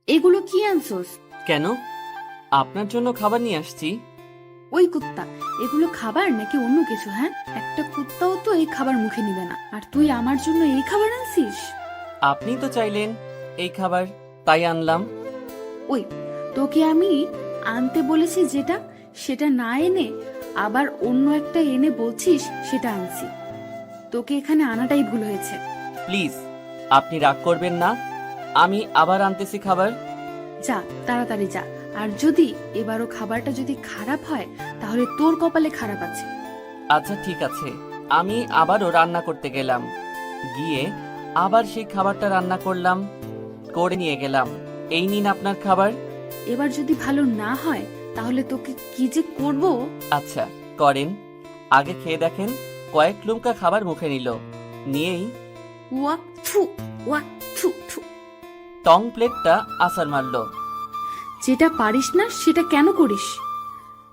এগুলো কি আনছোস? কেন? আপনার জন্য খাবার নিয়ে আসছি। ওই কুত্তা, এগুলো খাবার নাকি অন্য কিছু? হ্যাঁ, একটা কুত্তাও তো এই খাবার মুখে নিবে না, আর তুই আমার জন্য এই খাবার আনছিস? আপনি তো চাইলেন এই খাবার, তাই আনলাম। ওই, তোকে আমি আনতে বলেছি যেটা, সেটা না এনে আবার অন্য একটা এনে বলছিস সেটা আনছি। তোকে এখানে আনাটাই ভুল হয়েছে। প্লিজ, আপনি রাগ করবেন না। আমি আবার আনতেছি খাবার। যা, তাড়াতাড়ি যা। আর যদি এবারও খাবারটা যদি খারাপ হয় তাহলে তোর কপালে খারাপ আছে। আচ্ছা ঠিক আছে। আমি আবারও রান্না করতে গেলাম। গিয়ে আবার সেই খাবারটা রান্না করলাম, করে নিয়ে গেলাম। এই নিন আপনার খাবার। এবার যদি ভালো না হয় তাহলে তোকে কি যে করব। আচ্ছা করেন, আগে খেয়ে দেখেন। কয়েক লুমকা খাবার মুখে নিল, নিয়েই ওয়াক থু, ওয়াক থু থু। টং প্লেটটা আছাড় মারল। যেটা পারিস না সেটা কেন করিস?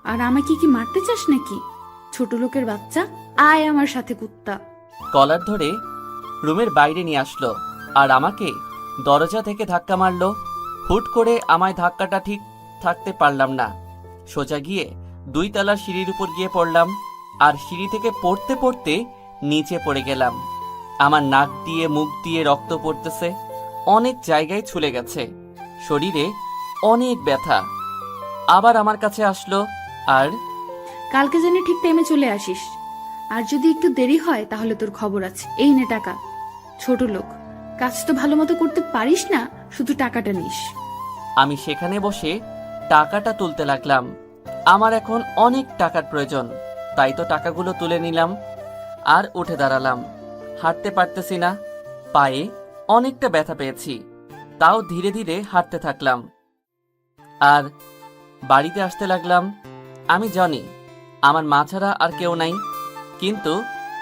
আর আমাকে কি মারতে চাস নাকি? ছোট লোকের বাচ্চা, আয় আমার সাথে কুত্তা। কলার ধরে রুমের বাইরে নিয়ে আসলো, আর আমাকে দরজা থেকে ধাক্কা মারলো। হুট করে আমায় ধাক্কাটা ঠিক থাকতে পারলাম না, সোজা গিয়ে 2 তলার সিঁড়ির উপর গিয়ে পড়লাম। আর সিঁড়ি থেকে পড়তে পড়তে নিচে পড়ে গেলাম। আমার নাক দিয়ে মুখ দিয়ে রক্ত পড়তেছে, অনেক জায়গায় ছুলে গেছে, শরীরে অনেক ব্যথা। আবার আমার কাছে আসলো আর কালকে জানি ঠিক টাইমে চলে আসিস, আর যদি একটু দেরি হয় তাহলে তোর খবর আছে। এই নে টাকা। ছোট লোক, কাজ তো ভালো মতো করতে পারিস না, শুধু টাকাটা নিস। আমি সেখানে বসে টাকাটা তুলতে লাগলাম। আমার এখন অনেক টাকার প্রয়োজন, তাই তো টাকাগুলো তুলে নিলাম আর উঠে দাঁড়ালাম। হাঁটতে পারতেছি না, পায়ে অনেকটা ব্যথা পেয়েছি, তাও ধীরে ধীরে হাঁটতে থাকলাম আর বাড়িতে আসতে লাগলাম। আমি জানি আমার মা ছাড়া আর কেউ নাই, কিন্তু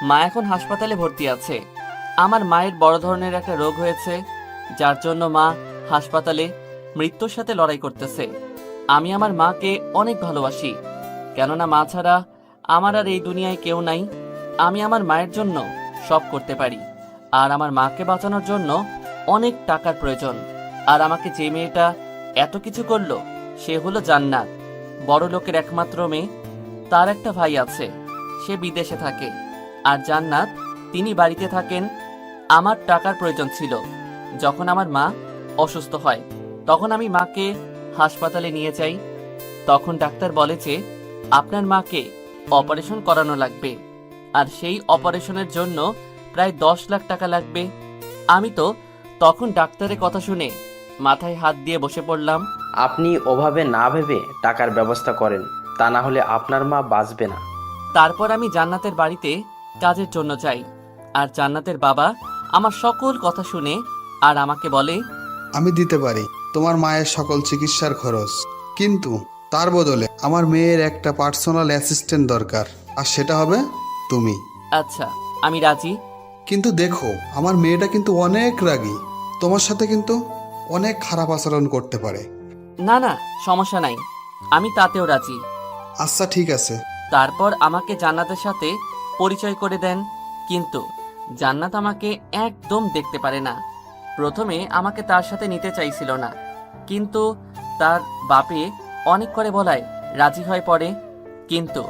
মা এখন হাসপাতালে ভর্তি আছে। আমার মায়ের বড় ধরনের একটা রোগ হয়েছে, যার জন্য মা হাসপাতালে মৃত্যুর সাথে লড়াই করতেছে। আমি আমার মাকে অনেক ভালোবাসি, কেননা মা ছাড়া আমার আর এই দুনিয়ায় কেউ নাই। আমি আমার মায়ের জন্য সব করতে পারি, আর আমার মাকে বাঁচানোর জন্য অনেক টাকার প্রয়োজন। আর আমাকে যে মেয়েটা এত কিছু করলো সে হলো জান্নাত, বড় লোকের একমাত্র মেয়ে। তার একটা ভাই আছে, সে বিদেশে থাকে, আর জান্নাত তিনি বাড়িতে থাকেন। আমার টাকার প্রয়োজন ছিল। যখন আমার মা অসুস্থ হয় তখন আমি মাকে হাসপাতালে নিয়ে যাই। তখন ডাক্তার বলে যে আপনার মাকে অপারেশন করানো লাগবে, আর সেই অপারেশনের জন্য প্রায় 10 লাখ টাকা লাগবে। আমি তো তখন ডাক্তারের কথা শুনে মাথায় হাত দিয়ে বসে পড়লাম। আপনি ওভাবে না ভেবে টাকার ব্যবস্থা করেন, তা না হলে আপনার মা বাঁচবে না। তারপর আমি জান্নাতের বাড়িতে কাজের জন্য যাই, আর জান্নাতের বাবা আমার সকল কথা শুনে আর আমাকে বলে, আমি দিতে পারি তোমার মায়ের সকল চিকিৎসার খরচ, কিন্তু তার বদলে আমার মেয়ের একটা পার্সোনাল অ্যাসিস্ট্যান্ট দরকার, আর সেটা হবে তুমি। আচ্ছা আমি রাজি। কিন্তু দেখো, আমার মেয়েটা কিন্তু অনেক রাগী, তোমার সাথে কিন্তু অনেক খারাপ আচরণ করতে পারে। না না, সমস্যা নাই, আমি তাতেও রাজি। আচ্ছা ঠিক আছে। তারপর আমাকে জান্নাতের সাথে পরিচয় করে দেন, কিন্তু জান্নাত আমাকে একদম দেখতে পারে না। প্রথমে আমাকে তার সাথে নিতে চাইছিল না, কিন্তু তার বাপে অনেক করে বলায় রাজি হয় পড়ে, কিন্তু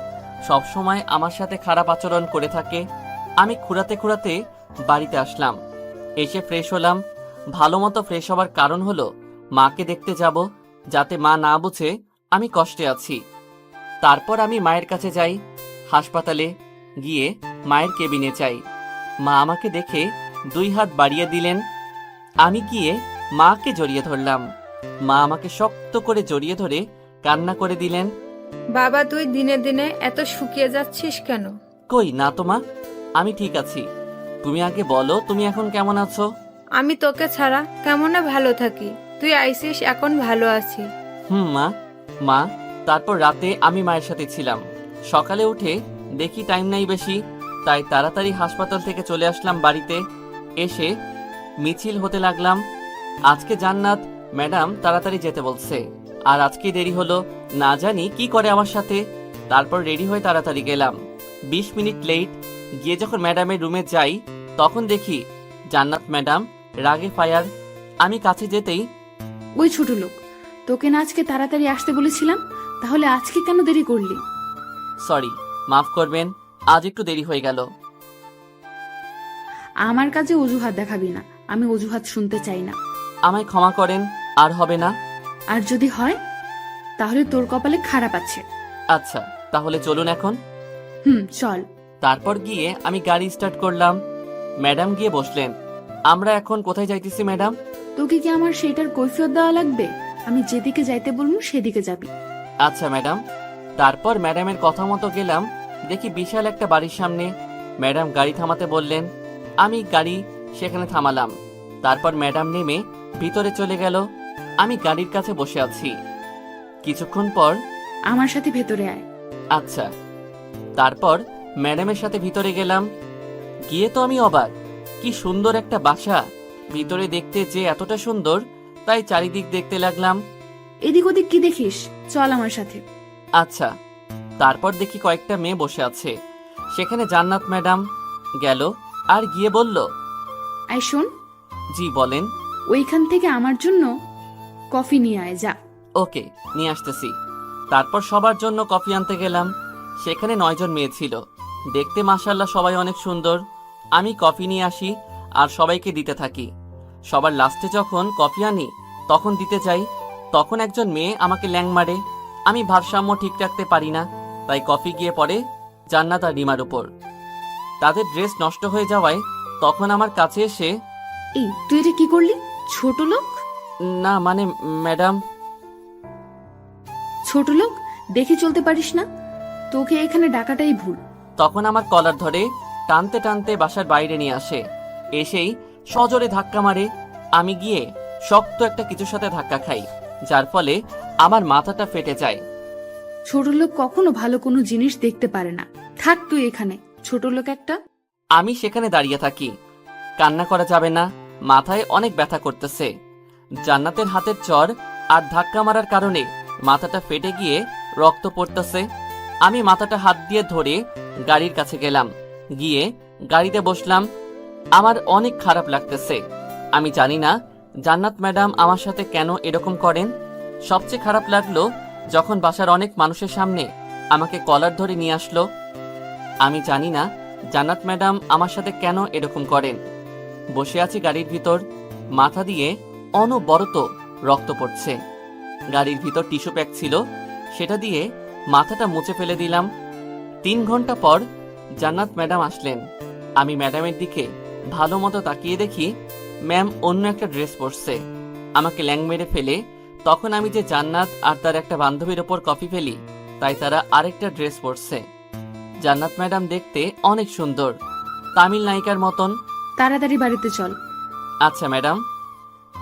সব সময় আমার সাথে খারাপ আচরণ করে থাকে। আমি খুঁড়াতে খুঁড়াতে বাড়িতে আসলাম, এসে ফ্রেশ হলাম। ভালো মতো ফ্রেশ হওয়ার কারণ হলো মাকে দেখতে যাব, যাতে মা না বুঝে আমি কষ্টে আছি। তারপর আমি মায়ের কাছে যাই, হাসপাতালে গিয়ে মায়ের কেবিনে যাই। মা আমাকে দেখে 2 হাত বাড়িয়ে দিলেন। আমি গিয়ে মাকে জড়িয়ে ধরলাম। মা আমাকে শক্ত করে জড়িয়ে ধরে কান্না করে দিলেন। বাবা, তুই দিনে দিনে এত শুকিয়ে যাচ্ছিস কেন? কই না তো মা, আমি ঠিক আছি। তুমি আগে বলো, তুমি এখন কেমন আছো? আমি তোকে ছাড়া কেমনে ভালো থাকি? তুই আইসিস, এখন ভালো আছি। মা। মা, তারপর রাতে আমি মায়ের সাথে ছিলাম। সকালে উঠে দেখি টাইম নাই বেশি, তাই তাড়াতাড়ি হাসপাতাল থেকে চলে আসলাম বাড়িতে। এসে মিছিল হতে লাগলাম। আজকে জান্নাত ম্যাডাম তাড়াতাড়ি যেতে বলছে, আর আজকে দেরি হলো, না জানি কি করে আমার সাথে। তারপর রেডি হয়ে তাড়াতাড়ি গেলাম, 20 মিনিট লেট। গিয়ে যখন ম্যাডামের রুমে যাই তখন দেখি জান্নাত ম্যাডাম রাগে ফায়ার। আমি কাছে যেতেই ওই ছোট লোক, তোকে না আজকে তাড়াতাড়ি আসতে বলেছিলাম, তাহলে আজকে কেন দেরি করলি? সরি, মাফ করবেন, আজ একটু দেরি হয়ে গেল। আমার কাছে অজুহাত দেখাবি না, আমি অজুহাত শুনতে চাই না। আমায় ক্ষমা করেন, আর হবে না। আর যদি হয় তাহলে তোর কপালে খারাপ আছে। আচ্ছা, তাহলে চলুন এখন। চল। তারপর গিয়ে আমি গাড়ি স্টার্ট করলাম। ম্যাডাম গিয়ে বসলেন। আমরা এখন কোথায় যাইতেছি ম্যাডাম? তোকে কি আমার সেটার কৈফিয়ত দেওয়া লাগবে? আমি যেদিকে যাইতে বলবো সেদিকে যাবি। আচ্ছা ম্যাডাম। তারপর ম্যাডামের কথা মতো গেলাম। দেখি বিশাল একটা বাড়ির সামনে। ম্যাডাম গাড়ি থামাতে বললেন, আমি গাড়ি সেখানে থামালাম। তারপর ম্যাডাম নেমে ভিতরে চলে গেল। আমি গাড়ির কাছে বসে আছি। কিছুক্ষণ পর, আমার সাথে ভেতরে আয়। আচ্ছা। তারপর ম্যাডামের সাথে ভিতরে গেলাম। গিয়ে তো আমি অবাক, কি সুন্দর একটা বাসা। ভিতরে দেখতে যে এতটা সুন্দর, তাই চারিদিক দেখতে লাগলাম। এদিক ওদিক কি দেখিস? চল আমার সাথে। আচ্ছা। তারপর দেখি কয়েকটা মেয়ে বসে আছে। সেখানে জান্নাত ম্যাডাম গেল আর গিয়ে বলল, আয় শোন, জি বলেন। ওইখান থেকে আমার জন্য কফি নিয়ে আয়, যা। ওকে, নিয়ে আসতেছি। তারপর সবার জন্য কফি আনতে গেলাম। সেখানে 9 জন মেয়ে ছিল। দেখতে মাশাআল্লাহ সবাই অনেক সুন্দর। আমি কফি নিয়ে আসি আর সবাইকে দিতে থাকি। সবার লাস্টে যখন কফি আনি তখন দিতে যাই, তখন একজন মেয়ে আমাকে ল্যাং মারে। আমি ভারসাম্য ঠিক রাখতে পারি না, তাই কফি গিয়ে পড়ে জান্নাত আর রিমার উপর। তাদের ড্রেস নষ্ট হয়ে যাওয়ায় তখন আমার কাছে এসে, এই তুই এটা কি করলি? ছোট লোক, না মানে ম্যাডাম। ছোট লোক দেখে চলতে পারিস না? তোকে এখানে ডাকাটাই ভুল। তখন আমার কলার ধরে টানতে টানতে বাসার বাইরে নিয়ে আসে। এসেই সজোরে ধাক্কা মারে। আমি গিয়ে শক্ত একটা কিছুর সাথে ধাক্কা খাই, যার ফলে আমার মাথাটা ফেটে যায়। ছোট লোক কখনো ভালো কোনো জিনিস দেখতে পারে না। থাক তুই এখানে, ছোট লোক একটা। আমি সেখানে দাঁড়িয়ে থাকি। কান্না করা যাবে না, মাথায় অনেক ব্যথা করতেছে। জান্নাতের হাতের চর আর ধাক্কা মারার কারণে মাথাটা ফেটে গিয়ে রক্ত পড়তেছে। আমি মাথাটা হাত দিয়ে ধরে গাড়ির কাছে গেলাম। গিয়ে গাড়িতে বসলাম। আমার অনেক খারাপ লাগতেছে। আমি জানি না জান্নাত ম্যাডাম আমার সাথে কেন এরকম করেন। সবচেয়ে খারাপ লাগলো যখন বাসার অনেক মানুষের সামনে আমাকে কলার ধরে নিয়ে আসলো। আমি জানি না জান্নাত ম্যাডাম আমার সাথে কেন এরকম করেন। বসে আছি গাড়ির ভিতর, মাথা দিয়ে অনবরত রক্ত পড়ছে। গাড়ির ভিতর টিস্যু প্যাক ছিল, সেটা দিয়ে মাথাটা মুছে ফেলে দিলাম। 3 ঘন্টা পর জান্নাত ম্যাডাম আসলেন। আমি ম্যাডামের দিকে ভালো মতো তাকিয়ে দেখি ম্যাম অন্য একটা ড্রেস পরছে। আমাকে ল্যাং মেরে ফেলে তখন আমি যে জান্নাত আর তার একটা বান্ধবীর ওপর কফি ফেলি, তাই তারা আরেকটা ড্রেস পরছে। জান্নাত ম্যাডাম দেখতে অনেক সুন্দর, তামিল নায়িকার মতন। তাড়াতাড়ি বাড়িতে চল। আচ্ছা ম্যাডাম।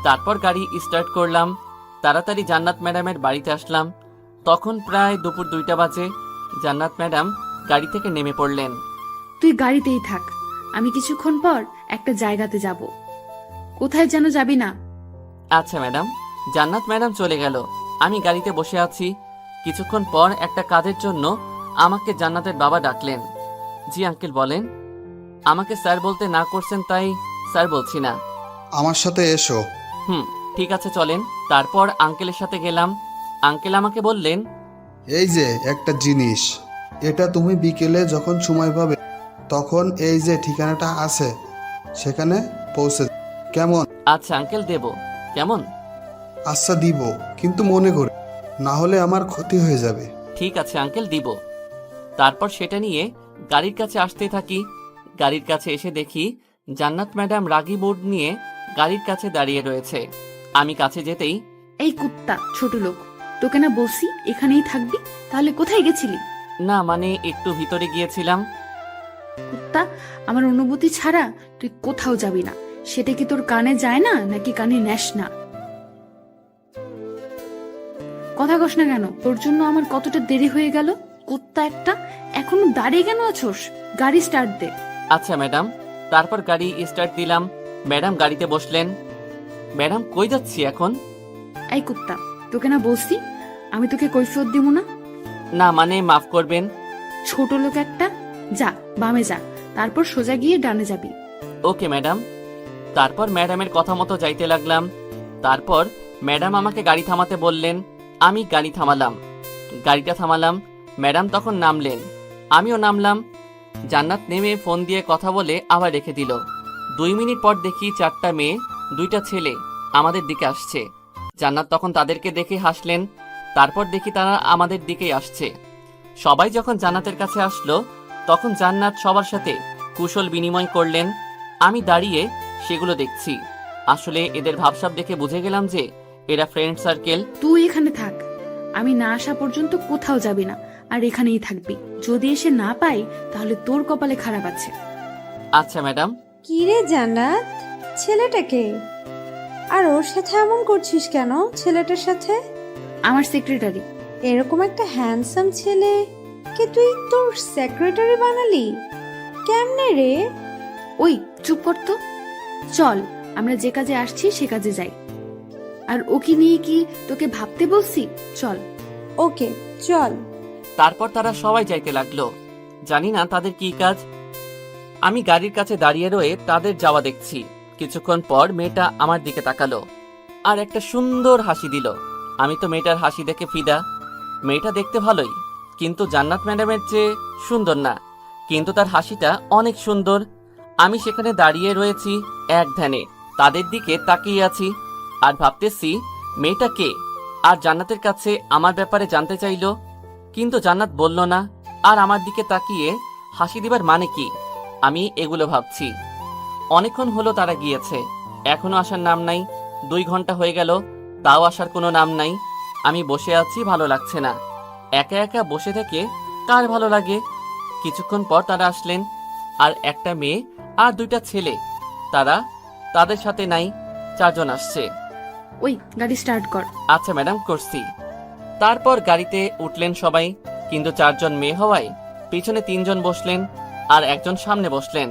তারপর গাড়ি স্টার্ট করলাম। তাড়াতাড়ি জান্নাত ম্যাডামের বাড়িতে আসলাম। তখন প্রায় দুপুর 2টা বাজে। জান্নাত ম্যাডাম গাড়ি থেকে নেমে পড়লেন। তুই গাড়িতেই থাক, আমি কিছুক্ষণ পর একটা জায়গাতে যাব। কোথায় যেন যাবি না। আচ্ছা ম্যাডাম। জান্নাত ম্যাডাম চলে গেল। আমি গাড়িতে বসে আছি। কিছুক্ষণ পর একটা কাজের জন্য আমাকে জান্নাতের বাবা ডাকলেন। জি আঙ্কেল বলেন। আমাকে স্যার বলতে না করছেন, তাই স্যার বলছি না। আমার সাথে এসো। ঠিক আছে চলেন। তারপর আঙ্কেলের সাথে গেলাম। আঙ্কেল আমাকে বললেন, এই যে একটা জিনিস, এটা তুমি বিকেলে যখন সময় পাবে তখন এই যে ঠিকানাটা আছে সেখানে পৌঁছে দাও। কেমন? আচ্ছা আঙ্কেল, দেব। কেমন? আচ্ছা দিব, কিন্তু মনে করে, না হলে আমার ক্ষতি হয়ে যাবে। ঠিক আছে আঙ্কেল, দিব। তারপর সেটা নিয়ে গাড়ির কাছে আসতে থাকি। গাড়ির কাছে এসে দেখি জান্নাত ম্যাডাম রাগী বোর্ড নিয়ে গাড়ির কাছে দাঁড়িয়ে রয়েছে। আমি কাছে যেতেই, এই কুত্তা ছোট লোক, তোকে না বলছি এখানেই থাকবি, তাহলে কোথায় গেছিলি? না মানে একটু ভিতরে গিয়েছিলাম। কুত্তা, আমার অনুমতি ছাড়া তুই কোথাও যাবি না। সেটা কি তোর কানে যায় না, নাকি কানে নেস না? কথা কস না কেন? তোর জন্য আমার কতটা দেরি হয়ে গেল। কুত্তা একটা, এখনো দাঁড়িয়ে কেন আছোস? গাড়ি স্টার্ট দে। আচ্ছা ম্যাডাম। তারপর গাড়ি স্টার্ট দিলাম। ম্যাডাম গাড়িতে বসলেন। ম্যাডাম কই যাচ্ছি এখন? এই কুত্তা, তোকে না বলছি আমি তোকে কৈফিয়ত দিব না। না মানে মাফ করবেন। ছোট লোক একটা, যা বামে যা, তারপর সোজা গিয়ে ডানে যাবি। Okay madam. তারপর ম্যাডামের কথা মতো যাইতে লাগলাম। তারপর ম্যাডাম আমাকে গাড়ি থামাতে বললেন, আমি গাড়ি থামালাম। গাড়িটা থামালাম, ম্যাডাম তখন নামলেন, আমিও নামলাম। জান্নাত নেমে ফোন দিয়ে কথা বলে আবার রেখে দিল। 2 মিনিট পর দেখি 4টা মেয়ে 2টা ছেলে আমাদের দিকে আসছে। জান্নাত তখন তাদেরকে দেখে হাসলেন। তারপর দেখি তারা আমাদের দিকেই আসছে। সবাই যখন জান্নাতের কাছে আসলো তখন জান্নাত সবার সাথে কুশল বিনিময় করলেন। আমি দাঁড়িয়ে সেগুলো দেখছি। আসলে এদের ভাবসাব দেখে বুঝে গেলাম যে এরা ফ্রেন্ড সার্কেল। তুই এখানে থাক, আমি না আসা পর্যন্ত কোথাও যাবি না, আর এখানেই থাকবি। যদি এসে না পাই তাহলে তোর কপালে খারাপ আছে। আচ্ছা ম্যাডাম। কি রে জান্নাত, ছেলেটাকে? আর ওর সাথে এমন করছিস কেন? ছেলেটার সাথে? আমার সেক্রেটারি। এরকম একটা হ্যান্ডসাম ছেলে কে তুই তোর সেক্রেটারি বানালি? কেমনে রে? ওই চুপ কর তো। চল, আমরা যে কাজে আসছি সে কাজে যাই। আর ওকে নিয়ে কি তোকে ভাবতে বলছি? চল। ওকে চল। তারপর তারা সবাই যাইতে লাগলো। জানি না তাদের কি কাজ। আমি গাড়ির কাছে দাঁড়িয়ে রয়ে তাদের যাওয়া দেখছি। কিছুক্ষণ পর মেয়েটা আমার দিকে তাকালো আর একটা সুন্দর হাসি দিল। আমি তো মেয়েটার হাসি দেখে ফিদা। মেয়েটা দেখতে ভালোই, কিন্তু জান্নাত ম্যাডামের চেয়ে সুন্দর না, কিন্তু তার হাসিটা অনেক সুন্দর। আমি সেখানে দাঁড়িয়ে রয়েছি এক ধ্যানে, তাদের দিকে তাকিয়ে আছি আর ভাবতেছি মেয়েটা কে। আর জান্নাতের কাছে আমার ব্যাপারে জানতে চাইলো, কিন্তু জান্নাত বলল না। আর আমার দিকে তাকিয়ে হাসি দিবার মানে কি, আমি এগুলো ভাবছি। অনেকক্ষণ হলো তারা গিয়েছে, এখনো আসার নাম নাই। 2 ঘন্টা হয়ে গেল, তাও আসার কোনো নাম নাই। আমি বসে আছি, ভালো লাগছে না। একা একা বসে থেকে কার ভালো লাগে। কিছুক্ষণ পর তারা আসলেন, আর একটা মেয়ে আর 2টা ছেলে। তারা তাদের সাথে নাই, 4 জন আসছে। ওই গাড়ি স্টার্ট কর। আচ্ছা ম্যাডাম, করছি। তারপর গাড়িতে উঠলেন সবাই, কিন্তু 4 জন মেয়ে হওয়ায় পিছনে 3 জন বসলেন আর একজন সামনে বসলেন।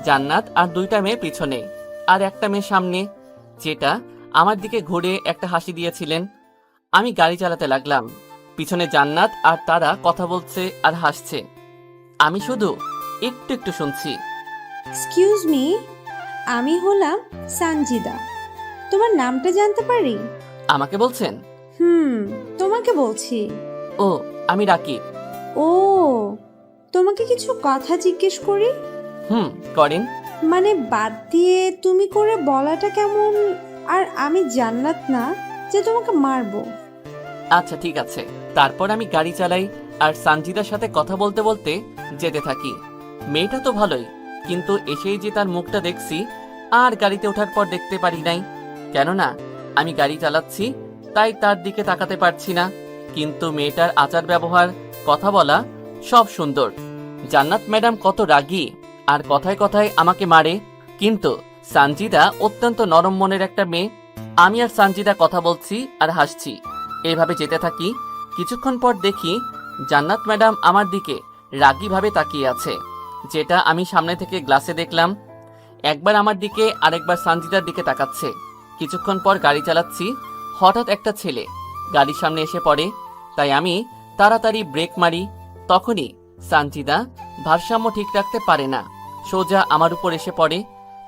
জান্নাত আর 2টা মেয়ে পিছনে আর একটা মেয়ে সামনে, যেটা আমার দিকে ঘুরে একটা হাসি দিয়েছিলেন। আমি গাড়ি চালাতে লাগলাম। পিছনে জান্নাত আর তারা কথা বলছে আর হাসছে। আমি শুধু একটু একটু শুনছি। এক্সকিউজ মি, আমি হলাম সানজিদা। তোমার নামটা জানতে পারি? আমাকে বলছেন? তোমাকে বলছি। ও, আমি রাকিব। ও, তোমাকে কিছু কথা জিজ্ঞেস করি? করেন। মানে বাদ দিয়ে তুমি করে বলাটা কেমন? আর আমি জান্নাত না যে তোমাকে মারবো। আচ্ছা ঠিক আছে। তারপর আমি গাড়ি চালাই আর সানজিদার সাথে কথা বলতে বলতে যেতে থাকি। মেয়েটা তো ভালোই, কিন্তু এসেই যে তার মুখটা দেখছি আর গাড়িতে ওঠার পর দেখতে পারি নাই। কেননা আমি গাড়ি চালাচ্ছি, তাই তার দিকে তাকাতে পারছি না। কিন্তু মেয়েটার আচার ব্যবহার, কথা বলা সব সুন্দর। জান্নাত ম্যাডাম কত রাগী আর কথায় কথায় আমাকে মারে, কিন্তু সানজিদা অত্যন্ত নরম মনের একটা মেয়ে। আমি আর সানজিদা কথা বলছি আর হাসছি, এইভাবে যেতে থাকি। কিছুক্ষণ পর দেখি জান্নাত ম্যাডাম আমার দিকে রাগীভাবে তাকিয়ে আছে, যেটা আমি সামনে থেকে গ্লাসে দেখলাম। একবার আমার দিকে আরেকবার সানজিদার দিকে তাকাচ্ছে। কিছুক্ষণ পর গাড়ি চালাচ্ছি, হঠাৎ একটা ছেলে গাড়ির সামনে এসে পড়ে, তাই আমি তাড়াতাড়ি ব্রেক মারি। তখনই সানজিদা ভারসাম্য ঠিক রাখতে পারে না, সোজা আমার উপর এসে পড়ে।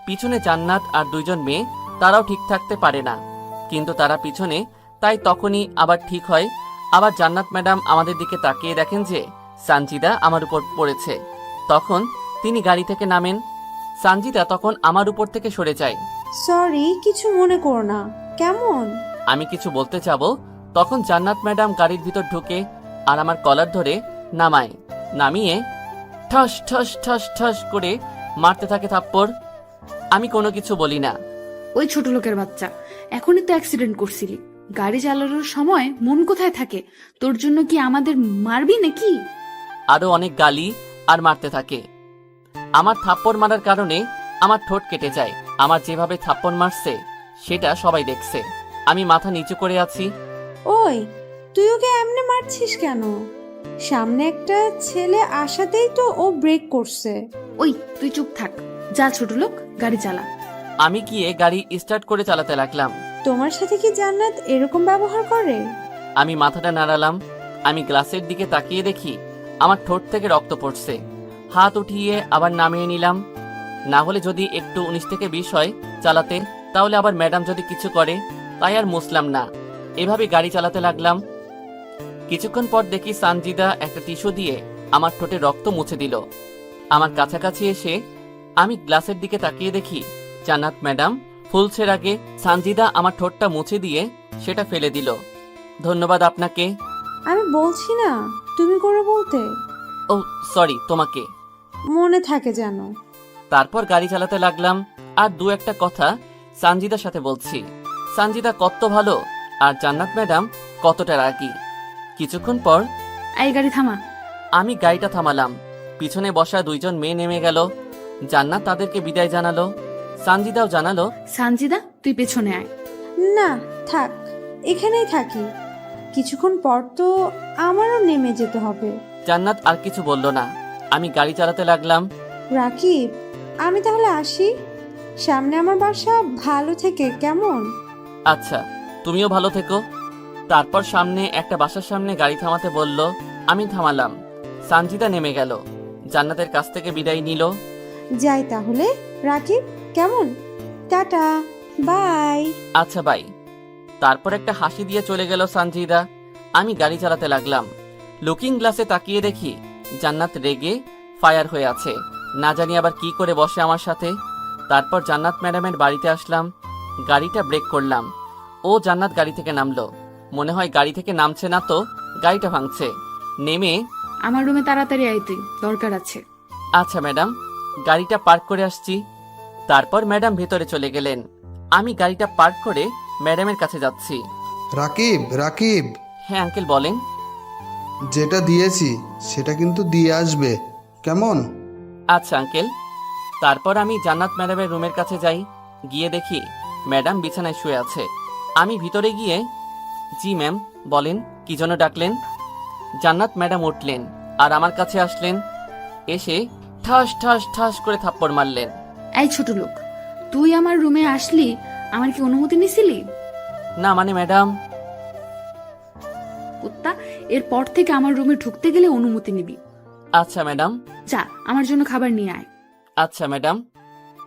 পিছনে জান্নাত আর 2 জন মেয়ে, তারাও ঠিক থাকতে পারে না, কিন্তু তারা পিছনে, তাই তখনই আবার ঠিক হয়। আবার জান্নাত ম্যাডাম আমাদের দিকে তাকিয়ে দেখেন যে সানজিদা আমার উপর পড়েছে। তখন তিনি গাড়ি থেকে নামেন। সানজিদা তখন আমার উপর থেকে সরে যায়। সরি, কিছু মনে করো না। কেমন? আমি কিছু বলতে যাব, তখন জান্নাত ম্যাডাম গাড়ির ভিতর ঢুকে আর আমার কলার ধরে নামায়। নামিয়ে ঠস ঠস ঠস ঠস করে মারতে থাকে থাপ্পড়। আমি কোনো কিছু বলি না। ওই ছোট লোকের বাচ্চা, এখনই তো অ্যাক্সিডেন্ট করছিলি। গাড়ি চালানোর সময় মন কোথায় থাকে? তোর জন্য কি আমাদের মারবি নাকি? আরো অনেক গালি আর মারতে থাকে। আমার থাপ্পড় মারার কারণে আমার ঠোঁট কেটে যায়। আমার যেভাবে থাপ্পড় মারছে সেটা সবাই দেখছে। আমি মাথা নিচু করে আছি। ওই, তুই ওকে এমনে মারছিস কেন? সামনে একটা ছেলে আসাতেই তো ও ব্রেক করছে। ওই তুই চুপ থাক, যা ছোট লোক, গাড়ি চালা। আমি গিয়ে গাড়ি স্টার্ট করে চালাতে লাগলাম। তোমার সাথে কি জান্নাত এরকম ব্যবহার করে? আমি মাথাটা নাড়ালাম। আমি গ্লাসের দিকে তাকিয়ে দেখি আমার ঠোঁট থেকে রক্ত পড়ছে। হাত উঠিয়ে আবার নামিয়ে নিলাম। না হলে যদি একটু 19 থেকে 20 হয় চালাতে, তাহলে আবার ম্যাডাম যদি কিছু করে। তাই আর মুছলাম না, এভাবে গাড়ি চালাতে লাগলাম। কিছুক্ষণ পর দেখি সানজিদা একটা টিস্যু দিয়ে আমার ঠোঁটে রক্ত মুছে দিল। আমার কাছাকাছি এসে আমি গ্লাসের দিকে তাকিয়ে দেখি জান্নাত ম্যাডাম ফুলছের আগে সানজিদা আমার ঠোঁটটা মুছে দিয়ে সেটা ফেলে দিল। ধন্যবাদ আপনাকে। আমি বলছি না তুমি করে বলতে, ও সরি, তোমাকে। মনে থাকে যেন। তারপর গাড়ি চালাতে লাগলাম আর দু একটা কথা সানজিদার সাথে বলছি। সানজিদা কত ভালো আর জান্নাত ম্যাডাম কতটা রাগী। কিছুক্ষণ পর এই গাড়ি থামা। আমি গাড়িটা থামালাম। পিছনে বসা দুইজন মেয়ে নেমে গেল। জান্নাত তাদেরকে বিদায় জানালো, সানজিদাও জানালো। সানজিদা তুই পেছনে আয়। না থাক, এখানেই থাকি, কিছুক্ষণ পর তো আমারও নেমে যেতে হবে। জান্নাত আর কিছু বলল না। আমি গাড়ি চালাতে লাগলাম। রাকিব, আমি তাহলে আসি, সামনে আমার বাসা, ভালো থেকে কেমন? আচ্ছা, তুমিও ভালো থেকো। তারপর সামনে একটা বাসার সামনে গাড়ি থামাতে বলল, আমি থামালাম। সানজিদা নেমে গেল, জান্নাতের কাছ থেকে বিদায় নিল। যাই তাহলে রাকিব, কেমন? Tata, bye. আচ্ছা বাই। তারপর একটা হাসি দিয়ে চলে গেল সানজিদা। আমি গাড়ি চালাতে লাগলাম। লুকিং গ্লাসে তাকিয়ে দেখি জান্নাত রেগে ফায়ার হয়ে আছে, না জানি আবার কি করে বসে আমার সাথে। তারপর জান্নাত ম্যাডামের বাড়িতে আসলাম, গাড়িটা ব্রেক করলাম। ও জান্নাত গাড়ি থেকে নামলো, মনে হয় গাড়ি থেকে নামছে না তো গাড়িটা ভাঙছে। নেমে আমার রুমে তাড়াতাড়ি আয়, তুই দরকার আছে। আচ্ছা ম্যাডাম, গাড়িটা পার্ক করে আসছি। তারপর ম্যাডাম ভেতরে চলে গেলেন। আমি গাড়িটা পার্ক করে ম্যাডামের কাছে যাচ্ছি। রাকিব, রাকিব, হ্যাঁ আঙ্কেল বলেন। যেটা দিয়েছি সেটা কিন্তু দিয়ে আসবে, কেমন? আচ্ছা আঙ্কেল। তারপর আমি জান্নাত ম্যাডামের রুমের কাছে যাই। গিয়ে দেখি ম্যাডাম বিছানায় শুয়ে আছে। আমি ভিতরে গিয়ে, জি ম্যাম বলেন, কি জন্য ডাকলেন? জান্নাত ম্যাডাম উঠলেন আর আমার কাছে আসলেন। এসে ঠাস ঠাস ঠাস করে থাপ্পড় মারলেন। এই ছোট লোক, তুই আমার রুমে আসলি, আমার কি অনুমতি নিছিলি? না মানে ম্যাডাম। কুত্তা, এরপর থেকে আমার রুমে ঢুকতে গেলে অনুমতি নিবি। আচ্ছা ম্যাডাম। যা, আমার জন্য খাবার নিয়ে আয়। আচ্ছা ম্যাডাম।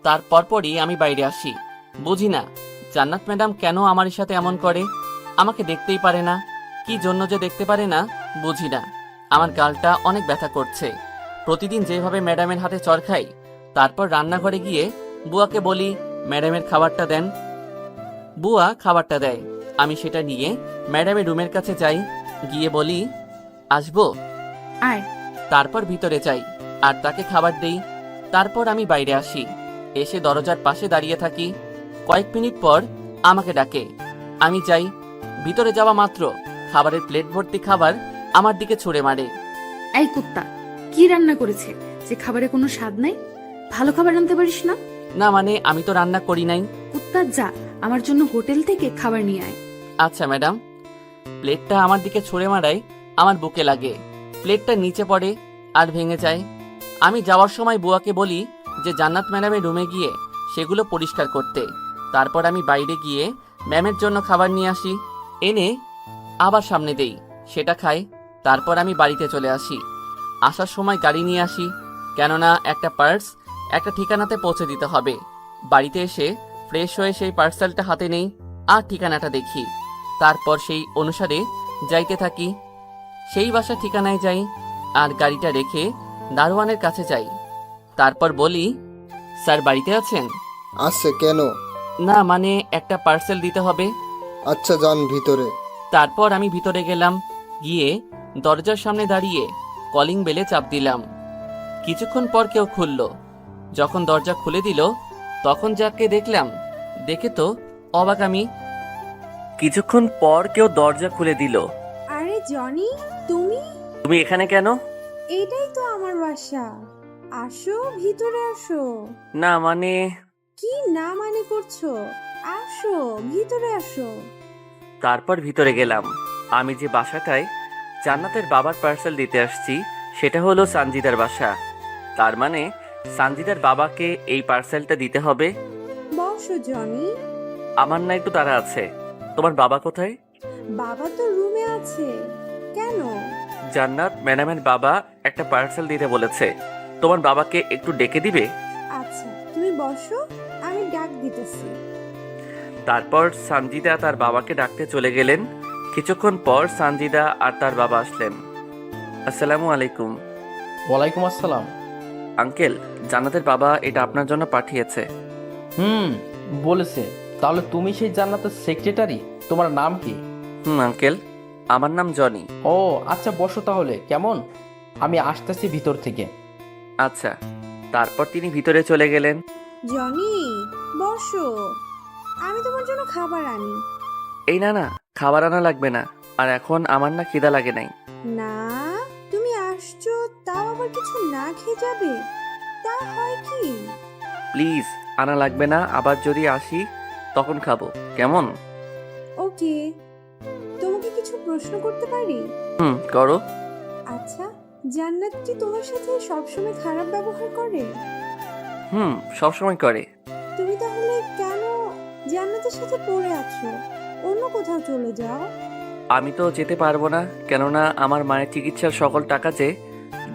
তারপর পরই আমি বাইরে আসি। বুঝি না জান্নাত ম্যাডাম কেন আমার সাথে এমন করে। আমাকে দেখতেই পারে না, কি জন্য যে দেখতে পারে না বুঝি না। আমার গালটা অনেক ব্যথা করছে। প্রতিদিন যেভাবে ম্যাডামের হাতে চড় খাই, তারপর রান্নাঘরে গিয়ে বুয়াকে বলি ম্যাডামের খাবারটা দেন। বুয়া খাবারটা দেয়, আমি সেটা নিয়ে ম্যাডামের রুমের কাছে যাই। গিয়ে বলি আসবো। আয়। তারপর ভিতরে যাই আর তাকে খাবার দেই। তারপর আমি বাইরে আসি, এসে দরজার পাশে দাঁড়িয়ে থাকি। কয়েক মিনিট পর আমাকে ডাকে। আমি যাই। ভিতরে যাওয়া মাত্র খাবারের প্লেট ভর্তি খাবার আমার দিকে ছুঁড়ে মারে। এই কুত্তা, কি রান্না করেছে যে খাবারে কোনো স্বাদ নাই? ভালো খাবার আনতে পারিস না? না মানে আমি তো রান্না করি নাই। কুত্তা, যা আমার জন্য হোটেল থেকে খাবার নিয়ে আয়। আচ্ছা ম্যাডাম। প্লেটটা আমার দিকে ছুঁড়ে মারায় আমার বুকে লাগে। প্লেটটা নিচে পড়ে আর ভেঙে যায়। আমি যাওয়ার সময় বুয়াকে বলি যে জান্নাত ম্যাডামের রুমে গিয়ে সেগুলো পরিষ্কার করতে। তারপর আমি বাইরে গিয়ে ম্যামের জন্য খাবার নিয়ে আসি, এনে আবার সামনে দেই, সেটা খাই। তারপর আমি বাড়িতে চলে আসি। আসার সময় গাড়ি নিয়ে আসি, কেননা একটা পার্স একটা ঠিকানাতে পৌঁছে দিতে হবে। বাড়িতে এসে ফ্রেশ হয়ে সেই পার্সেলটা হাতে নেই আর ঠিকানাটা দেখি। তারপর সেই অনুসারে যাইতে থাকি। সেই বাসার ঠিকানায় যাই আর গাড়িটা রেখে দারোয়ানের কাছে যাই। তারপর বলি, স্যার বাড়িতে আছেন? আছে কেন? না মানে একটা পার্সেল দিতে হবে। আচ্ছা যান ভিতরে। তারপর আমি ভিতরে গেলাম, গিয়ে দরজার সামনে দাঁড়িয়ে কলিং বেলে চাপ দিলাম। কিছুক্ষণ পর কেউ খুলল। যখন দরজা খুলে দিল তখন যাকে দেখলাম, দেখে তো অবাক আমি। কিছুক্ষণ পর কেউ দরজা খুলে দিল। আরে জনি, তুমি? তুমি এখানে কেন? এটাই তো আমার বাসা, আসো ভিতরে আসো। না মানে। কি না মানে করছো? আসো ভিতরে আসো। তারপর ভিতরে গেলাম। আমি যে বাসাটায় জান্নাতের বাবার পার্সেল দিতে আসছি সেটা হলো সানজিদার বাসা। তার মানে সানজিদার বাবাকে এই পার্সেলটা দিতে হবে। বসো জনি। আমার না একটু তাড়া আছে। তোমার বাবা কোথায়? বাবা তো রুমে আছে। কেন? জান্নাত ম্যাডামের বাবা একটা পার্সেল দিতে বলেছে, তোমার বাবাকে একটু ডেকে দিবে? আচ্ছা তুমি বসো, আমি ডাক দিতেছি। তারপর সানজিদা তার বাবাকে ডাকতে চলে গেলেন। কিছুক্ষণ পর সানজিদা আর তার বাবা আসলেন। আসসালামু আলাইকুম। ওয়ালাইকুম আসসালাম। আঙ্কেল, জান্নাতের বাবা এটা আপনার জন্য পাঠিয়েছে। বলেছে। তাহলে তুমি সেই জান্নাতের সেক্রেটারি? তোমার নাম কি? আঙ্কেল, আমার নাম জনি। ও আচ্ছা, বসো তাহলে। কেমন? আমি আসতেছি ভিতর থেকে। আচ্ছা। তারপর তিনি ভিতরে চলে গেলেন। জনি, বসো, আমি তোমার জন্য খাবার আনি। এই না না, খাবার আনা লাগবে না, আর এখন আমার না খিদা লাগে নাই। না, তুমি আসছো তাও আবার কিছু না খেয়ে যাবে? তা হয় কি? প্লিজ, আনা লাগবে না, আবার যদি আসি তখন খাবো, কেমন? ওকে, তোমাকে কিছু প্রশ্ন করতে পারি? করো। আচ্ছা, জান্নাত কি তোমার সাথে সবসময় খারাপ ব্যবহার করে? সবসময় করে। তুমি তাহলে কেন জান্নাতের সাথে পড়ে আছো? অন্য কোথাও চলে যাও। আমি তো যেতে পারবো না, কেননা আমার মায়ের চিকিৎসার সকল টাকা যে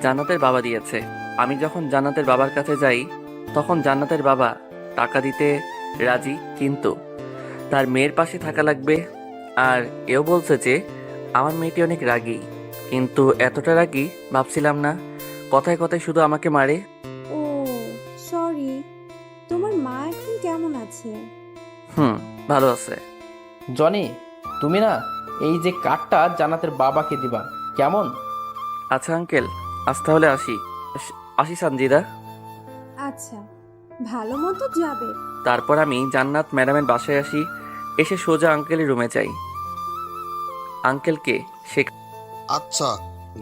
জান্নাতের বাবা দিয়েছে। আমি যখন জান্নাতের বাবার কাছে যাই তখন জান্নাতের বাবা টাকা দিতে রাজি, কিন্তু তার মেয়ের পাশে থাকা লাগবে। আর এও বলছে যে আমার মেয়েটি অনেক রাগী, কিন্তু এতটা রাগী ভাবছিলাম না। কথায় কথায় শুধু আমাকে মারে। ও সরি, তোমার মা এখন কেমন আছে? ভালো আছে। জনি, তুমি না এই যে কার্ডটা জান্নাতের বাবাকে দিবা, কেমন? আচ্ছা আঙ্কেল, আজ তাহলে আসি। আসি সানজিদা। আচ্ছা, ভালো মতো যাবে। তারপর আমি জান্নাত ম্যাডামের বাসায় আসি। এসে সোজা আঙ্কেলের রুমে যাই। আঙ্কেলকে সে আচ্ছা,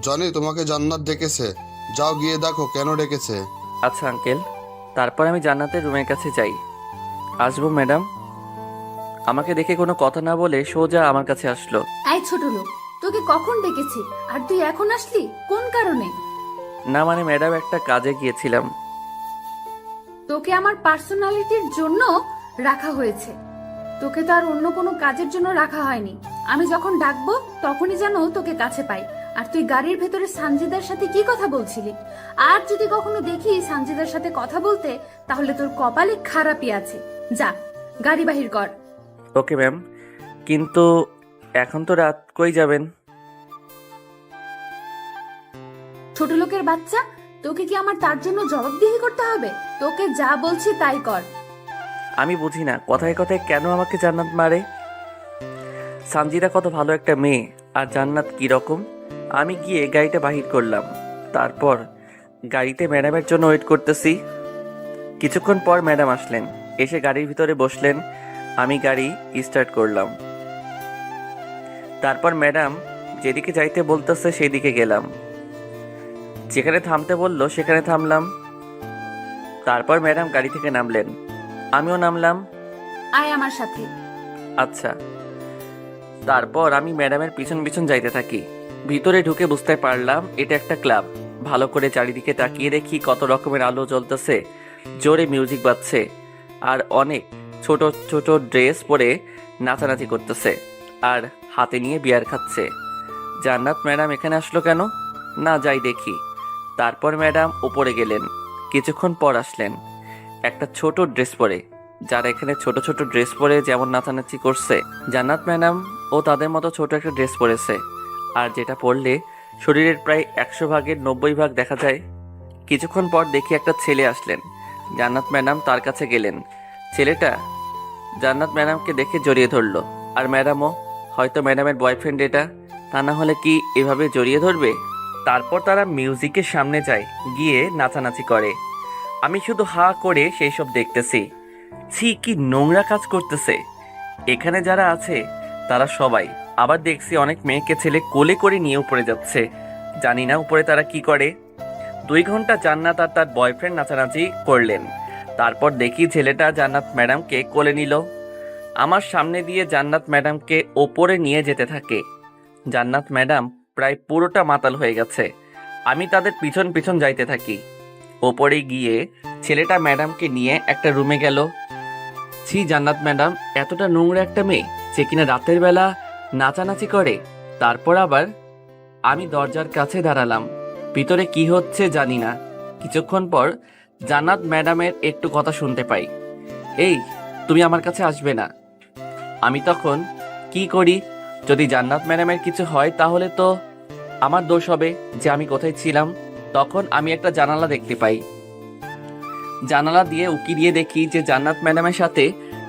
জনি তোমাকে জান্নাত ডেকেছে, যাও গিয়ে দেখো কেন ডেকেছে। আচ্ছা আঙ্কেল। তারপর আমি জান্নাতের রুমের কাছে যাই। আসবো ম্যাডাম? আমাকে দেখে কোনো কথা না বলে সোজা আমার কাছে আসলো। এই ছোট লোক, তোকে কখন ডেকেছি আর তুই এখন আসলি কোন কারণে? না মানে ম্যাডাম, একটা কাজে গিয়েছিলাম। তোকে আমার পার্সোনালিটির জন্য রাখা হয়েছে, তোকে তো আর অন্য কোনো কাজের জন্য রাখা হয়নি। আমি যখন ডাকবো তখনই যেন তোকে কাছে পাই। আর তুই গাড়ির ভেতরে সানজিদার সাথে কি কথা বলছিলি? আর যদি কখনো দেখি সানজিদার সাথে কথা বলতে, তাহলে তোর কপালে খারাপই আছে। যা, গাড়ি বাহির কর। ওকে ম্যাম, কিন্তু এখন তো রাত, কই যাবেন? ছোট লোকের বাচ্চা, তোকে কি আমার তার জন্য জবাবদিহি করতে হবে? তোকে যা বলছি তাই কর। আমি বুঝি না কথায় কথায় কেন আমাকে জান্নাত মারে। সানজিদা কত ভালো একটা মেয়ে, আর জান্নাত কি রকম। আমি গিয়ে গাড়িটা বাহির করলাম। তারপর গাড়িতে ম্যাডামের জন্য ওয়েট করতেছি। কিছুক্ষণ পর ম্যাডাম আসলেন, এসে গাড়ির ভিতরে বসলেন। আমি গাড়ি স্টার্ট করলাম। তারপর ম্যাডাম যেদিকে যাইতে বলতেছে সেদিকে গেলাম। যেখানে থামতে বললো সেখানে থামলাম। তারপর ম্যাডাম গাড়ি থেকে নামলেন, আমিও নামলাম। আয় আমার সাথে। আচ্ছা। তারপর আমি ম্যাডামের পিছন পিছন যাইতে থাকি। ভিতরে ঢুকে বুঝতে পারলাম এটা একটা ক্লাব। ভালো করে চারিদিকে তাকিয়ে দেখি কত রকমের আলো জ্বলতেছে, জোরে মিউজিক বাজছে, আর অনেক ছোট ছোট ড্রেস পরে নাচানাচি করতেছে, আর হাতে নিয়ে বিয়ার খাচ্ছে। জান্নাত ম্যাডাম এখানে আসলো কেন? না, যাই দেখি। তারপর ম্যাডাম উপরে গেলেন। কিছুক্ষণ পর আসলেন একটা ছোট ড্রেস পরে। যারা এখানে ছোট ছোট ড্রেস পরে যেমন নাচানাচি করছে, জান্নাত ম্যাডাম ও তাদের মতো ছোট একটা ড্রেস পরেছে, আর যেটা পরলে শরীরের প্রায় 100 ভাগের 90 ভাগ দেখা যায়। কিছুক্ষণ পর দেখি একটা ছেলে আসলেন। জান্নাত ম্যাডাম তার কাছে গেলেন। ছেলেটা জান্নাত ম্যাডামকে দেখে জড়িয়ে ধরলো, আর ম্যাডামও। হয়তো ম্যাডামের বয়ফ্রেন্ড এটা, তা না হলে কি এভাবে জড়িয়ে ধরবে? তারপর তারা মিউজিকের সামনে যায়, গিয়ে নাচানাচি করে। আমি শুধু হা করে সেই সব দেখতেছি। ছি, কি নোংরা কাজ করতেছে। এখানে যারা আছে তারা সবাই। আবার দেখছি অনেক মেয়েকে ছেলে কোলে করে নিয়ে উপরে যাচ্ছে। জানি না উপরে তারা কি করে। 2 ঘন্টা জান্নাত আর তার বয়ফ্রেন্ড নাচানাচি করলেন। তারপর দেখি ছেলেটা জান্নাত ম্যাডামকে কোলে নিল। আমার সামনে দিয়ে জান্নাত ম্যাডামকে ওপরে নিয়ে যেতে থাকে। জান্নাত ম্যাডাম প্রায় পুরোটা মাতাল হয়ে গেছে। আমি তাদের পিছন পিছন যাইতে থাকি। ওপরে গিয়ে ছেলেটা ম্যাডামকে নিয়ে একটা রুমে গেল। ছি, জান্নাত ম্যাডাম এতটা নোংরা একটা মেয়ে যে কিনা রাতের বেলা নাচানাচি করে। তারপর আবার আমি দরজার কাছে দাঁড়ালাম, ভিতরে কি হচ্ছে জানি না। কিছুক্ষণ পর জান্নাত ম্যাডামের একটু কথা শুনতে পাই। এই, তুমি আমার কাছে আসবে না। আমি তখন কি করি? যদি জান্নাত ম্যাডামের কিছু হয় তাহলে তো আমার দোষ হবে যে আমি কোথায় ছিলাম। তখন আমি একটা জানালা দেখতে পাই। জানালা দিয়ে উকি দিয়ে দেখি যে জান্নাত ম্যাডামের সাথে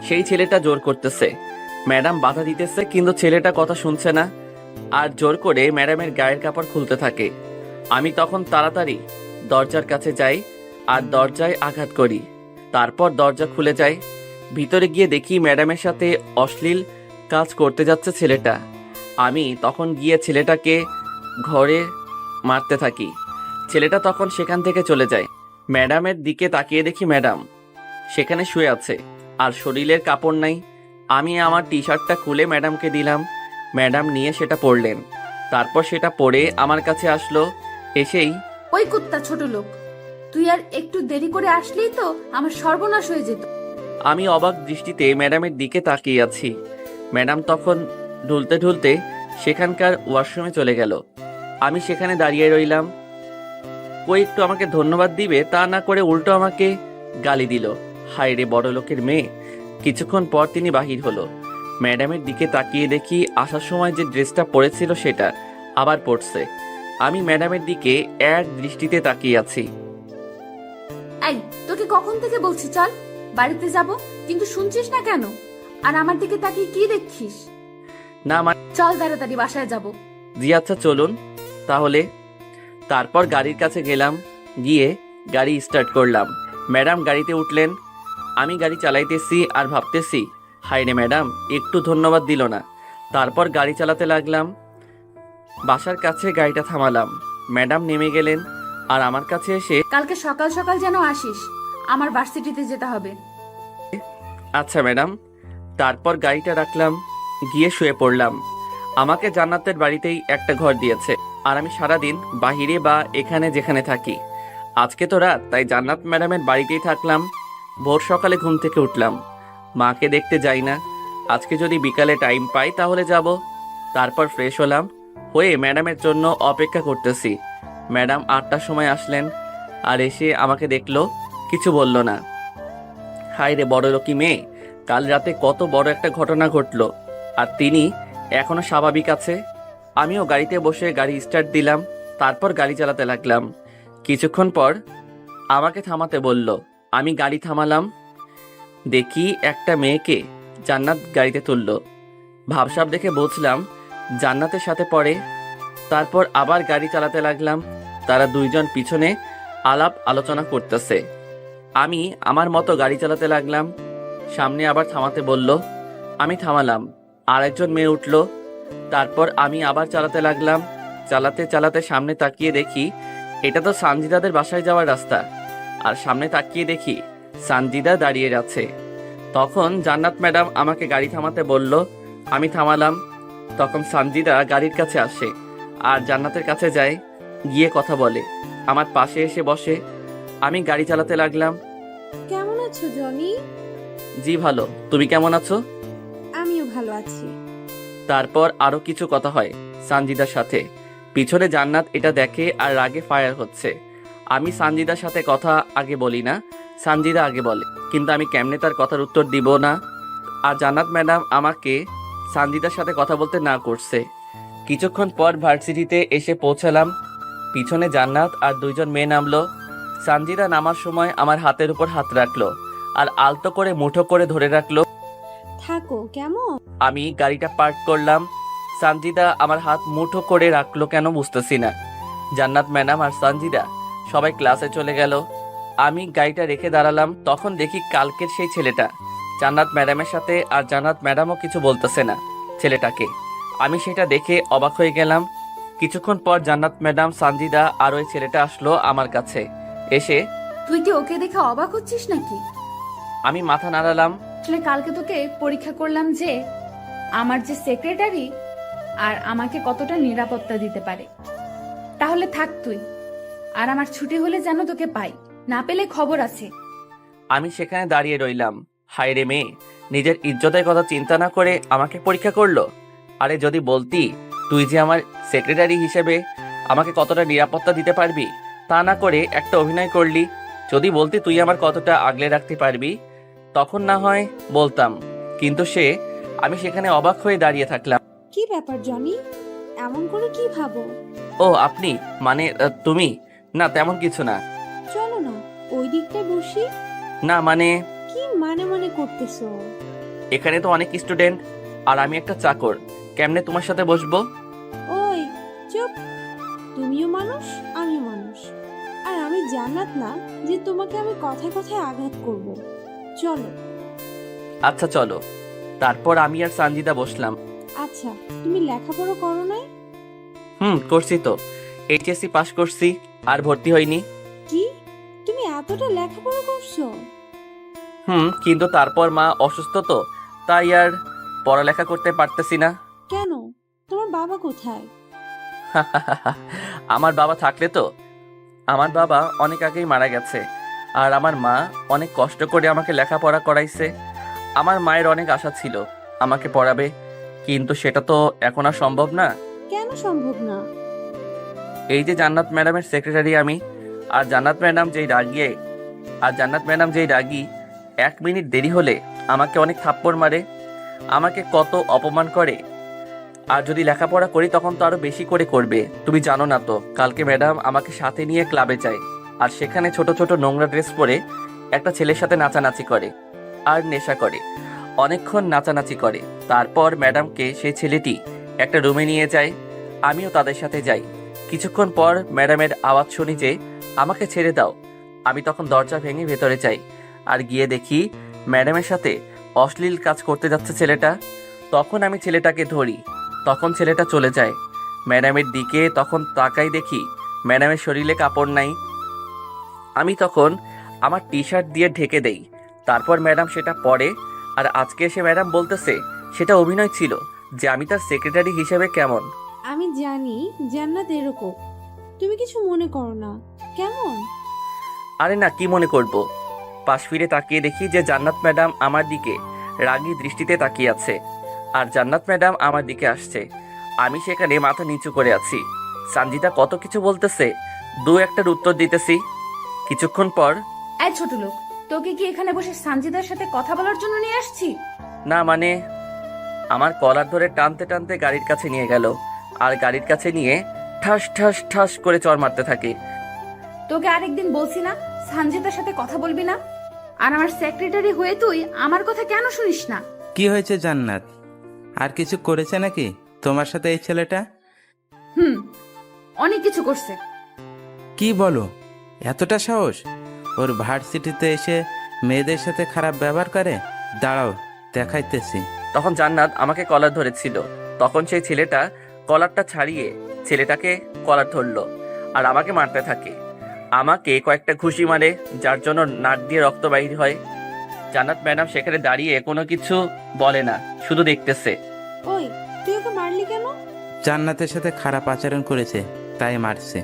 সেই ছেলেটা জোর করতেছে। ম্যাডাম বাধা দিতেছে কিন্তু ছেলেটা কথা শুনছে না, আর জোর করে ম্যাডামের গায়ের কাপড় খুলতে থাকে। আমি তখন তাড়াতাড়ি দরজার কাছে যাই আর দরজায় আঘাত করি। তারপর দরজা খুলে যায়। ভিতরে গিয়ে দেখি ম্যাডামের সাথে অশ্লীল কাজ করতে যাচ্ছে ছেলেটা। আমি তখন গিয়ে ছেলেটাকে ঘরে মারতে থাকি। ছেলেটা তখন সেখান থেকে চলে যায়। ম্যাডামের দিকে তাকিয়ে দেখি ম্যাডাম সেখানে শুয়ে আছে আর শরীরের কাপড় নাই। আমি আমার টি শার্টটা খুলে ম্যাডামকে দিলাম। ম্যাডাম নিয়ে সেটা পরলেন। তারপর সেটা পরে আমার কাছে আসলো। এসেই, ওই কুত্তা ছোট লোক, তুই আর একটু দেরি করে আসলেই তো আমার সর্বনাশ হয়ে যেত। আমি অবাক দৃষ্টিতে ম্যাডামের দিকে তাকিয়ে আছি। ম্যাডাম তখন ঢুলতে ঢুলতে সেখানকার ওয়াশরুমে চলে গেল। আমি সেখানে দাঁড়িয়ে রইলাম। কই একটু আমাকে ধন্যবাদ দিবে তা না করে উল্টো আমাকে গালি দিল। হায় রে বড় লোকের মেয়ে। কিছুক্ষণ পর তিনি বাহির হলো। ম্যাডামের দিকে তাকিয়ে দেখি আসার সময় যে ড্রেসটা পরেছিল সেটা আবার পরছে। আমি ম্যাডামের দিকে এক দৃষ্টিতে তাকিয়ে আছি। এই, তোকে কখন থেকে বলছি চল বাড়িতে যাব, কিন্তু শুনছিস না কেন? আর আমার দিকে তাকিয়ে কি দেখছিস? না চল তাড়াতাড়ি বাসায় যাব। জি আচ্ছা চলুন তাহলে। তারপর গাড়ির কাছে গেলাম, গিয়ে গাড়ি স্টার্ট করলাম। ম্যাডাম গাড়িতে উঠলেন। আমি গাড়ি চালাইতেছি আর ভাবতেছি, হায় রে ম্যাডাম একটু ধন্যবাদ দিল না। তারপর গাড়ি চালাতে লাগলাম। বাসার কাছে গাড়িটা থামালাম। ম্যাডাম নেমে গেলেন আর আমার কাছে এসে, কালকে সকাল সকাল যেন আসিস, আমার ভার্সিটিতে যেতে হবে। আচ্ছা ম্যাডাম। তারপর গাড়িটা রাখলাম, গিয়ে শুয়ে পড়লাম। আমাকে জান্নাতের বাড়িতেই একটা ঘর দিয়েছে আর আমি সারাদিন বাহিরে বা এখানে যেখানে থাকি। আজকে তো রাত, তাই জান্নাত ম্যাডামের বাড়িতেই থাকলাম। ভোর সকালে ঘুম থেকে উঠলাম। মাকে দেখতে যাই না, আজকে যদি বিকালে টাইম পাই তাহলে যাব। তারপর ফ্রেশ হলাম, হয়ে ম্যাডামের জন্য অপেক্ষা করতেছি। ম্যাডাম 8টার সময় আসলেন আর এসে আমাকে দেখলো, কিছু বলল না। হায় রে বড় লোকি মেয়ে, কাল রাতে কত বড় একটা ঘটনা ঘটলো আর তিনি এখনো স্বাভাবিক আছে। আমিও গাড়িতে বসে গাড়ি স্টার্ট দিলাম। তারপর গাড়ি চালাতে লাগলাম। কিছুক্ষণ পর আমাকে থামাতে বলল। আমি গাড়ি থামালাম। দেখি একটা মেয়েকে জান্নাত গাড়িতে তুলল। ভাবসাব দেখে বুঝলাম জান্নাতের সাথে পড়ে। তারপর আবার গাড়ি চালাতে লাগলাম। তারা দুইজন পিছনে আলাপ আলোচনা করতেছে। আমি আমার মতো গাড়ি চালাতে লাগলাম। সামনে আবার থামাতে বলল, আমি থামালাম। আরেকজন মেয়ে উঠল। তারপর আমি আবার চালাতে লাগলাম। চালাতে চালাতে সামনে তাকিয়ে দেখি এটা তো সানজিদাদের বাসায় যাওয়ার রাস্তা। আর সামনে তাকিয়ে দেখি সানজিদা দাঁড়িয়ে আছে। তখন জান্নাত ম্যাডাম আমাকে গাড়ি থামাতে বলল, আমি থামালাম। তখন সানজিদা গাড়ির কাছে আসে আর জান্নাতের কাছে যায়, গিয়ে কথা বলে। আমার পাশে এসে বসে। আমি গাড়ি চালাতে লাগলাম। কেমন আছো জনি? জি ভালো, তুমি কেমন আছো? আমিও ভালো আছি। তারপর আরো কিছু কথা হয় সানজিদার সাথে। পিছনে জান্নাত এটা দেখে আর রাগে ফায়ার হচ্ছে। আমি সানজিদার সাথে কথা আগে বলি না, সানজিদা আগে বলে, কিন্তু আমি কেমনে তার কথার উত্তর দিব না। আর জান্নাত ম্যাডাম আমাকে সানজিদার সাথে কথা বলতে না করছে। কিছুক্ষণ পর ভার্সিটিতে এসে পৌঁছালাম। পিছনে জান্নাত আর দুইজন মেয়ে নামলো। সানজিদা নামার সময় আমার হাতের উপর হাত রাখলো আর আলতো করে মুঠো করে ধরে রাখলো। থাকো কেমন? আমি গাড়িটা পার্ক করলাম। সানজিদা আমার হাত মুঠো করে রাখলো কেন বুঝতেছি না। জান্নাত ম্যাডাম আর সানজিদা সবাই ক্লাসে চলে গেল। আমি গাড়িটা রেখে দাঁড়ালাম। তখন দেখি কালকের সেই ছেলেটা জান্নাত ম্যাডামের সাথে, আর জান্নাত ম্যাডামও কিছু বলতেছে না ছেলেটাকে। আমি সেটা দেখে অবাক হয়ে গেলাম। কিছুক্ষণ পর জান্নাত ম্যাডাম, সানজিদা আর ওই ছেলেটা আসলো আমার কাছে। এসে, তুই কি ওকে দেখে অবাক হচ্ছিস নাকি? আমি মাথা নাড়ালাম। আসলে কালকে তোকে পরীক্ষা করলাম যে আমার যে সেক্রেটারি আর আমাকে কতটা নিরাপত্তা দিতে পারে। তাহলে থাক তুই, আর আমার ছুটি হলে যেন তোকে পাই, না পেলে খবর আছে। আমি সেখানে দাঁড়িয়ে রইলাম। হায় রে মেয়ে, নিজের ইজ্জতের কথা চিন্তা না করে আমাকে পরীক্ষা করলো। আরে যদি বলতি তুই যে আমার সেক্রেটারি হিসেবে আমাকে কতটা নিরাপত্তা দিতে পারবি, তা না করে একটা অভিনয় করলি। যদি বলতি তুই আমার কতটা আগলে রাখতে পারবি, তখন না হয় বলতাম। কিন্তু সে আমি সেখানে অবাক হয়ে দাঁড়িয়ে থাকলাম। কি ব্যাপার জনি, এমন করে কি ভাবো? ও আপনি, মানে তুমি? না তেমন কিছু না। চলো না ওই দিকটায় বসি। না মানে কি মানে মানে করতেছো? এখানে তো অনেক স্টুডেন্ট আর আমি একটা চাকর, কেমনে তোমার সাথে বসবো? ওই চুপ, তুমিও মানুষ আমিও মানুষ, আর আমি জান্নাত না যে তোমাকে আমি কথায় কথায় আঘাত করব। চলো। আচ্ছা চলো। তারপর আমি আর সানজিদা বসলাম। আচ্ছা, তুমি লেখাপড়া করো নাই? করছি তো, এইচএসসি পাশ করছি, আর ভর্তি হইনি। কি, তুমি এতটা লেখাপড়া করছো? কিন্তু তারপর মা অসুস্থ তো, তাই আর পড়ালেখা করতে পারতেছি না। কেন, তোমার বাবা কোথায়? আমার বাবা থাকলে তো, আমার বাবা অনেক আগেই মারা গেছে, আর আমার মা অনেক কষ্ট করে আমাকে লেখাপড়া করাইছে। আমার মায়ের অনেক আশা ছিল আমাকে পড়াবে, কিন্তু সেটা তো এখন আর সম্ভব না। কেন সম্ভব না? এই যে জান্নাত ম্যাডামের সেক্রেটারি আমি, আর জান্নাত ম্যাডাম যেই রাগী 1 মিনিট দেরি হলে আমাকে অনেক থাপ্পড় মারে, আমাকে কত অপমান করে। আর যদি লেখাপড়া করি তখন তো আরো বেশি করে করবে। তুমি জানো না তো, কালকে ম্যাডাম আমাকে সাথে নিয়ে ক্লাবে যায়, আর সেখানে ছোট ছোট নোংরা ড্রেস পরে একটা ছেলের সাথে নাচানাচি করে আর নেশা করে, অনেকক্ষণ নাচানাচি করে। তারপর ম্যাডামকে সেই ছেলেটি একটা রুমে নিয়ে যায়, আমিও তাদের সাথে যাই। কিছুক্ষণ পর ম্যাডামের আওয়াজ শুনি যে আমাকে ছেড়ে দাও। আমি তখন দরজা ভেঙে ভেতরে যাই, আর গিয়ে দেখি ম্যাডামের সাথে অশ্লীল কাজ করতে যাচ্ছে ছেলেটা। তখন আমি ছেলেটাকে ধরি, তখন ছেলেটা চলে যায়। ম্যাডামের দিকে তখন তাকাই, দেখি ম্যাডামের শরীরে কাপড় নাই। আমি তখন আমার টি শার্ট দিয়ে ঢেকে দেই। তারপর ম্যাডাম সেটা পরে, আর আজকে এসে ম্যাডাম বলতেছে সেটা অভিনয় ছিল, যে আমি তার সেক্রেটারি হিসেবে কেমন। আমি জানি জান্নাত এরকম, তুমি কিছু মনে করো না, কেমন? আরে না, কি মনে করব? পাশ ফিরে তাকিয়ে দেখি যে জান্নাত ম্যাডাম আমার দিকে রাগী দৃষ্টিতে তাকিয়ে আছে, আর জান্নাত ম্যাডাম আমার দিকে আসছে। আমি সেখানে মাথা নিচু করে আছি। সানজিদা কত কিছু বলতেছে, দু একটার উত্তর দিতেছি। কিছুক্ষণ পর, এই ছোট লোক, তোকে কি এখানে বসে সানজিদার সাথে কথা বলার জন্য নিয়ে আসছি? না মানে, আমার কলার ধরে টানতে টানতে গাড়ির কাছে নিয়ে গেল, আর গাড়ির কাছে নিয়ে ঠাস ঠাস ঠাস করে চড় মারতে থাকে। তোকে আরেকদিন বলছি না সানজিদার সাথে কথা বলবি না? আর আমার সেক্রেটারি হয়ে তুই আমার কথা কেন শুনিস না? কি হয়েছে জান্নাত? আর কিছু করেছে নাকি তোমার সাথে এই ছেলেটা? অনেক কিছু করছে। কি বলো, এতটা সাহস? ওর ভার্সিটিতে এসে মেয়েদের সাথে খারাপ ব্যবহার করে? দাঁড়াও দেখাইতেছি। তখন জান্নাত আমাকে কলার ধরেছিল, তখন সেই ছেলেটা কলারটা ছাড়িয়ে ছেলেটাকে কলার ধরলো আর আমাকে মারতে থাকে। আমাকে কয়েকটা ঘুষি মারে, যার জন্য নাক দিয়ে রক্ত বাইর হয়। জান্নাত ম্যাডাম সেখানে দাঁড়িয়ে কোনো কিছু বলে না, শুধু দেখতেছে। ওই, তুই ওকে মারলি কেন? জান্নাতের সাথে খারাপ আচরণ করেছে তাই মারছে।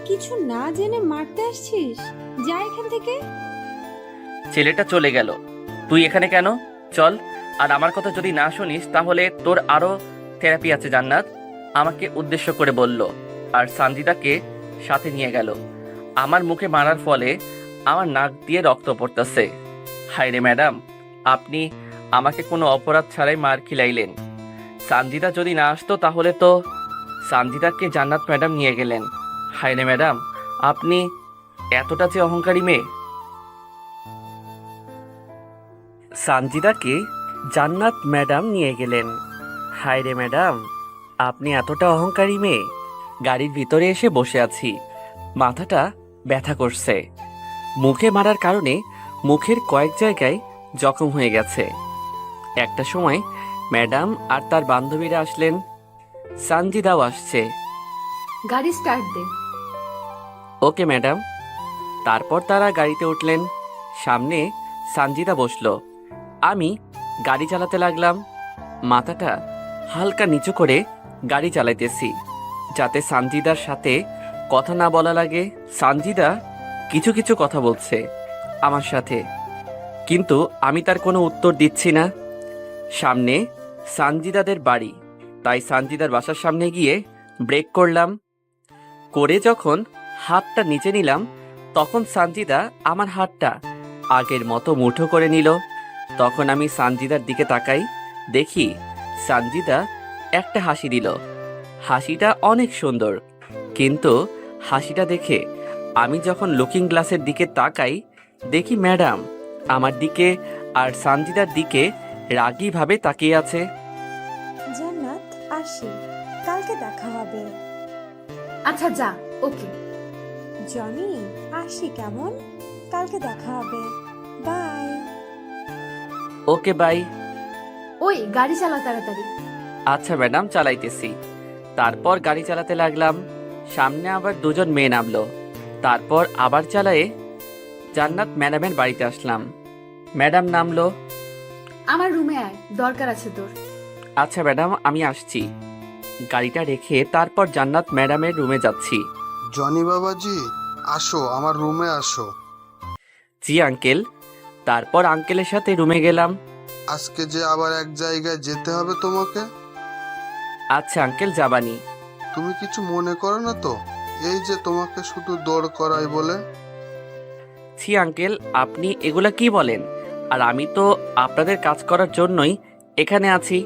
কিছু না জেনে মারতে আসছিস? যা এখান থেকে। ছেলেটা চলে গেল। তুই এখানে কেন? চল, আর আমার কথা যদি না শুনিস তাহলে তোর আরো থেরাপি আছে। জান্নাত আমাকে উদ্দেশ্য করে বলল, আর সানজিদাকে সাথে নিয়ে গেল। আমার মুখে মারার ফলে আমার নাক দিয়ে রক্ত পড়তেছে। হায় রে ম্যাডাম, আপনি আমাকে কোনো অপরাধ ছাড়াই মার খিলাইলেন। সানজিদা যদি না আসতো তাহলে তো। সানজিদাকে জান্নাত ম্যাডাম নিয়ে গেলেন। হায় রে ম্যাডাম, আপনি এতটা যে অহংকারী মেয়ে। সানজিদাকে জান্নাত ম্যাডাম নিয়ে গেলেন। হায় রে ম্যাডাম, আপনি এতটা অহংকারী মেয়ে। গাড়ির ভিতরে এসে বসে আছি, মাথাটা ব্যথা করছে। মুখে মারার কারণে মুখের কয়েক জায়গায় জখম হয়ে গেছে। একটা সময় ম্যাডাম আর তার বান্ধবীরা আসলেন, সানজিদাও আসছে। গাড়ি স্টার্ট দে। Okay madam. তারপর তারা গাড়িতে উঠলেন। সামনে সানজিদা বসলো। আমি গাড়ি চালাতে লাগলাম, মাথাটা হালকা নিচু করে গাড়ি চালাইতেছি, যাতে সানজিদার সাথে কথা না বলা লাগে। সানজিদা কিছু কিছু কথা বলছে আমার সাথে, কিন্তু আমি তার কোনো উত্তর দিচ্ছি না। সামনে সানজিদাদের বাড়ি, তাই সানজিদার বাসার সামনে গিয়ে ব্রেক করলাম। করে যখন হাতটা নিচে নিলাম, তখন সানজিদা আমার হাতটা আগের মতো মুঠো করে নিল। তখন আমি সানজিদার দিকে তাকাই, দেখি সানজিদা একটা হাসি দিল। হাসিটা অনেক সুন্দর, কিন্তু হাসিটা দেখে আমি যখন লুকিং গ্লাসের দিকে তাকাই, দেখি ম্যাডাম আমার দিকে আর সানজিদার দিকে রাগীভাবে তাকিয়ে আছে। জান্নাত, আসি, কালকে দেখা হবে। আচ্ছা যা, ওকে। জনি, আসি কেমন? কালকে দেখা হবে। বাই। Okay bye. ওই গাড়ি চালা তাড়াতাড়ি। আচ্ছা ম্যাডাম, চালাইতেছি। তারপর গাড়ি চালাতে লাগলাম। সামনে আবার দুজন মেয়ে নামলো। তারপর আবার চালায়ে জান্নাত ম্যাডামের বাড়িতে আসলাম। ম্যাডাম নামলো। আমার রুমে আয়, দরকার আছে তোর। আচ্ছা ম্যাডাম, আমি আসছি। গাড়িটা রেখে তারপর জান্নাত ম্যাডামের রুমে যাচ্ছি। জনি বাবাজি, আসো আমার রুমে আসো। জি আঙ্কেল। তারপর আঙ্কেলের সাথে রুমে গেলাম। আজকে যে আবার এক জায়গায় যেতে হবে তোমাকে। আচ্ছা আঙ্কেল, যাবানি। তুমি কিছু মনে করো না তো? এই যে তোমাকে শুধু দৌড় করাই বলে। ছি আঙ্কেল, আপনি এগুলা কি বলেন? আর আমি তো আপনাদের কাজ করার জন্যই এখানে আছি।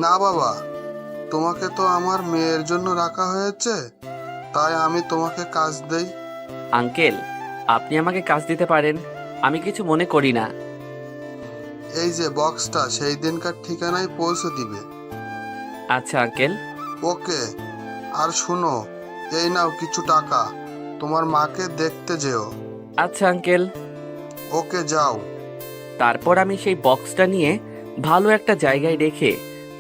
না বাবা, তোমাকে তো আমার মেয়ের জন্য রাখা হয়েছে, তাই আমি তোমাকে কাজ দেই। আঙ্কেল, আপনি আমাকে কাজ দিতে পারেন, আমি কিছু মনে করি না। এই যে বক্সটা সেই দিনকার ঠিকানায় পৌঁছে দিবে। আচ্ছা আঙ্কেল। ওকে। আর শুনো, এই নাও কিছু টাকা, তোমার মাকে দেখতে যেও। আচ্ছা আঙ্কেল। ওকে, যাও। তারপর আমি সেই বক্সটা নিয়ে ভালো একটা জায়গায় রেখে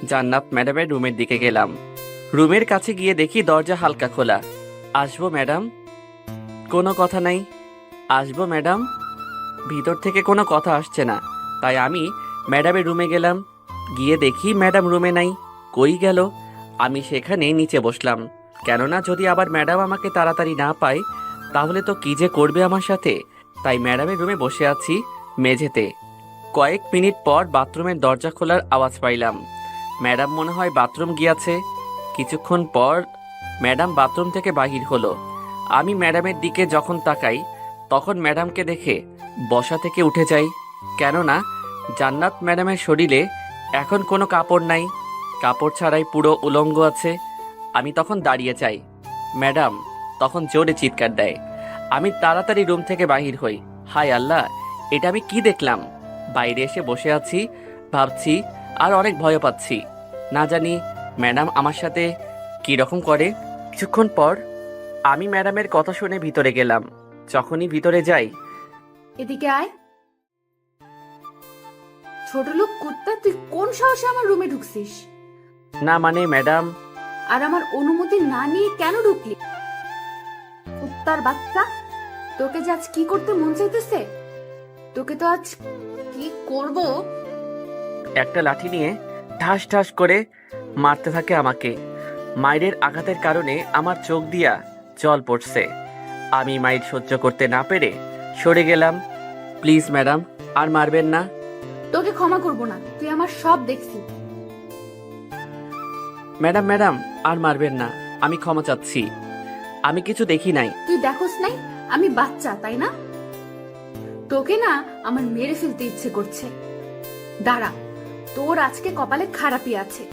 জান্নাত ম্যাডামের রুমের দিকে গেলাম। রুমের কাছে গিয়ে দেখি দরজা হালকা খোলা। আসবো ম্যাডাম? কোনো কথা নাই। আসবো ম্যাডাম? ভিতর থেকে কোনো কথা আসছে না। তাই আমি ম্যাডামের রুমে গেলাম। গিয়ে দেখি ম্যাডাম রুমে নাই। কই গেল? আমি সেখানে নিচে বসলাম, কেননা যদি আবার ম্যাডাম আমাকে তাড়াতাড়ি না পায় তাহলে তো কি যে করবে আমার সাথে। তাই ম্যাডামের রুমে বসে আছি মেঝেতে। কয়েক মিনিট পর বাথরুমের দরজা খোলার আওয়াজ পাইলাম। ম্যাডাম মনে হয় বাথরুম গিয়েছে। কিছুক্ষণ পর ম্যাডাম বাথরুম থেকে বাহির হলো। আমি ম্যাডামের দিকে যখন তাকাই তখন ম্যাডামকে দেখে বসা থেকে উঠে যাই, কেননা জান্নাত ম্যাডামের শরীরে এখন কোনো কাপড় নাই, কাপড় ছাড়াই পুরো উলঙ্গ আছে। আমি তখন দাঁড়িয়ে যাই। ম্যাডাম তখন জোরে চিৎকার দেয়। আমি তাড়াতাড়ি রুম থেকে বাহির হই। হায় আল্লাহ, এটা আমি কি দেখলাম? বাইরে এসে বসে আছি, ভাবছি আর অনেক ভয় পাচ্ছি। না জানি ম্যাডাম আমার সাথে কি রকম করে। কিছুক্ষণ পর আমি ম্যাডামের কথা শুনে ভিতরে গেলাম। যখনই ভিতরে যাই, এদিকে আয়। ছোট লোক কুত্তা, তুই কোন সাহসে আমার রুমে ঢুকছিস? না মানে ম্যাডাম। আর আমার অনুমতি না নিয়ে কেন ঢুকলি? কুত্তার বাচ্চা, তোকে যে আজ কি করতে মন চাইতেছে? তোকে তো আজ কি করব। একটা লাঠি নিয়ে ঠাস ঠাস করে মারতে থাকে আমাকে। মায়ের আঘাতের কারণে আমার চোখ দিয়া জল পড়ছে। আমি মায়ের সহ্য করতে না পেরে সরে গেলাম। প্লিজ ম্যাডাম, আর মারবেন না। তোকে ক্ষমা করব না, তুই আমার সব দেখছি। ম্যাডাম ম্যাডাম, আর মারবেন না, আমি ক্ষমা চাচ্ছি। আমি কিছু দেখি নাই। তুই দেখোস নাই আমি বাচ্চা, তাই না? তোকে না আমার মেরে ফেলতে ইচ্ছে করছে। দাঁড়া, তোর আজকে কপালে খারাপই আছে।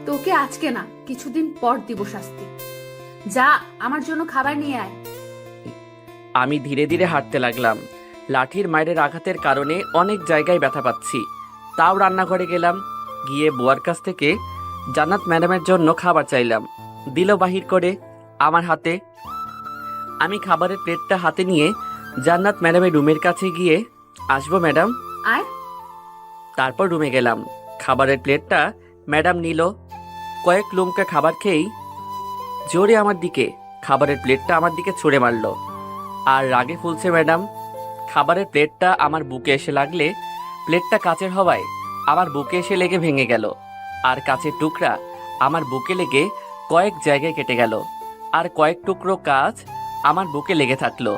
তোকে আজকে না, কিছুদিন পর দিব শাস্তি। যা, আমার জন্য খাবার নিয়ে আয়। আমি ধীরে ধীরে হাঁটতে লাগলাম। লাঠির মায়ের আঘাতের কারণে অনেক জায়গায় ব্যথা পাচ্ছি। তাও রান্নাঘরে গেলাম। গিয়ে বুয়ার কাছ থেকে জান্নাত ম্যাডামের জন্য খাবার চাইলাম। দিল বাহির করে আমার হাতে। আমি খাবারের প্লেটটা হাতে নিয়ে জান্নাত ম্যাডামের রুমের কাছে গিয়ে, আসবো ম্যাডাম? আয়। তারপর রুমে গেলাম। খাবারের প্লেটটা ম্যাডাম নিল। কয়েক লুমকা খাবার খেয়েই জোরে আমার দিকে খাবারের প্লেটটা আমার দিকে ছুঁড়ে মারলো। আর রাগে ফুলছে ম্যাডাম। খাবারের প্লেটটা আমার বুকে এসে লাগলে প্লেটটা কাচের হওয়ায় আমার বুকে এসে লেগে ভেঙে গেল। আর কাচের টুকরা আমার বুকে লেগে কয়েক জায়গায় কেটে গেল। আর কয়েক টুকরো কাচ আমার বুকে লেগে থাকলো।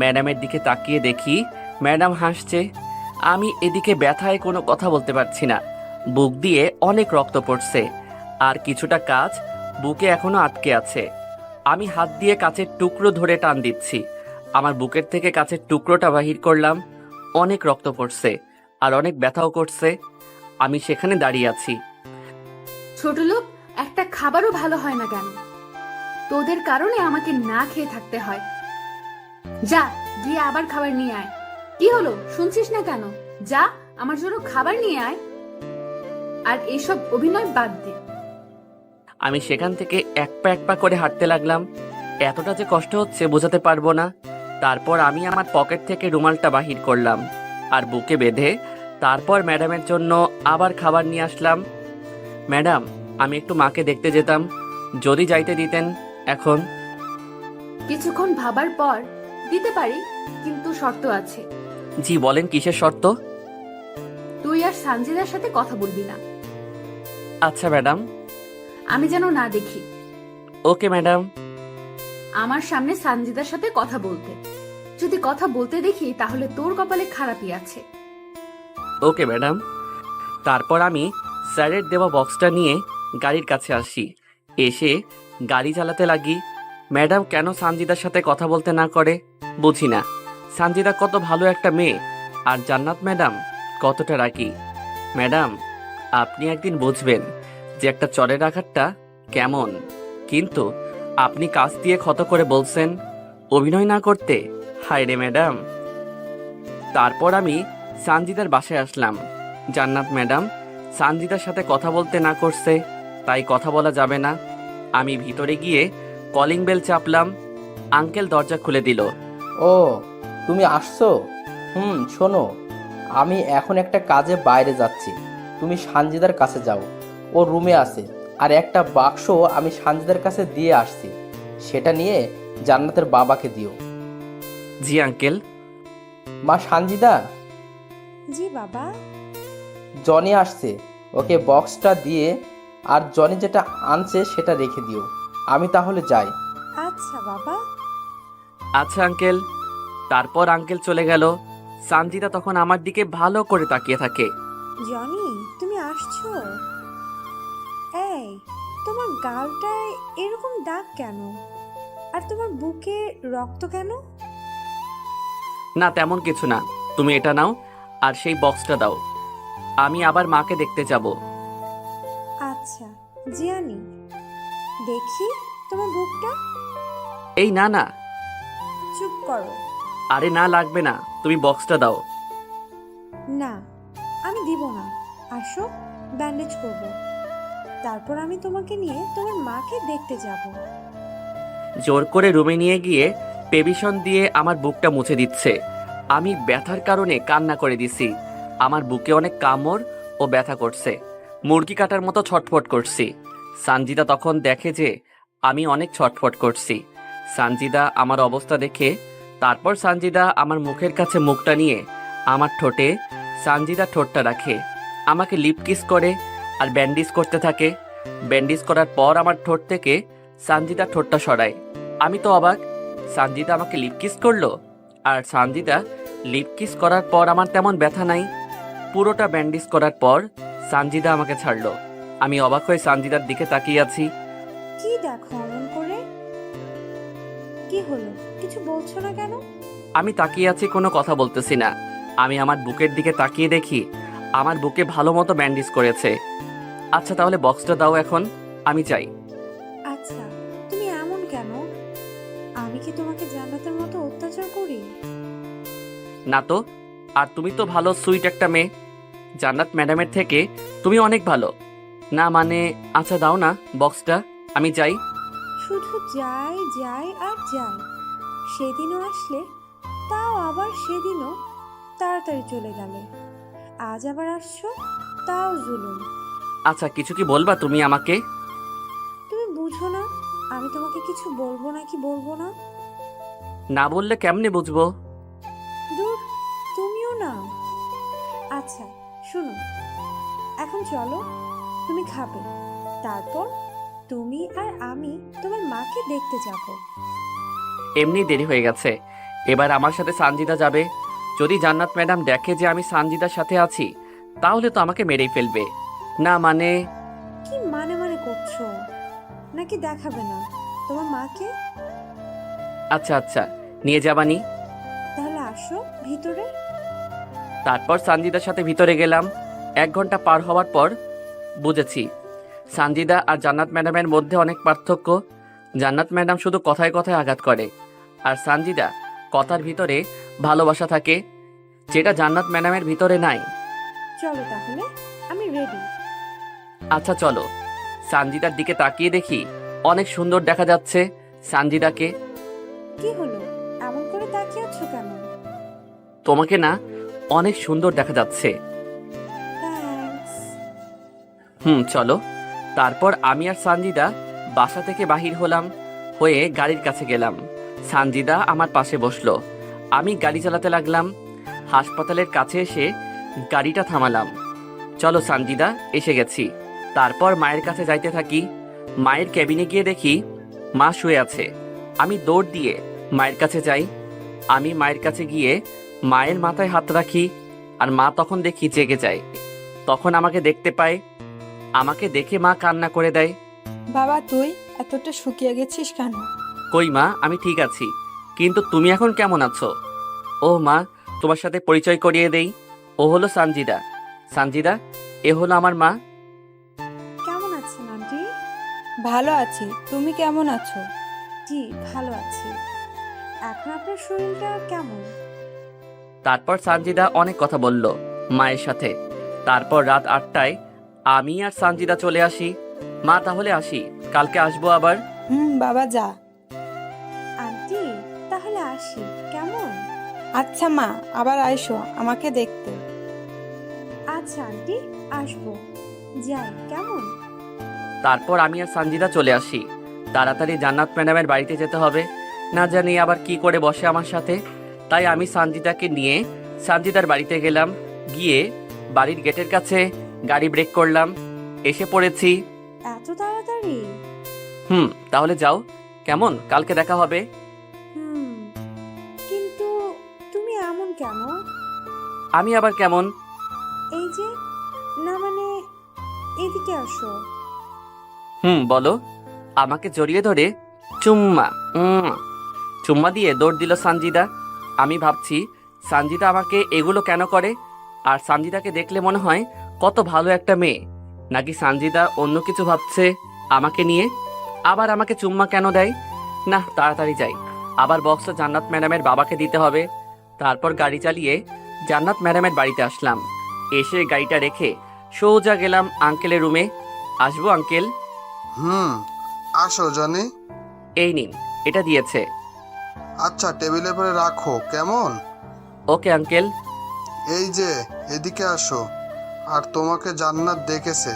ম্যাডামের দিকে তাকিয়ে দেখি ম্যাডাম হাসছে। আমি এদিকে ব্যথায় কোনো কথা বলতে পারছি না। বুক দিয়ে অনেক রক্ত পড়ছে আর কিছুটা কাচ বুকে এখনো আটকে আছে। আমি হাত দিয়ে কাচের টুকরো ধরে টান দিচ্ছি। আমার বুকের থেকে কাচের টুকরোটা বাহির করলাম। অনেক রক্ত পড়ছে আর অনেক ব্যথাও করছে। আমি সেখানে দাঁড়িয়ে আছি। ছোট লোক, একটা খাবারও ভালো হয় না কেন? তোদের কারণে আমাকে না খেয়ে থাকতে হয়। যা, গিয়ে আবার খাবার নিয়ে আয়। কি হলো, শুনছিস না কেন? যা, আমার জন্য খাবার নিয়ে আয়। আর এসব অভিনয় বাদ দে। আমি সেখান থেকে এক পা করে হাঁটতে লাগলাম। এতটা যে কষ্ট হচ্ছে বোঝাতে পারবো না। তারপর আমি আমার পকেট থেকে রুমালটা বাহির করলাম আর বুকে বেঁধে তারপর ম্যাডামের জন্য আবার খাবার নিয়ে আসলাম। ম্যাডাম, আমি একটু মাকে দেখতে যেতাম, যদি যাইতে দিতেন এখন। কিছুক্ষণ ভাবার পর দিতে পারি, কিন্তু শর্ত আছে। জি বলেন, কিসের শর্ত? তুই আর সানজিদার সাথে কথা বলবি না। আচ্ছা ম্যাডাম। আমি যেন না দেখি ওকে ম্যাডাম। আমার সামনে সানজিদার সাথে কথা বলতে। যদি কথা বলতে দেখি তাহলে তোর কপালে খারাপই আছে। Okay madam. তারপর আমি স্যারের দেওয়া বক্সটা নিয়ে গাড়ির কাছে আসি। এসে গাড়ি চালাতে লাগি। ম্যাডাম কেন সানজিদার সাথে কথা বলতে না করে বুঝি না। সানজিদা কত ভালো একটা মেয়ে, আর জান্নাত ম্যাডাম কতটা রাগী। ম্যাডাম, আপনি একদিন বুঝবেন যে একটা চরের আঘাতটা কেমন। কিন্তু আপনি কাজ দিয়ে ক্ষত করে বলছেন অভিনয় না করতে। হায় রে ম্যাডাম। তারপর আমি সানজিদার বাসায় আসলাম। জান্নাত ম্যাডাম সানজিদার সাথে কথা বলতে না করছে, তাই কথা বলা যাবে না। আমি ভিতরে গিয়ে কলিং বেল চাপলাম। আঙ্কেল দরজা খুলে দিল। ও, তুমি আসছো? শোনো, আমি এখন একটা কাজে বাইরে যাচ্ছি। তুমি সানজিদার কাছে যাও, ও রুমে আছে। আর একটা বাক্স আমি সানজিদার কাছে দিয়ে আসছি, সেটা নিয়ে জান্নাতের বাবাকে দিও। জি আঙ্কেল। মা সানজিদা, জি বাবা। জনি আসছে, ওকে বক্সটা দিয়ে আর জনি যেটা আনছে সেটা রেখে দিও। আমি তাহলে যাই। আচ্ছা বাবা। আচ্ছা আঙ্কেল। তারপর আঙ্কেল চলে গেল। সানজিদা তখন আমার দিকে ভালো করে তাকিয়ে থাকে। জনি, তুমি আসছো? এই, তোমার গালটায় এরকম দাগ কেন? আর তোমার বুকে রক্ত কেন? না তেমন কিছু না, তুমি এটা নাও আর সেই বক্সটা দাও। আমি আবার মাকে দেখতে যাব। আচ্ছা জিয়ানি, দেখি তোমার বুকটা। এই না না। চুপ করো। আরে না, লাগবে না, তুমি বক্সটা দাও। না, আমি দিব না। আসো, ব্যান্ডেজ করব। তারপর আমি তোমাকে নিয়ে তোমার মাকে দেখতে যাব। জোর করে রুমে নিয়ে গিয়ে পেভিশন দিয়ে আমার বুকটা মুছে দিচ্ছে। আমি ব্যথার কারণে কান্না করে দিছি। আমার বুকে অনেক কামড় ও ব্যথা করছে, মুরগি কাটার মতো ছটফট করছি। সানজিদা তখন দেখে যে আমি অনেক ছটফট করছি। সানজিদা আমার অবস্থা দেখে তারপর সানজিদা আমার মুখের কাছে মুখটা নিয়ে আমার ঠোঁটে সানজিদা ঠোঁটটা রাখে, আমাকে লিপ কিস করে আর ব্যান্ডেজ করতে থাকে। ব্যান্ডেজ করার পর আমার ঠোঁট থেকে সানজিদা ঠোঁটটা সরায়। আমি তো অবাক, সানজিদা আমাকে লিপ কিস করলো। আর সানজিদা লিপ কিস করার পর আমার তেমন ব্যথা নাই। পুরোটা ব্যান্ডেজ করার পর সানজিদা আমাকে ছাড়লো। আমি অবাক হয়ে সানজিদার দিকে তাকিয়ে আছি। কি দেখো অমন করে? কি হলো, কিছু বলছো না কেন? আমি তাকিয়ে আছি, কোনো কথা বলতেছি না। আমি আমার বুকের দিকে তাকিয়ে দেখি আমার বুকে ভালো মতো ব্যান্ডেজ করেছে। আচ্ছা তাহলে বক্সটা দাও এখন, আমি চাই। আচ্ছা, তুমি এমন কেন? আমি কি তোমাকে জান্নাতের মতো অত্যাচার করি? না তো। আর তুমি তো ভালো সুইট একটা মেয়ে। জান্নাত ম্যাডামের থেকে তুমি অনেক ভালো। না মানে, আচ্ছা দাও না বক্সটা, আমি যাই। শুধু যাই যাই আর যাই। সেদিনও আসলে, তাও আবার সেদিনও তাড়াতাড়ি চলে গেলে। আজ আবার আসছো, তাও জুলুম। আচ্ছা কিছু কি বলবা তুমি আমাকে? তুমি বুঝো না আমি তোমাকে কিছু বলবো না কি বলবো না? না বললে কেমনে বুঝবো? দূর, তুমিও না। আচ্ছা শোনো, এখন চলো, তুমি খাবে। তারপর তুমি আর আমি তোমার মাকে দেখতে যাব। এমনি দেরি হয়ে গেছে, এবার আমার সাথে সানজিদা যাবে। যদি জান্নাত ম্যাডাম দেখে যে আমি সানজিদার সাথে আছি তাহলে তো আমাকে মেরেই ফেলবে। না মানে। কি মানে মানে করছো? নাকি দেখাবে না তোমার মাকে? আচ্ছা আচ্ছা, নিয়ে যাবানি। তাহলে আসো ভিতরে। তারপর সানজিদার সাথে ভিতরে গেলাম। 1 ঘন্টা পার হওয়ার পর বুঝেছি সানজিদা আর জান্নাত ম্যাডামের মধ্যে অনেক পার্থক্য। জান্নাত ম্যাডাম শুধু কথায় কথায় আঘাত করে, আর সানজিদা কথার ভিতরে ভালোবাসা থাকে, যেটা জান্নাত ম্যাডামের ভিতরে নাই। চলো তাহলে, আমি রেডি। আচ্ছা চলো। সানজিদার দিকে তাকিয়ে দেখি অনেক সুন্দর দেখা যাচ্ছে সানজিদাকে। কি হলো, এমন করে তাকিয়ে আছো কেন? তোমাকে না অনেক সুন্দর দেখা যাচ্ছে। থ্যাঙ্কস। চলো। তারপর আমি আর সানজিদা বাসা থেকে বাহির হলাম, হয়ে গাড়ির কাছে গেলাম। সানজিদা আমার পাশে বসলো, আমি গাড়ি চালাতে লাগলাম। হাসপাতালের কাছে এসে গাড়িটা থামালাম। চলো সানজিদা, এসে গেছি। তারপর মায়ের কাছে যাইতে থাকি। মায়ের কেবিনে গিয়ে দেখি মা শুয়ে আছে। আমি দৌড় দিয়ে মায়ের কাছে যাই। আমি মায়ের কাছে গিয়ে মায়ের মাথায় হাত রাখি, আর মা তখন দেখি জেগে যায়। তখন আমাকে দেখতে পায়। আমাকে দেখে মা কান্না করে দেয়। বাবা তুই এতটা শুকিয়ে গেছিস কেন? কই মা, আমি ঠিক আছি, কিন্তু তুমি এখন কেমন আছো? ও মা, তোমার সাথে পরিচয় করিয়ে দেই। ও হলো সানজিদা। সানজিদা, এ হলো আমার মা। কেমন আছেন আন্টি? ভালো আছি, তুমি কেমন আছো? জি, ভালো আছি। এখন আপনার শরীরটা কেমন? তারপর সানজিদা অনেক কথা বলল মায়ের সাথে। তারপর রাত 8টায় আমি আর সানজিদা চলে আসি। মা তাহলে আসি, কালকে আসবো আবার। বাবা যা। আন্টি, তাহলে আসি কেমন? আচ্ছা মা, আবার আইসো আমাকে দেখতে। আচ্ছা আন্টি, আসবো। যাই কেমন? তারপর আমি আর সানজিদা চলে আসি। তাড়াতাড়ি জান্নাত ম্যাডামের বাড়িতে যেতে হবে, না জানি আবার কি করে বসে আমার সাথে। তাই আমি সানজিদাকে নিয়ে সানজিদার বাড়িতে গেলাম। গিয়ে বাড়ির গেটের কাছে গাড়ি ব্রেক করলাম। এসে পড়েছি। এত তাড়াতাড়ি? তাহলে যাও, কেমন? কালকে দেখা হবে। কিন্তু তুমি এমন কেন? আমি আবার কেমন? এই যে, না মানে, এদিকে আসো। বলো। আমাকে জড়িয়ে ধরে চুম্মা চুম্মা দিয়ে দৌড় দিল সানজিদা। আমি ভাবছি সানজিদা আমাকে এগুলো কেন করে, আর সানজিদাকে দেখলে মনে হয় কত ভালো একটা মেয়ে। নাকি সানজিদা অন্য কিছু ভাবছে আমাকে নিয়ে? আবার আমাকে চুম্মা কেন দেয়? না, তাড়াতাড়ি যাই, আবার বক্সটা জান্নাত ম্যাডামের বাবাকে দিতে হবে। তারপর গাড়ি চালিয়ে জান্নাত ম্যাডামের বাড়িতে আসলাম। এসে গাড়িটা রেখে সোজা গেলাম আঙ্কেলের রুমে। আসবো আঙ্কেল? আসো জনি। এই নিন, এটা দিয়েছে। আচ্ছা, টেবিলের পরে রাখো কেমন? Okay uncle. এই যে, এদিকে আসো। আর তোমাকে জান্নাত দেখেছে।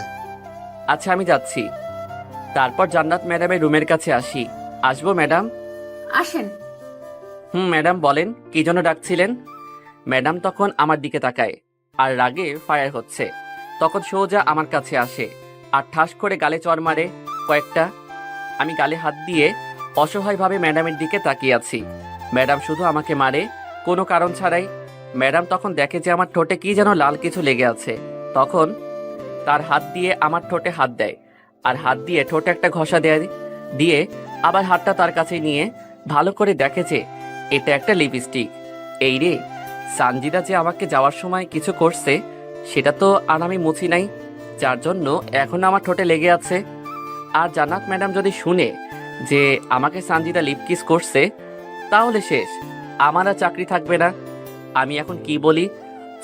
আচ্ছা, আমি যাচ্ছি। তারপর জান্নাত ম্যাডামের রুমের কাছে আসি। আসবো ম্যাডাম? আসেন। ম্যাডাম বলেন, কি জন্য ডাকছিলেন? ম্যাডাম তখন আমার দিকে তাকায়, আর রাগে ফায়ার হচ্ছে। তখন সোজা আমার কাছে আসে আর ঠাস করে গালে চড় মারে কয়েকটা। আমি গালে হাত দিয়ে অসহায়ভাবে ম্যাডামের দিকে তাকিয়ে আছি। ম্যাডাম শুধু আমাকে মারে, কোনো কারণ ছাড়াই। ম্যাডাম তখন দেখে যে আমার ঠোঁটে কি যেন লাল কিছু লেগে আছে। তখন তার হাত দিয়ে আমার ঠোঁটে হাত দেয়, আর হাত দিয়ে ঠোঁটে একটা ঘষা দিয়ে আবার হাতটা তার কাছে নিয়ে ভালো করে দেখে যে এটা একটা লিপস্টিক। এই রে, সানজিদা যে আমাকে যাওয়ার সময় কিছু করছে সেটা তো আর আমি মুছি নাই, যার জন্য এখন আমার ঠোঁটে লেগে আছে। আর জান্নাত ম্যাডাম যদি শুনে যে আমাকে সানজিদা লিপ কিস করছে, তাহলে শেষ, আমার আর চাকরি থাকবে না। আমি এখন কি বলি?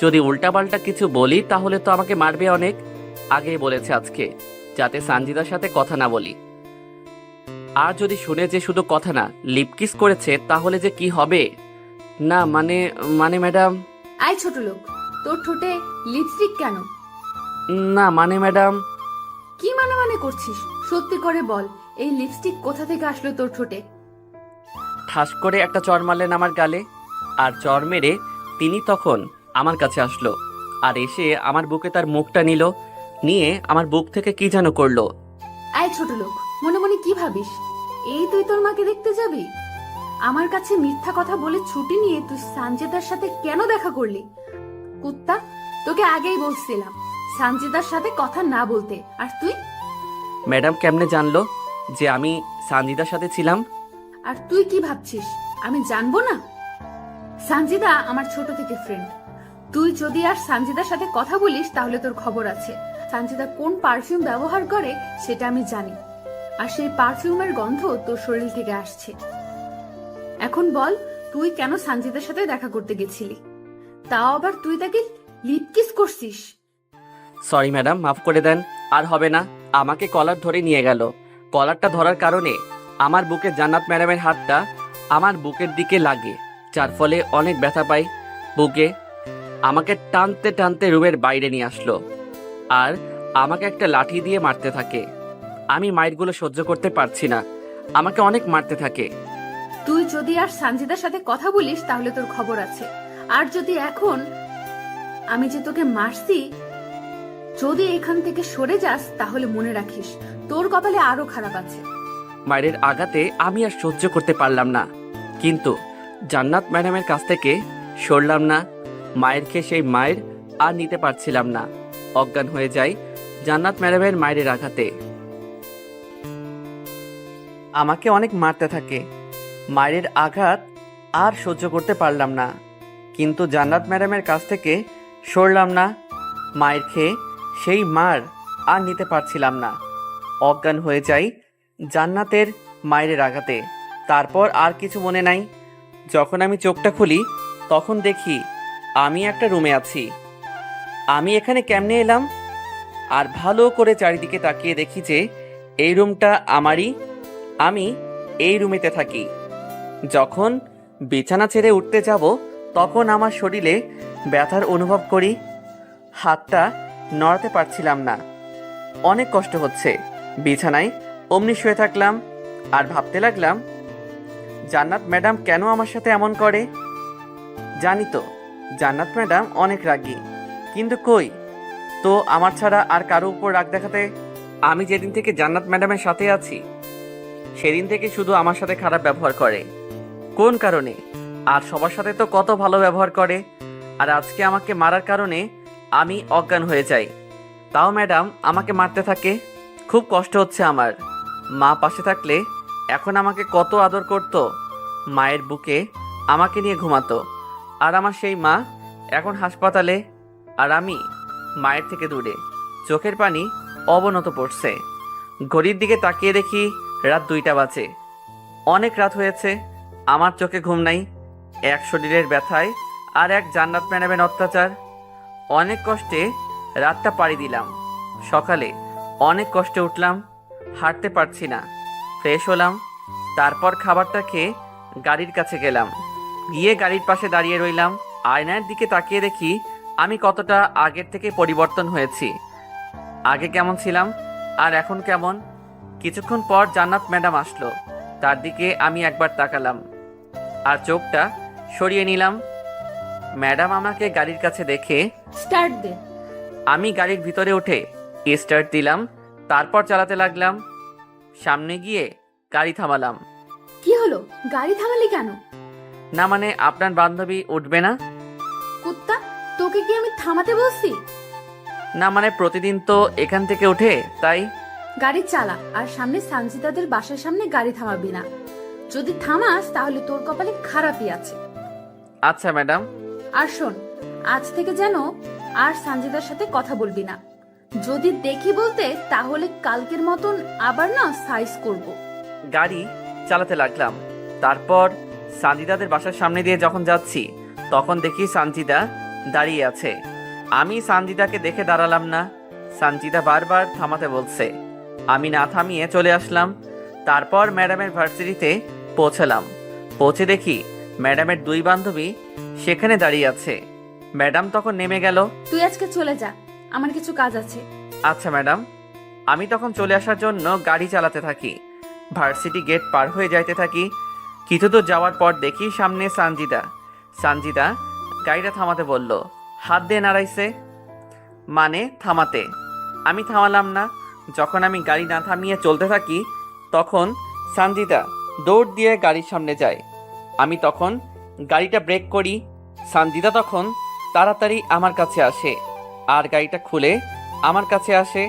যদি উল্টাপাল্টা কিছু বলি তাহলে তো আমাকে মারবে অনেক। আগেই বলেছে আজকে যাতে সানজিদার সাথে কথা না বলি। আর যদি শুনে যে শুধু কথা না, লিপ কিস করেছে, তাহলে যে কি হবে। না মানে মানে ম্যাডাম। আই ছোট লোক, তোর ঠোঁটে লিপস্টিক কেন? না মানে ম্যাডাম। কি মানে মানে করছিস? সত্যি করে বল, এই লিপস্টিক কোথা থেকে আসলো তোর ঠোঁটে? ঠাস করে একটা চড় মারলেন আমার গালে, আর চড় মেরে তিনি তখন আমার কাছে আসলো, আর এসে আমার বুকে তার মুখটা নিল, নিয়ে আমার বুক থেকে কি যেন করলো। আই ছোট লোক, মনে মনে কি ভাবিস? এই তুই তোর মাকে দেখতে যাবি? আমার কাছে মিথ্যা কথা বলে ছুটি নিয়ে তুই সানজিদার সাথে কেন দেখা করলি? কুত্তা, তোকে আগেই বলছিলাম সানজিদার সাথে কথা না বলতে, আর তুই? ম্যাডাম কেমনে জানলো যে আমি সানজিদার সাথে ছিলাম? আর তুই কি ভাবছিস আমি জানবো না? সানজিদা আমার ছোট থেকে ফ্রেন্ড। তুই যদি আর সানজিদার সাথে কথা বলিস তাহলে তোর খবর আছে। সানজিদা কোন পারফিউম ব্যবহার করে সেটা আমি জানি, আর সেই পারফিউমের গন্ধ তোর শরীর থেকে আসছে। এখন বল, তুই কেন সানজিদার সাথে দেখা করতে গেছিলি? তাও আবার তুই তাকে লিপ কিস করছিস। সরি ম্যাডাম, মাফ করে দেন, আর হবে না। আমাকে কলার ধরে নিয়ে গেল। কলারটা ধরার কারণে আমার বুকে জান্নাত ম্যাডামের হাতটা আমার বুকের দিকে লাগে, যার ফলে অনেক ব্যথা পাই বুকে। আমাকে টানতে টানতে রুমের বাইরে নিয়ে আসলো আর আমাকে একটা লাঠি দিয়ে মারতে থাকে। আমি মাইরগুলো সহ্য করতে পারছি না, আমাকে অনেক মারতে থাকে। তুই যদি আর সানজিদার সাথে কথা বলিস তাহলে তোর খবর আছে। আর যদি এখন আমি যে তোকে মারছি, যদি এখান থেকে সরে যাস তাহলে মনে রাখিস তোর কপালে আরো খারাপ আছে। মায়ের আঘাতে আমি আর সহ্য করতে পারলাম না, কিন্তু জান্নাত ম্যাডামের কাছ থেকে সরলাম না। মায়ের খেয়ে সেই মায়ের আর নিতে পারছিলাম না, অজ্ঞান হয়ে যাই জান্নাত ম্যাডামের মায়ের আঘাতে। আমাকে অনেক মারতে থাকে। মায়ের আঘাত আর সহ্য করতে পারলাম না, কিন্তু জান্নাত ম্যাডামের কাছ থেকে সরলাম না। মায়ের খেয়ে সেই মার আর নিতে পারছিলাম না, অজ্ঞান হয়ে যাই জান্নাতের মায়ের আঘাতে। তারপর আর কিছু মনে নাই। যখন আমি চোখটা খুলি তখন দেখি আমি একটা রুমে আছি। আমি এখানে কেমনে এলাম? আর ভালো করে চারিদিকে তাকিয়ে দেখি যে এই রুমটা আমারই, আমি এই রুমেতে থাকি। যখন বিছানা ছেড়ে উঠতে যাব তখন আমার শরীরে ব্যথার অনুভব করি। হাতটা নড়াতে পারছিলাম না, অনেক কষ্ট হচ্ছে। বিছানায় অমনি শুয়ে থাকলাম আর ভাবতে লাগলাম, জান্নাত ম্যাডাম কেন আমার সাথে এমন করে? জানি তো জান্নাত ম্যাডাম অনেক রাগী, কিন্তু কই তো আমার ছাড়া আর কারো উপর রাগ দেখাতে। আমি যেদিন থেকে জান্নাত ম্যাডামের সাথে আছি সেদিন থেকে শুধু আমার সাথে খারাপ ব্যবহার করে। কোন কারণে? আর সবার সাথে তো কত ভালো ব্যবহার করে। আর আজকে আমাকে মারার কারণে আমি অজ্ঞান হয়ে যাই, তাও ম্যাডাম আমাকে মারতে থাকে। খুব কষ্ট হচ্ছে আমার। মা পাশে থাকলে এখন আমাকে কত আদর করত, মায়ের বুকে আমাকে নিয়ে ঘুমাতো। আর আমার সেই মা এখন হাসপাতালে, আর আমি মায়ের থেকে দূরে। চোখের পানি অবনত পড়ছে। ঘড়ির দিকে তাকিয়ে দেখি রাত 2টা বাজে। অনেক রাত হয়েছে, আমার চোখে ঘুম নাই। এক শরীরের ব্যথায় আর এক জান্নাত ম্যাডামের অত্যাচার। অনেক কষ্টে রাতটা পাড়ি দিলাম। সকালে অনেক কষ্টে উঠলাম, হাঁটতে পারছি না। ফ্রেশ হলাম, তারপর খাবারটা খেয়ে গাড়ির কাছে গেলাম। গিয়ে গাড়ির পাশে দাঁড়িয়ে রইলাম। আয়নার দিকে তাকিয়ে দেখি আমি কতটা আগের থেকে পরিবর্তন হয়েছি। আগে কেমন ছিলাম আর এখন কেমন। কিছুক্ষণ পর জান্নাত ম্যাডাম আসলো, তার দিকে আমি একবার তাকালাম আর চোখটা সরিয়ে নিলাম। ম্যাডাম আমাকে গাড়ির কাছে দেখে, স্টার্ট দে। আমি গাড়ির ভিতরে উঠে স্টার্ট দিলাম, তারপর চালাতে লাগলাম। সামনে গিয়ে গাড়ি থামালাম। কি হলো, গাড়ি থামালি কেন? না মানে আপনার বান্ধবী উঠবে না? কুত্তা, তোকে কি আমি থামাতে বলছি? না মানে প্রতিদিন তো এখান থেকে উঠে, তাই। গাড়ি চালা, আর সামনে সানজিদাদের বাসার সামনে গাড়ি থামাবি না। যদি থামাস তাহলে তোর কপালে খারাপই আছে। আচ্ছা ম্যাডাম। আর শোন, আজ থেকে যেন আর সানজিদার সাথে কথা বলবি না। যদি দেখি বলতে তাহলে কালকের মতন আবার না সাইজ করব। গাড়ি চালাতে লাগলাম। তারপর সানজিদাদের বাসার সামনে দিয়ে যখন যাচ্ছি তখন দেখি সানজিদা দাঁড়িয়ে আছে। আমি সানজিদাকে দেখে দাঁড়ালাম না। সানজিদা বারবার থামাতে বলছে, আমি না থামিয়ে চলে আসলাম। তারপর ম্যাডামের ভার্সিটিতে পৌঁছালাম। পৌঁছে দেখি ম্যাডামের 2 বান্ধবী সেখানে দাঁড়িয়ে আছে। ম্যাডাম তখন নেমে গেল। তুই আজকে চলে যা, আমার কিছু কাজ আছে। আচ্ছা ম্যাডাম। আমি তখন চলে আসার জন্য গাড়ি চালাতে থাকি। ভার্সিটি গেট পার হয়ে যাইতে থাকি। কিছু দূর যাওয়ার পর দেখি সামনে সানজিদা। সানজিদা গাড়িটা থামাতে বলল, হাত দিয়ে নাড়াইছে মানে থামাতে। আমি থামালাম না। যখন আমি গাড়ি না থামিয়ে চলতে থাকি তখন সানজিদা দৌড় দিয়ে গাড়ির সামনে যায়। আমি তখন গাড়িটা ব্রেক করি। সানজিদা তখন তাড়াতাড়ি আমার কাছে আসে আর গাড়িটা খুলে আমার কাছে আসে।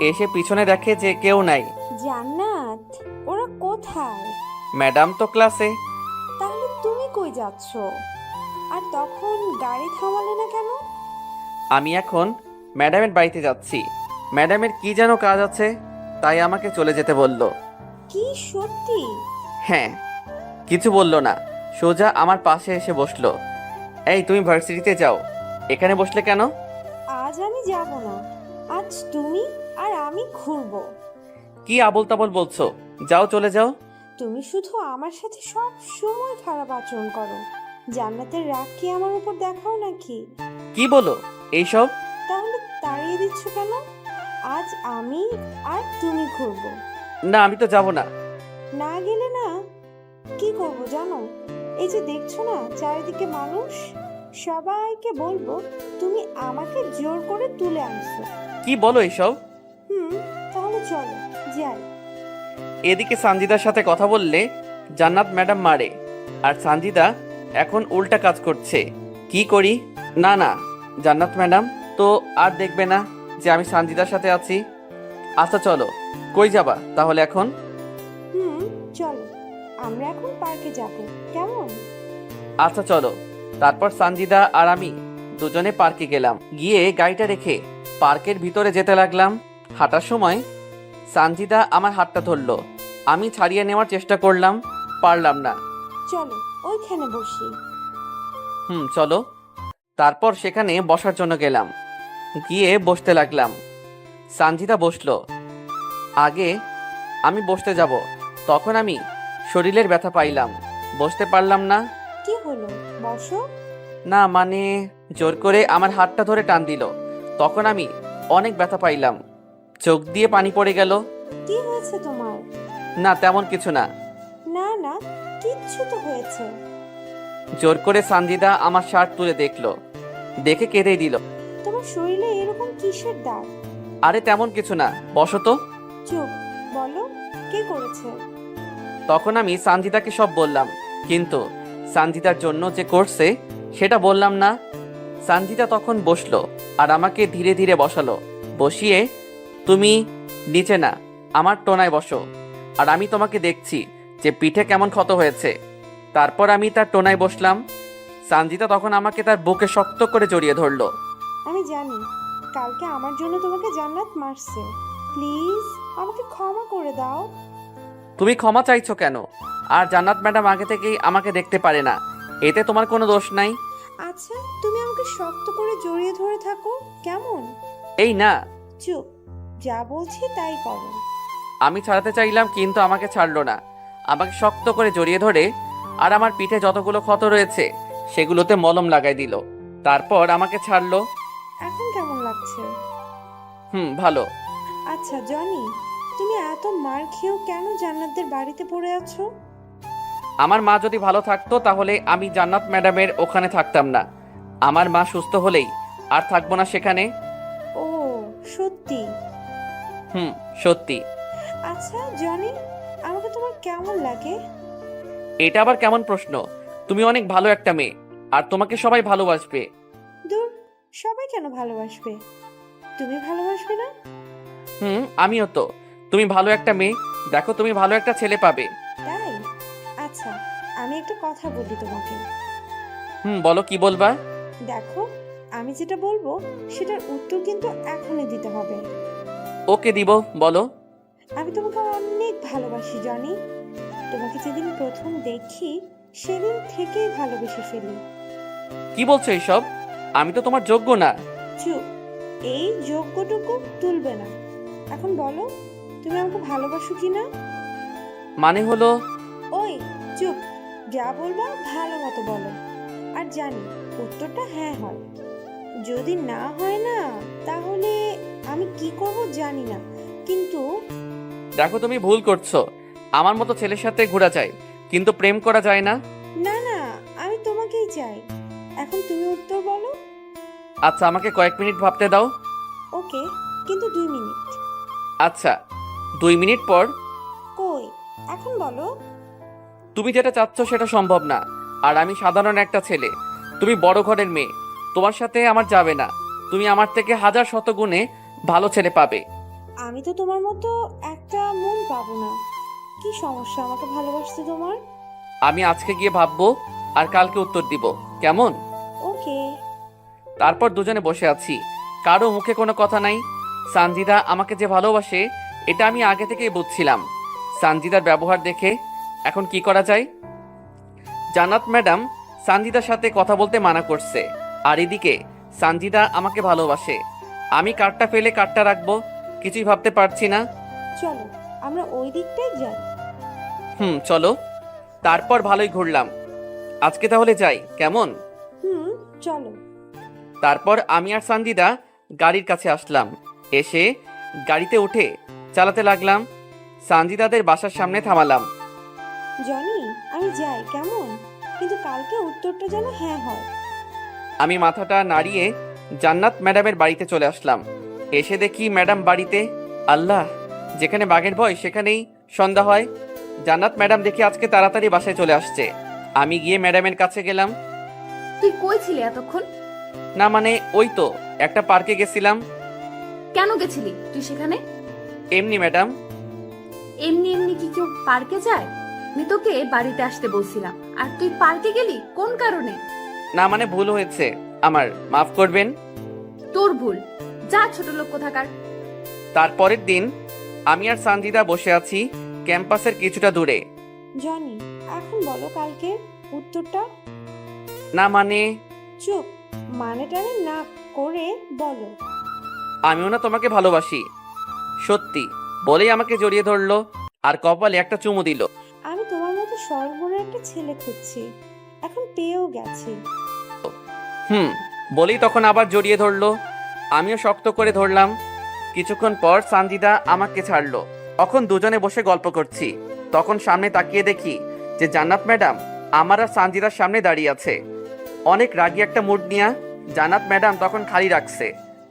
এসে পিছনে দেখে যে কেউ নাই। জান্নাত, ওরা কোথায়? ম্যাডাম তো ক্লাসে। তাহলে তুমি কই যাচ্ছ? আর তখন গাড়ি থামালে না কেন? আমি এখন ম্যাডামের বাড়িতে যাচ্ছি। ম্যাডামের কি যেন কাজ আছে, তাই আমাকে চলে যেতে বলল। কি সত্যি? হ্যাঁ, কিছু বললো না, সোজা আমার পাশে এসে বসলো। এই তুমি ভার্সিটিতে যাও, এখানে বসলে কেন? আজ আমি যাব না, আজ তুমি আর আমি ঘুরবো। কি আবোল তাবোল বলছো? যাও, চলে যাও। তুমি শুধু আমার সাথে সব সময় খারাপ আচরণ করো। জান্নাতের রাগ কি আমার উপর দেখাও নাকি? কি বলো এইসব? তাহলে তাড়িয়ে দিচ্ছ কেন? আজ আমি আর তুমি ঘুরবো। না, আমি তো যাব না। না গেলে না কি করব জানো? এই যে দেখছো না চারিদিকে মানুষ, সবাইকে বলবো তুমি আমাকে জোর করে তুলে আনছো। কি বলো এইসব? তাহলে চলো যাই। এদিকে সানজিদার সাথে কথা বললে জান্নাত ম্যাডাম মারে, আর সানজিদা এখন উল্টা কাজ করছে। কি করি? না না, জান্নাত ম্যাডাম তো আর দেখবে না যে আমি সানজিদার সাথে আছি। আচ্ছা চলো, কই যাবা তাহলে এখন? চলো আমরা এখন পার্কে যাব, কেমন? আচ্ছা চলো। তারপর সানজিদা আর আমি দুজনে পার্কে গেলাম। গিয়ে গাড়িটা রেখে পার্কের ভিতরে যেতে লাগলাম। হাঁটার সময় সানজিদা আমার হাতটা ধরলো। আমি ছাড়িয়ে নেওয়ার চেষ্টা করলাম, পারলাম না। চলো ওইখানে বসি। চলো। তারপর সেখানে বসার জন্য গেলাম, গিয়ে বসতে লাগলাম। সানজিদা বসলো। আগে আমি বসতে যাব, তখন আমি শরীরের ব্যথা পাইলাম, বসতে পারলাম না। কি হলো, বসো। না মানে জোর করে আমার হাতটা ধরে টান দিল, তখন আমি অনেক ব্যথা পাইলাম, চোখ দিয়ে পানি পড়ে গেল। কি হয়েছে তোমার? না তেমন কিছু না। না না, কিচ্ছু তো হয়েছে। জোর করে সানজিদা আমার শার্ট তুলে দেখলো, দেখে কেঁদেই দিল। তোমার শরীরে এরকম কিসের দাগ? আরে তেমন কিছু না, বসো তো। চুপ, বলো কে করেছে? তখন আমি সানজিদাকে সব বললাম, কিন্তু সানজিদার জন্য যে করছে সেটা বললাম না। সানজিদা তখন বসলো আর আমাকে ধীরে ধীরে বসালো। বসিয়ে, তুমি নিচে না আমার টোনায় বসো, আর আমি তোমাকে দেখছি যে পিঠে কেমন ক্ষত হয়েছে। তারপর আমি তার টোনায় বসলাম। সানজিদা তখন আমাকে তার বুকে শক্ত করে জড়িয়ে ধরলো। আমি জানি কালকে আমার জন্য তোমাকে জান্নাত মারছে। প্লিজ আমাকে ক্ষমা করে দাও। তুমি ক্ষমা চাইছো কেন? আর জান্নাত ম্যাডাম আগে থেকেই আমাকে দেখতে পারে না, এতে তোমার কোনো দোষ নাই। আচ্ছা তুমি আমাকে শক্ত করে জড়িয়ে ধরে থাকো, কেমন? এই না। চুপ, যা বলছি তাই করো। আমি ছাড়াতে চাইলাম, কিন্তু আমাকে ছাড়লো না। আমাকে শক্ত করে জড়িয়ে ধরে আর আমার পিঠে যতগুলো ক্ষত রয়েছে সেগুলোতে মলম লাগাই দিল। তারপর আমাকে ছাড়লো। এখন কেমন লাগছে? ভালো। আচ্ছা জনি, তুমি এত মার খেয়েও কেন জান্নাতদের বাড়িতে পড়ে আছো? আমার মা যদি ভালো থাকতো তাহলে আমি জান্নাত ম্যাডামের ওখানে থাকতাম না। আমার মা সুস্থ হলেই আর থাকবো না সেখানে। ও সত্যি? সত্যি। আচ্ছা জনি, আমাকে তোমার কেমন লাগে? এটা আবার কেমন প্রশ্ন? তুমি অনেক ভালো একটা মেয়ে, আর তোমাকে সবাই ভালোবাসবে। দূর, সবাই কেন ভালোবাসবে? তুমি ভালোবাসবে না? আমিও তো। তুমি ভালো একটা মেয়ে, দেখো তুমি ভালো একটা ছেলে পাবে। তাই? আচ্ছা আমি একটা কথা বলি তোমাকে। বলো, কি বলবা? দেখো, আমি যেটা বলবো সেটার উত্তর কিন্তু এখনই দিতে হবে। ওকে, দিব, বলো। আমি তোমাকে অনেক ভালোবাসি জনি। তোমাকে যেদিন প্রথম দেখি সেদিন থেকেই ভালোবেসে ফেলি। কি বলছো এইসব? আমি তো তোমার যোগ্য না। চুপ, এই যোগ্যটুকু তুলবে না। এখন বলো তুমি আমাকে ভালোবাসো কি না? মানে হলো? ওই চুপ, যা বলবা ভালো মতো বলো। আর জানি উত্তরটা হ্যাঁ হয়। যদি না হয় না তাহলে আমি কি করব জানি না, কিন্তু দেখো তুমি ভুল করছো। আমার মতো ছেলের সাথে ঘোরা যায়, কিন্তু প্রেম করা যায় না। না না, আমি তোমাকেই চাই। এখন তুমি উত্তর বলো। আচ্ছা, আমাকে কয়েক মিনিট ভাবতে দাও। ওকে, কিন্তু 2 মিনিট। আচ্ছা, 2 মিনিট পর। কই, এখন বলো। তুমি যেটা চাচ্ছ সেটা সম্ভব না, আর আমি সাধারণ একটা ছেলে, তুমি বড় ঘরের মেয়ে, তোমার সাথে আমার যাবে না। তুমি আমার থেকে 1000 শত গুণে ভালো ছেলে পাবে। আমি তো তোমার মতো একটা মন পাবো না। কি সমস্যা আমাকে ভালোবাসতে তোমার? আমি আজকে গিয়ে ভাববো আর কালকে উত্তর দিব, কেমন? ওকে। তারপর দুজনে বসে আছি, কারো মুখে কোনো কথা নাই। সানজিদা আমাকে যে ভালোবাসে এটা আমি আগে থেকেই বুঝছিলাম। সানজিদার ব্যবহার দেখে এখন কি করা যায়? জান্নাত ম্যাডাম সানজিদার সাথে কথা বলতে মানা করছে, আর এদিকে সানজিদা আমাকে ভালোবাসে। আমি কার্ডটা ফেলে কার্ডটা রাখবো, কিছুই ভাবতে পারছি না। চলো আমরা ওই দিকটাই যাই। চলো। তারপর ভালোই ঘুরলাম। আজকে তাহলে যাই, কেমন? চলো। তারপর আমি আর সানজিদা গাড়ির কাছে আসলাম। এসে গাড়িতে উঠে চালাতে লাগলাম। সানজিদাদের বাসার সামনে থামালাম। জনি আমি যাই কেমন, কিন্তু কালকে উত্তরটা যেন হ্যাঁ হয়। আমি মাথাটা নাড়িয়ে জান্নাত ম্যাডামের বাড়িতে চলে আসলাম। এসে দেখি ম্যাডাম বাড়িতে। আল্লাহ, যেখানে বাঘের ভয় সেখানেই সন্ধ্যা হয়। জান্নাত ম্যাডাম দেখি আজকে তাড়াতাড়ি বাসায় চলে আসছে। আমি গিয়ে ম্যাডামের কাছে গেলাম। তুই কই ছিলি এতক্ষণ? না মানে ওই তো একটা পার্কে গেছিলাম। কেন গেছিলি তুই সেখানে? এমনি ম্যাডাম। এমনি এমনি কি কেউ পার্কে যায়? আমি তোকে বাড়িতে আসতে বলছিলাম, আর তুই পার্কে গেলি কোন কারণে? না মানে ভুল হয়েছে আমার, মাফ করবেন। তোর ভুল, যা ছোট লোক কোথাকার। তারপরের দিন আমি আর সানজিদা বসে আছি ক্যাম্পাসের কিছুটা দূরে। জনি এখন বলো কালকে উত্তরটা। না মানে চুপ, মানে টানে না করে বলো। আমিও না তোমাকে ভালোবাসি, সত্যি, বলেই আমাকে জড়িয়ে ধরলো আর কপালে একটা চুমু দিল। আমি তোমার মতো সর্বর একটা ছেলে খুঁজছি, এখন পেয়েও গেছি। বলেই তখন আবার জড়িয়ে ধরলো। আমিও শক্ত করে ধরলাম। কিছুক্ষণ পর সানজিদা আমাকে ছাড়লো। তখন দুজনে বসে গল্প করছি। তখন সামনে তাকিয়ে দেখি যে জান্নাত ম্যাডাম আমার আর সানজিদার সামনে দাঁড়িয়ে আছে, অনেক রাগী একটা মুড নিয়ে। জান্নাত ম্যাডাম তখন খালি রাখছে।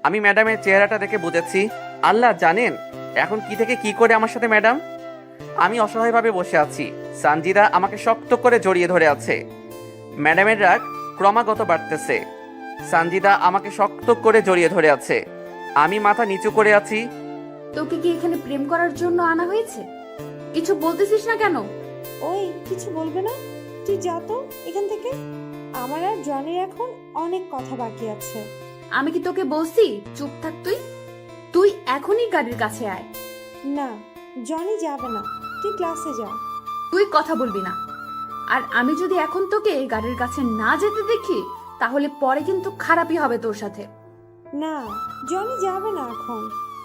আমি ম্যাডামের চেহারাটা দেখে বুঝেছি, আল্লাহ জানেন এখন কি থেকে কি করে আমার সাথে ম্যাডাম। আমি অসহায়ভাবে বসে আছি, সানজিদা আমাকে শক্ত করে জড়িয়ে ধরে আছে। ম্যাডামের রাগ ক্রমাগত বাড়তেছে। সানজিদা আমাকে শক্ত করে জড়িয়ে ধরে আছে, আমি মাথা নিচু করে আছি। তোকে কি এখানে প্রেম করার জন্য আনা হয়েছে? কিছু বলতেছিস না কেন? ওই কিছু বলবে না, তুই যা তো এখান থেকে। আমার আর জনির এখন অনেক কথা বাকি আছে। আমি কি তোকে বলছি চুপ থাক? তুই তুই এখনই গাড়ির কাছে আয়। না, জনি যাবে না, তুই ক্লাসে যা। তুই কথা বলবি না। আর আমি যদি এখন তোকে গাড়ির কাছে না যেতে দেখি, তাহলে পরে কিন্তু খারাপই হবে তোর সাথে। না, জনি যাবে না এখন,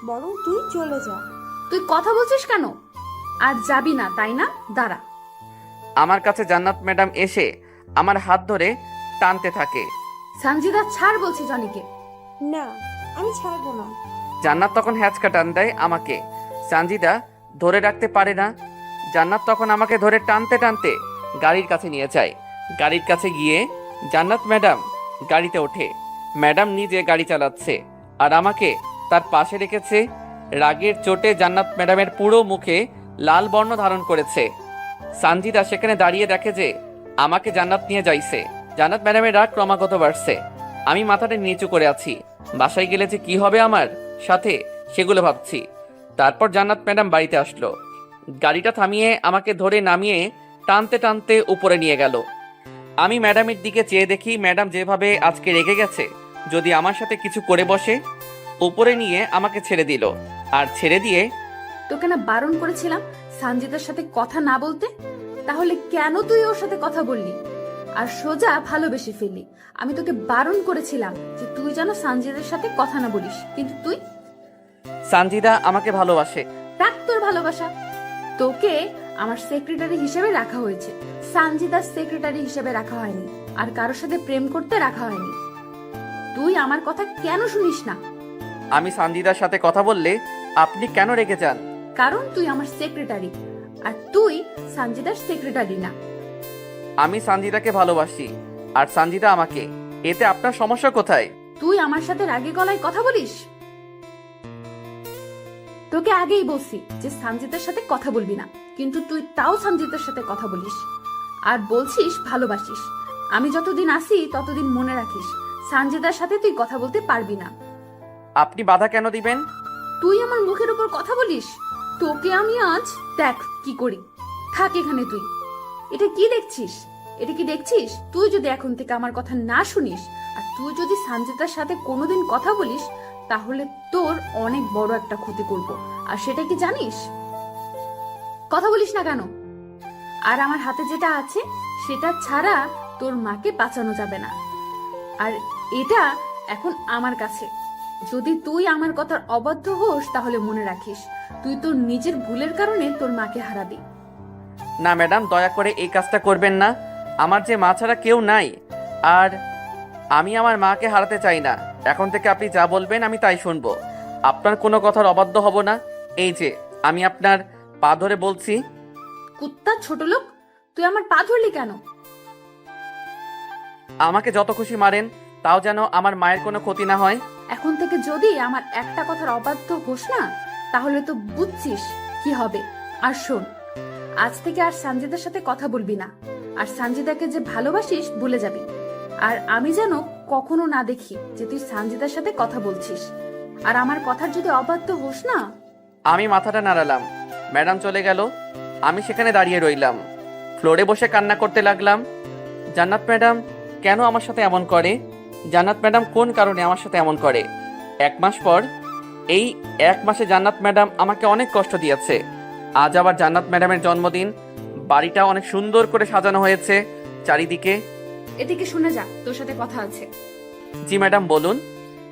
বরং তুই চলে যা। তুই কথা বলছিস কেন? আর যাবি না তাই না? দাঁড়া। আমার কাছে জান্নাত ম্যাডাম এসে আমার হাত ধরে টানতে থাকে। সানজিদা ছাড় বলছি জনিকে। না, আমি ছাড়বো না। জান্নাত তখন হ্যাঁচকা টান দেয় আমাকে। সানজিদা ধরে রাখতে পারে না। জান্নাত তখন আমাকে ধরে টানতে টানতে গাড়ির কাছে নিয়ে যায়। গাড়ির কাছে গিয়ে জান্নাত ম্যাডাম গাড়িতে ওঠে। ম্যাডাম নিজে গাড়ি চালাচ্ছে আর আমাকে তার পাশে রেখেছে। রাগের চোটে জান্নাত ম্যাডামের পুরো মুখে লাল বর্ণ ধারণ করেছে। সানজিদা সেখানে দাঁড়িয়ে দেখে যে আমাকে জান্নাত নিয়ে যাইছে। জান্নাত ম্যাডামের রাগ ক্রমাগত বাড়ছে। আমি মাথাটা নিচু করে আছি। বাসায় গেলে যে কি হবে আমার সাথে সেগুলো ভাবছি। তারপর জান্নাত ম্যাডাম বাড়িতে আসলো। গাড়িটা থামিয়ে আমাকে ধরে নামিয়ে টানতে টানতে উপরে নিয়ে গেল। আমি ম্যাডামের দিকে চেয়ে দেখি ম্যাডাম যেভাবে আজকে রেগে গেছে, যদি আমার সাথে কিছু করে বসে। উপরে নিয়ে আমাকে ছেড়ে দিল, আর ছেড়ে দিয়ে তোকে না বারণ করেছিলাম সানজিদার সাথে কথা না বলতে? তাহলে কেন তুই ওর সাথে কথা বললি আর সোজা ভালোবেসে ফেললি? আমি তোকে বারণ করেছিলাম যে তুই যেন সানজিদার সাথে কথা না বলিস, কিন্তু তুই। সানজিদা আমাকে ভালোবাসে। রাখ তোর ভালোবাসা। তোকে আমার সেক্রেটারি হিসেবে রাখা হয়েছে, সানজিদার সেক্রেটারি হিসেবে রাখা হয়নি, আর কারোর সাথে প্রেম করতে রাখা হয়নি। তুই আমার কথা কেন শুনিস না? আমি সানজিদার সাথে কথা বললে আপনি কেন রেগে যান? কারণ তুই আমার সেক্রেটারি, আর তুই সানজিদার সেক্রেটারি না। আমি সানজিদাকে ভালোবাসি আর সানজিদা আমাকে, এতে আপনার সমস্যা কোথায়? তুই আমার সাথে রাগে গলায় কথা বলিস। তোকে আগেই বলছি যে সানজিদার সাথে কথা বলবি না, কিন্তু তুই তাও সানজিদার সাথে কথা বলিস আর বলছিস ভালোবাসিস। আমি যতদিন আসি ততদিন মনে রাখিস, সানজিদার সাথে তুই কথা বলতে পারবি না। আপনি বাধা কেন দিবেন? তুই আমার মুখের উপর কথা বলিস, তোকে আমি আজ দেখ কি করি। থাক এখানে তুই। এটা কি দেখছিস? এটা কি দেখছিস? তুই যদি এখন থেকে আমার কথা না শুনিস আর তুই যদি সঞ্জিতার সাথে কোনোদিন কথা বলিস তাহলে তোর অনেক বড় একটা ক্ষতি করব। আর সেটা কি জানিস? কথা বলিস না কেন? আর আমার হাতে যেটা আছে সেটা ছাড়া তোর মাকে বাঁচানো যাবে না। আর এটা এখন আমার কাছে। যদি তুই আমার কথার অবাধ্য হোস তাহলে মনে রাখিস তুই তোর নিজের ভুলের কারণে তোর মাকে হারাবি। না ম্যাডাম, দয়া করে এই কাজটা করবেন না। আমার যে মা ছাড়া কেউ নাই, আর আমি আমার মাকে হারাতে চাই না। এখন থেকে আপনি যা বলবেন আমি তাই শুনবো। আপনার কোনো কথার অবাধ্য হব না। এই যে আমি আপনার পা ধরে বলছি। কুত্তা ছোট লোক, তুই আমার পা ধরলি কেন? আমাকে যত খুশি মারেন, তাও যেন আমার মায়ের কোনো ক্ষতি না হয়। এখন থেকে যদি আমার একটা কথার অবাধ্য হোস না তাহলে তো বুঝছিস কি হবে। আর শোন, আজ থেকে আর সঞ্জিতার সাথে কথা বলবি না। আর সঞ্জিতাকে যে ভালোবাসিস ভুলে যাবি। আর আমি যেন কখনো না দেখি যে তুই সঞ্জিতার সাথে কথা বলছিস। আর আমার কথার যদি অবাধ্য হোস না। আমি মাথাটা নাড়ালাম। ম্যাডাম চলে গেল। আমি সেখানে দাঁড়িয়ে রইলাম। ফ্লোরে বসে কান্না করতে লাগলাম। জান্নাত ম্যাডাম কেন আমার সাথে এমন করে? জান্নাত ম্যাডাম কোন কারণে আমার সাথে এমন করে? 1 মাস পর, এই 1 মাসে জান্নাত ম্যাডাম আমাকে অনেক কষ্ট দিয়েছে। আজ আবার জান্নাত ম্যাডামের জন্মদিন। বাড়িটা অনেক সুন্দর করে সাজানো হয়েছে চারিদিকে। এদিকে শুনে যা, তোর সাথে কথা আছে। জি ম্যাডাম বলুন।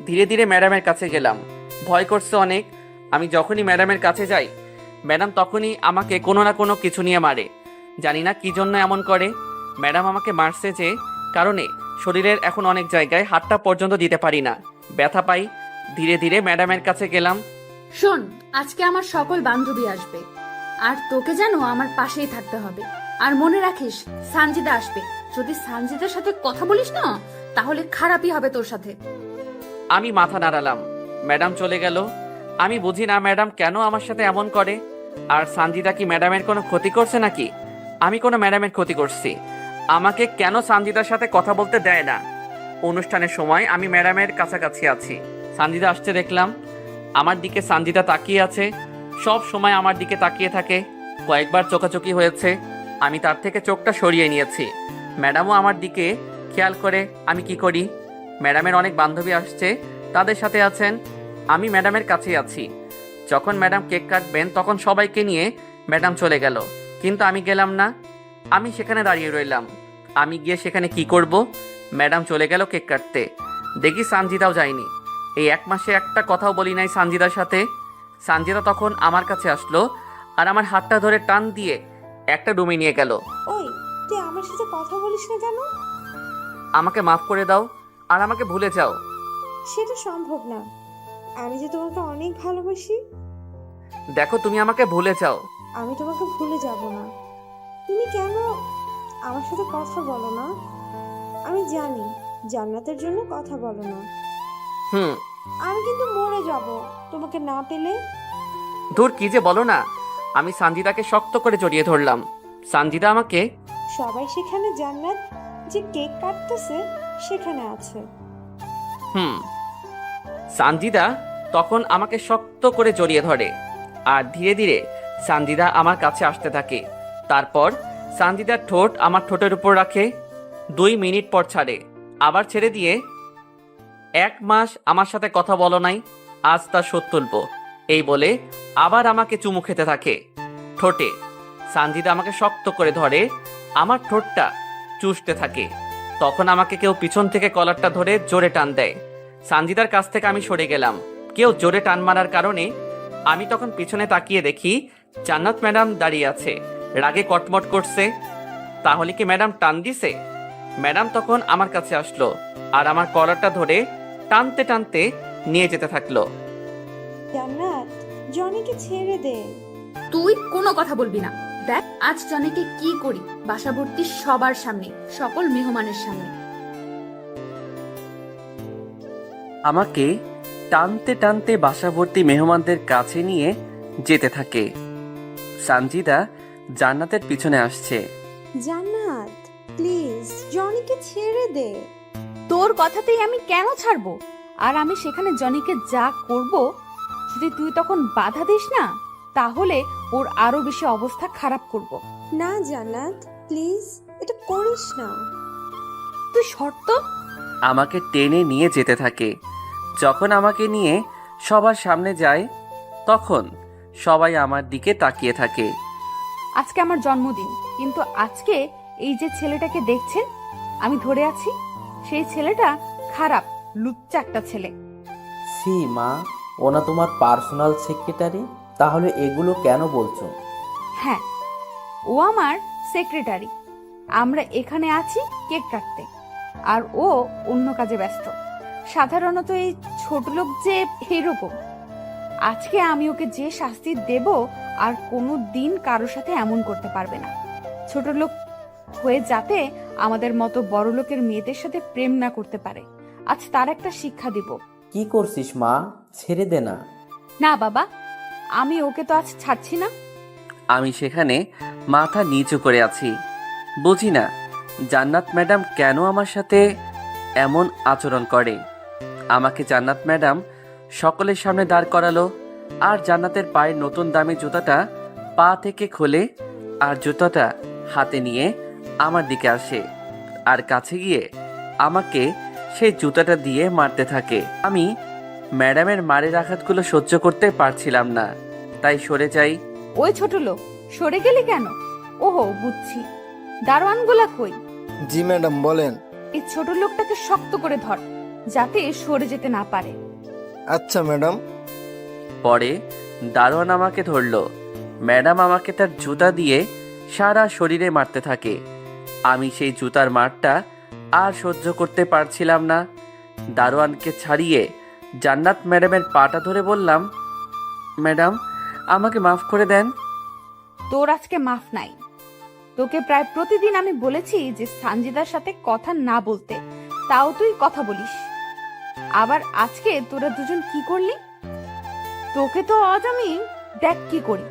ধীরে ধীরে ম্যাডামের কাছে গেলাম। ভয় করছে অনেক। আমি যখনই ম্যাডামের কাছে যাই, ম্যাডাম তখনই আমাকে কোনো না কোনো কিছু নিয়ে মারে। জানি না কি জন্য এমন করে। ম্যাডাম আমাকে মারছে যে কারণে শরীরের এখন অনেক জায়গায় হাতটা পর্যন্ত দিতে পারি না, ব্যথা পাই। ধীরে ধীরে ম্যাডামের কাছে গেলাম। শোন, আজকে আমার সকল বান্ধবী আসবে আর তোকে যেন আমার পাশেই থাকতে হবে। আর মনে রাখিস সঞ্জিতা আসবে। যদি সঞ্জিতার সাথে কথা বলিস না তাহলে খারাপই হবে তোর সাথে। আমি মাথা নাড়ালাম। ম্যাডাম চলে গেল। আমি বুঝি না ম্যাডাম কেন আমার সাথে এমন করে। আর সঞ্জিতা কি ম্যাডামের কোনো ক্ষতি করছে নাকি? আমি কোনো ম্যাডামের ক্ষতি করছি? আমাকে কেন সঞ্জিতার সাথে কথা বলতে দেয় না? অনুষ্ঠানের সময় আমি ম্যাডামের কাছাকাছি আছি। সঞ্জিতা আসতে দেখলাম। আমার দিকে সঞ্জিতা তাকিয়ে আছে। সব সময় আমার দিকে তাকিয়ে থাকে। কয়েকবার চোখাচোখি হয়েছে। আমি তার থেকে চোখটা সরিয়ে নিয়েছি। ম্যাডামও আমার দিকে খেয়াল করে। আমি কি করি? ম্যাডামের অনেক বান্ধবী আসছে, তাদের সাথে আছেন। আমি ম্যাডামের কাছেই আছি। যখন ম্যাডাম কেক কাটবেন তখন সবাইকে নিয়ে ম্যাডাম চলে গেল, কিন্তু আমি গেলাম না। আমি সেখানে দাঁড়িয়ে রইলাম। আমি গিয়ে সেখানে কি করব? ম্যাডাম চলে গেল কেক কাটতে। দেখি সঞ্জিতাও যায়নি। এই 1 মাসে একটা কথাও বলি নাই সঞ্জিতার সাথে। সঞ্জিতা তখন আমার কাছে আসলো আর আমার হাতটা ধরে টান দিয়ে একটা রুমে নিয়ে গেল। ওই, তুই আমার সাথে কথা বলিস না কেন? আমাকে মাফ করে দাও আর আমাকে ভুলে যাও। সেটা সম্ভব না। আমি যে তোমাকে অনেক ভালোবাসি। দেখো, তুমি আমাকে ভুলে যাও। আমি তোমাকে ভুলে যাব না। তুমি কেন আমার সাথে কথা বলো না? আমি জানি জান্নাতের জন্য কথা বলো না। হুম। আমি কিন্তু মরে যাব তোমাকে না পেলে। ধুর, কি যে বলো না। আমি সঞ্জিতাকে শক্ত করে জড়িয়ে ধরলাম। সঞ্জিতা আমাকে। সবাই সেখানে জান্নাত যে কেক কাটতেছে সেখানে আছে। হুম। সঞ্জিতা তখন আমাকে শক্ত করে জড়িয়ে ধরে আর ধীরে ধীরে সঞ্জিতা আমার কাছে আসতে থাকে। তারপর সঞ্জিতার ঠোঁট আমার ঠোঁটের উপর রাখে। 2 মিনিট পর ছাড়ে, আবার ছেড়ে দিয়ে 1 মাস আমার সাথে কথা বলো নাই, আজ তার শোধ তুলব এই বলে আবার আমাকে চুমু খেতে থাকে ঠোঁটে। সঞ্জিতা আমাকে শক্ত করে ধরে, আমার ঠোঁটটা চুষতে থাকে। তখন আমাকে কেউ পিছন থেকে কলারটা ধরে জোরে টান দেয়। সঞ্জিতার কাছ থেকে আমি সরে গেলাম। কেউ জোরে টান মারার কারণে আমি তখন পিছনে তাকিয়ে দেখি জান্নাত ম্যাডাম দাঁড়িয়ে আছে, রাগে কটমট করছে। তাহলে কি ম্যাডাম টান দিছে? ম্যাডাম তখন আমার কাছে আসলো আর আমার কলারটা ধরে টানতে টানতে নিয়ে যেতে থাকলো। জান্নাত, জনিকে ছেড়ে দে। তুই কোনো কথা বলবি না। দেখ আজ জনিকে কি করি, বাসাভর্তি সবার সামনে, সকল মেহমানের সামনে। আমাকে টানতে টানতে বাসাভর্তি মেহমানদের কাছে নিয়ে যেতে থাকে। সঞ্জিতা জান্নাতের পিছনে আসছে। জান্নাত, প্লিজ জনিকে ছেড়ে দে। তোর কথাতেই আমি কেন ছাড়বো? আর আমি সেখানে জনিকে যা করব যদি তুই তখন বাধা দিস না তাহলে ওর আরো বেশি অবস্থা খারাপ করব। না জান্নাত, প্লিজ এটা করিস না। তুই শর্ত। আমাকে টেনে নিয়ে যেতে থাকে। যখন আমাকে নিয়ে সবার সামনে যায় তখন সবাই আমার দিকে তাকিয়ে থাকে। আজকে আমার জন্মদিন, কিন্তু আজকে এই যে ছেলেটাকে দেখছেন আমি ধরে আছি, সেই ছেলেটা খারাপ, লুচ্চা একটা ছেলে। সি মা, ওনা তোমার পার্সোনাল সেক্রেটারি? তাহলে এগুলো কেন বলছো? হ্যাঁ, ও আমার সেক্রেটারি। আমরা এখানে আছি কেক কাটতে, আর ও অন্য কাজে ব্যস্ত। সাধারণত এই ছোট লোক যে এরকম। আজকে আমি ওকে যে শাস্তি দেব আর কোনো দিন কারোর সাথে এমন করতে পারবে না। ছোট লোক হয়ে যাতে আমাদের মতো বড় লোকের মেয়েদের সাথে প্রেম না করতে পারে, আজ তার একটা শিক্ষা দিব। কি করছিস মা? ছেড়ে দে না। না বাবা, আমি ওকে তো আজ ছাড়ছি না। আমি সেখানে মাথা নিচু করে আছি। বুঝি না জান্নাত ম্যাডাম কেন আমার সাথে এমন আচরণ করে। আমাকে জান্নাত ম্যাডাম সকলের সামনে দাঁড় করালো, আর জান্নাতের পায়ের নতুন দামি জুতাটা পা থেকে খোলে আর জুতাটা হাতে নিয়ে আমার দিকে আসে, আর কাছে গিয়ে আমাকে সেই জুতাটা দিয়ে মারতে থাকে। আমি ম্যাডামের মারের আঘাতগুলো সহ্য করতে পারছিলাম না, তাই সরে যাই। ওই ছোট লোক, সরে গেলি কেন? ওহো, বুঝছি, দারোয়ানগুলা কই? জি ম্যাডাম, বলেন। এই ছোট লোকটাকে শক্ত করে ধর, যাতে সরে যেতে না পারে। আচ্ছা ম্যাডাম। পরে দারোয়ান আমাকে ধরলো। ম্যাডাম আমাকে তার জুতা দিয়ে সারা শরীরে মারতে থাকে। আমি সেই জুতার মারটা আর সহ্য করতে পারছিলাম না। দারোয়ানকে ছাড়িয়ে জান্নাত ম্যাডামের পাটা ধরে বললাম, ম্যাডাম আমাকে মাফ করে দেন। তোর আজকে মাফ নাই। তোকে প্রায় প্রতিদিন আমি বলেছি যে সানজিদার সাথে কথা না বলতে, তাও তুই কথা বলিস। আবার আজকে তোরা দুজন কি করলি? তোকে তো আজ আমি দেখ কি করি।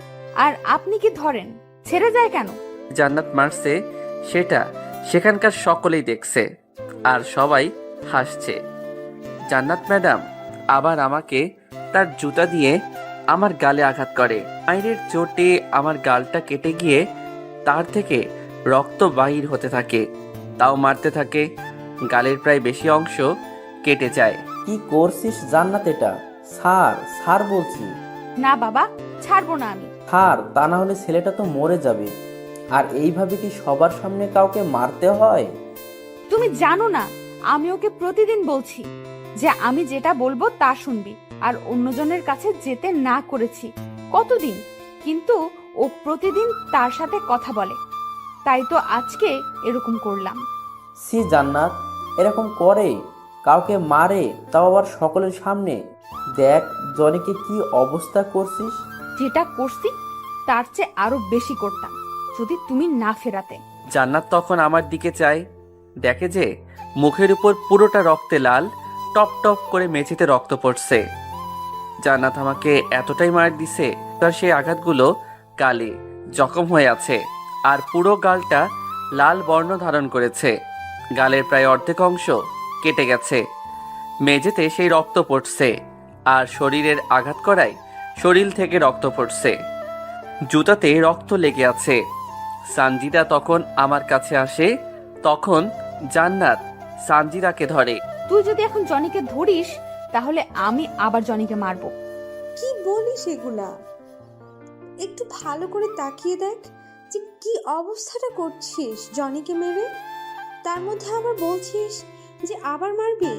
আর আপনি কি ধরেন, ছেড়ে যায় কেন? জান্নাত মারছে সেটা সেখানকার সকলেই দেখছে, আর সবাই হাসছে। জান্নাত ম্যাডাম আবার আমাকে তার জুতা দিয়ে আমার গালে আঘাত করে। মাইরের চোটে আমার গালটা কেটে গিয়ে তার থেকে রক্ত বাহির হতে থাকে। তাও মারতে থাকে। গালের প্রায় বেশি অংশ কেটে যায়। কি করছিস জান্নাত? এটা ছাড়, ছাড় বলছি। না বাবা, ছাড়বো না আমি। ছাড়, তা না হলে ছেলেটা তো মরে যাবে। আর এইভাবে কি সবার সামনে কাউকে মারতে হয়? তুমি জানো না, আমি ওকে প্রতিদিন বলছি যে আমি যেটা বলবো তা শুনবি, আর অন্যজনের কাছে যেতে না করেছি কতদিন, কিন্তু ও প্রতিদিন তার সাথে কথা বলে, তাই তো আজকে এরকম করলাম। সি জান্নাত, এরকম করে? কাউকে মারে, তাও আবার সকলের সামনে। দেখ জনিকে কি অবস্থা করছিস। যেটা করছি তার চেয়ে আরো বেশি করতাম যদি তুমি না ফেরাতে। জান্নাত তখন আমার দিকে চায়, দেখে যে মুখের উপর পুরোটা রক্তে লাল, টপ টপ করে মেঝেতে রক্ত পড়ছে। জান্নাত আমাকে এতটাই মার দিছে, তার সেই আঘাতগুলো গালে জখম হয়ে আছে, আর পুরো গালটা লাল বর্ণ ধারণ করেছে। গালের প্রায় অর্ধেক অংশ কেটে গেছে। মেঝেতে সেই রক্ত পড়ছে, আর শরীরের আঘাত করায় শরীর থেকে রক্ত পড়ছে। জুতাতে রক্ত লেগে আছে। সানজিদা তখন আমার কাছে আসে। তখন জান্নাত সানজিদাকে ধরে। তুই যদি এখন জনিকে ধরিস তাহলে আমি আবার জনিকে মারবো। কি বলিস এগুলা? একটু ভালো করে তাকিয়ে দেখ যে কি অবস্থাটা করছিস জনিকে মেরে। তার মধ্যে আবার বলছিস যে আবার মারবি।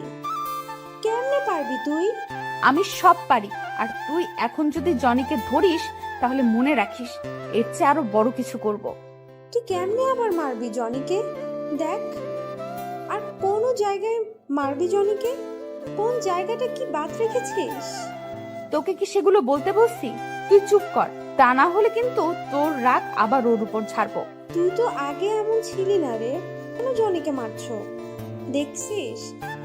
কেমনে পারবি তুই? আমি সব পারি, আর তুই এখন যদি জনিকে ধরিস তাহলে মনে রাখিস এর চেয়ে আরো বড় কিছু করব। তুই কেমনে আবার মারবি জনিকে? দেখ, আর কোন জায়গায় মারবি জনিকে? কোন জায়গাটা কি বাদ রেখেছিস? তোকে কি সেগুলো বলতে বলছি? তুই চুপ কর, তা না হলে কিন্তু তোর রাগ আবার ওর উপর ছাড়বো। তুই তো আগে এমন ছিলি না রে, কেন জনিকে মারছো? দেখছিস,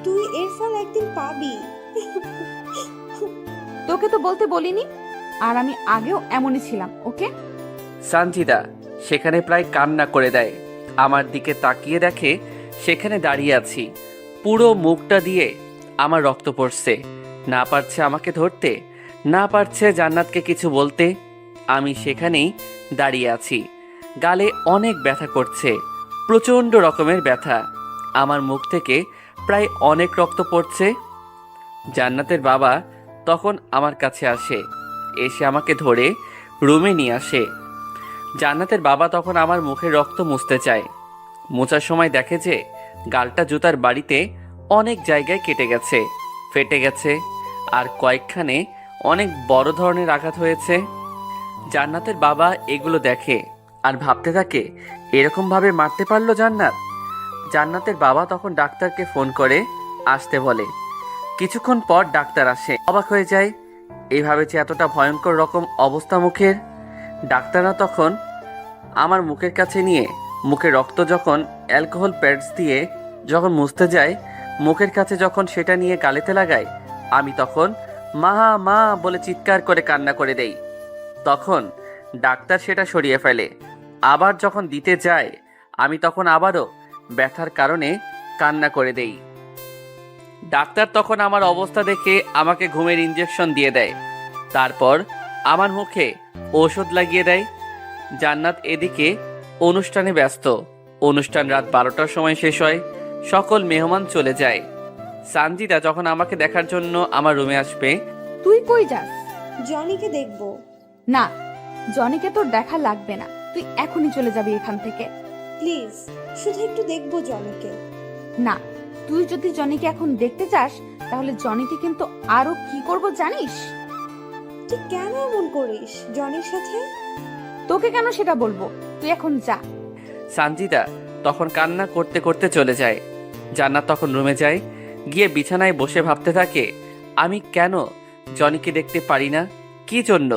তুই এর ফল একদিন পাবি। তোকে তো বলতে বলিনি, আর আমি আগেও এমনই ছিলাম, ওকে? সানজিদা সেখানে প্রায় কান্না করে দেয়। আমার দিকে তাকিয়ে দেখে সেখানে দাঁড়িয়ে আছি। পুরো মুখটা দিয়ে আমার রক্ত পড়ছে। না পারছে আমাকে ধরতে, না পারছে জান্নাতকে কিছু বলতে। আমি সেখানেই দাঁড়িয়ে আছি। গালে অনেক ব্যথা করছে, প্রচণ্ড রকমের ব্যথা। আমার মুখ থেকে প্রায় অনেক রক্ত পড়ছে। জান্নাতের বাবা তখন আমার কাছে আসে, এসে আমাকে ধরে রুমে নিয়ে আসে। জান্নাতের বাবা তখন আমার মুখে রক্ত মুছতে চায়। মোছার সময় দেখে যে গালটা জুতার বাড়িতে অনেক জায়গায় কেটে গেছে, ফেটে গেছে, আর কয়েকখানে অনেক বড় ধরনের আঘাত হয়েছে। জান্নাতের বাবা এগুলো দেখে আর ভাবতে থাকে, এরকমভাবে মারতে পারলো জান্নাত। জান্নাতের বাবা তখন ডাক্তারকে ফোন করে আসতে বলে। কিছুক্ষণ পর ডাক্তার আসে। অবাক হয়ে যায়, এইভাবে যে এতটা ভয়ঙ্কর রকম অবস্থা মুখের। ডাক্তাররা তখন আমার মুখের কাছে নিয়ে মুখে রক্ত যখন অ্যালকোহল প্যাডস দিয়ে যখন মুছতে যায়, মুখের কাছে যখন সেটা নিয়ে গালেতে লাগায়, আমি তখন মা মা বলে চিৎকার করে কান্না করে দেই। তখন ডাক্তার সেটা সরিয়ে ফেলে। আবার যখন দিতে যায়, আমি তখন আবারও ব্যথার কারণে কান্না করে দেই। ডাক্তার তখন আমার অবস্থা দেখে আমাকে ঘুমের ইঞ্জেকশন দিয়ে দেয়। তারপর আমার মুখে ঔষধ লাগিয়ে দেয়। জান্নাত এদিকে অনুষ্ঠানে ব্যস্ত। অনুষ্ঠান রাত 12টার সময় শেষ হয়। সকল মেহমান চলে যায়। সানজিদা যখন আমাকে দেখার জন্য আমার রুমে আসবে। তুই কই যাস? জনিকে দেখবো। না, জনিকে তোর দেখা লাগবে না, তুই এখনই চলে যাবি এখান থেকে। প্লিজ, শুধু একটু দেখবো জনিকে। না, তুই যদি জনিকে এখন দেখতে চাস তাহলে জনিকে কিন্তু আরো কি করব জানিস? তুই কেন এমন করিস জনির সাথে? তোকে কেন সেটা বলবো, তুই এখন যা। সানজিদা তখন কান্না করতে করতে চলে যায়। জান্নাত তখন রুমে যায়, গিয়ে বিছানায় বসে ভাবতে থাকে, আমি কেন জনিকে দেখতে পারি না? কি জন্য?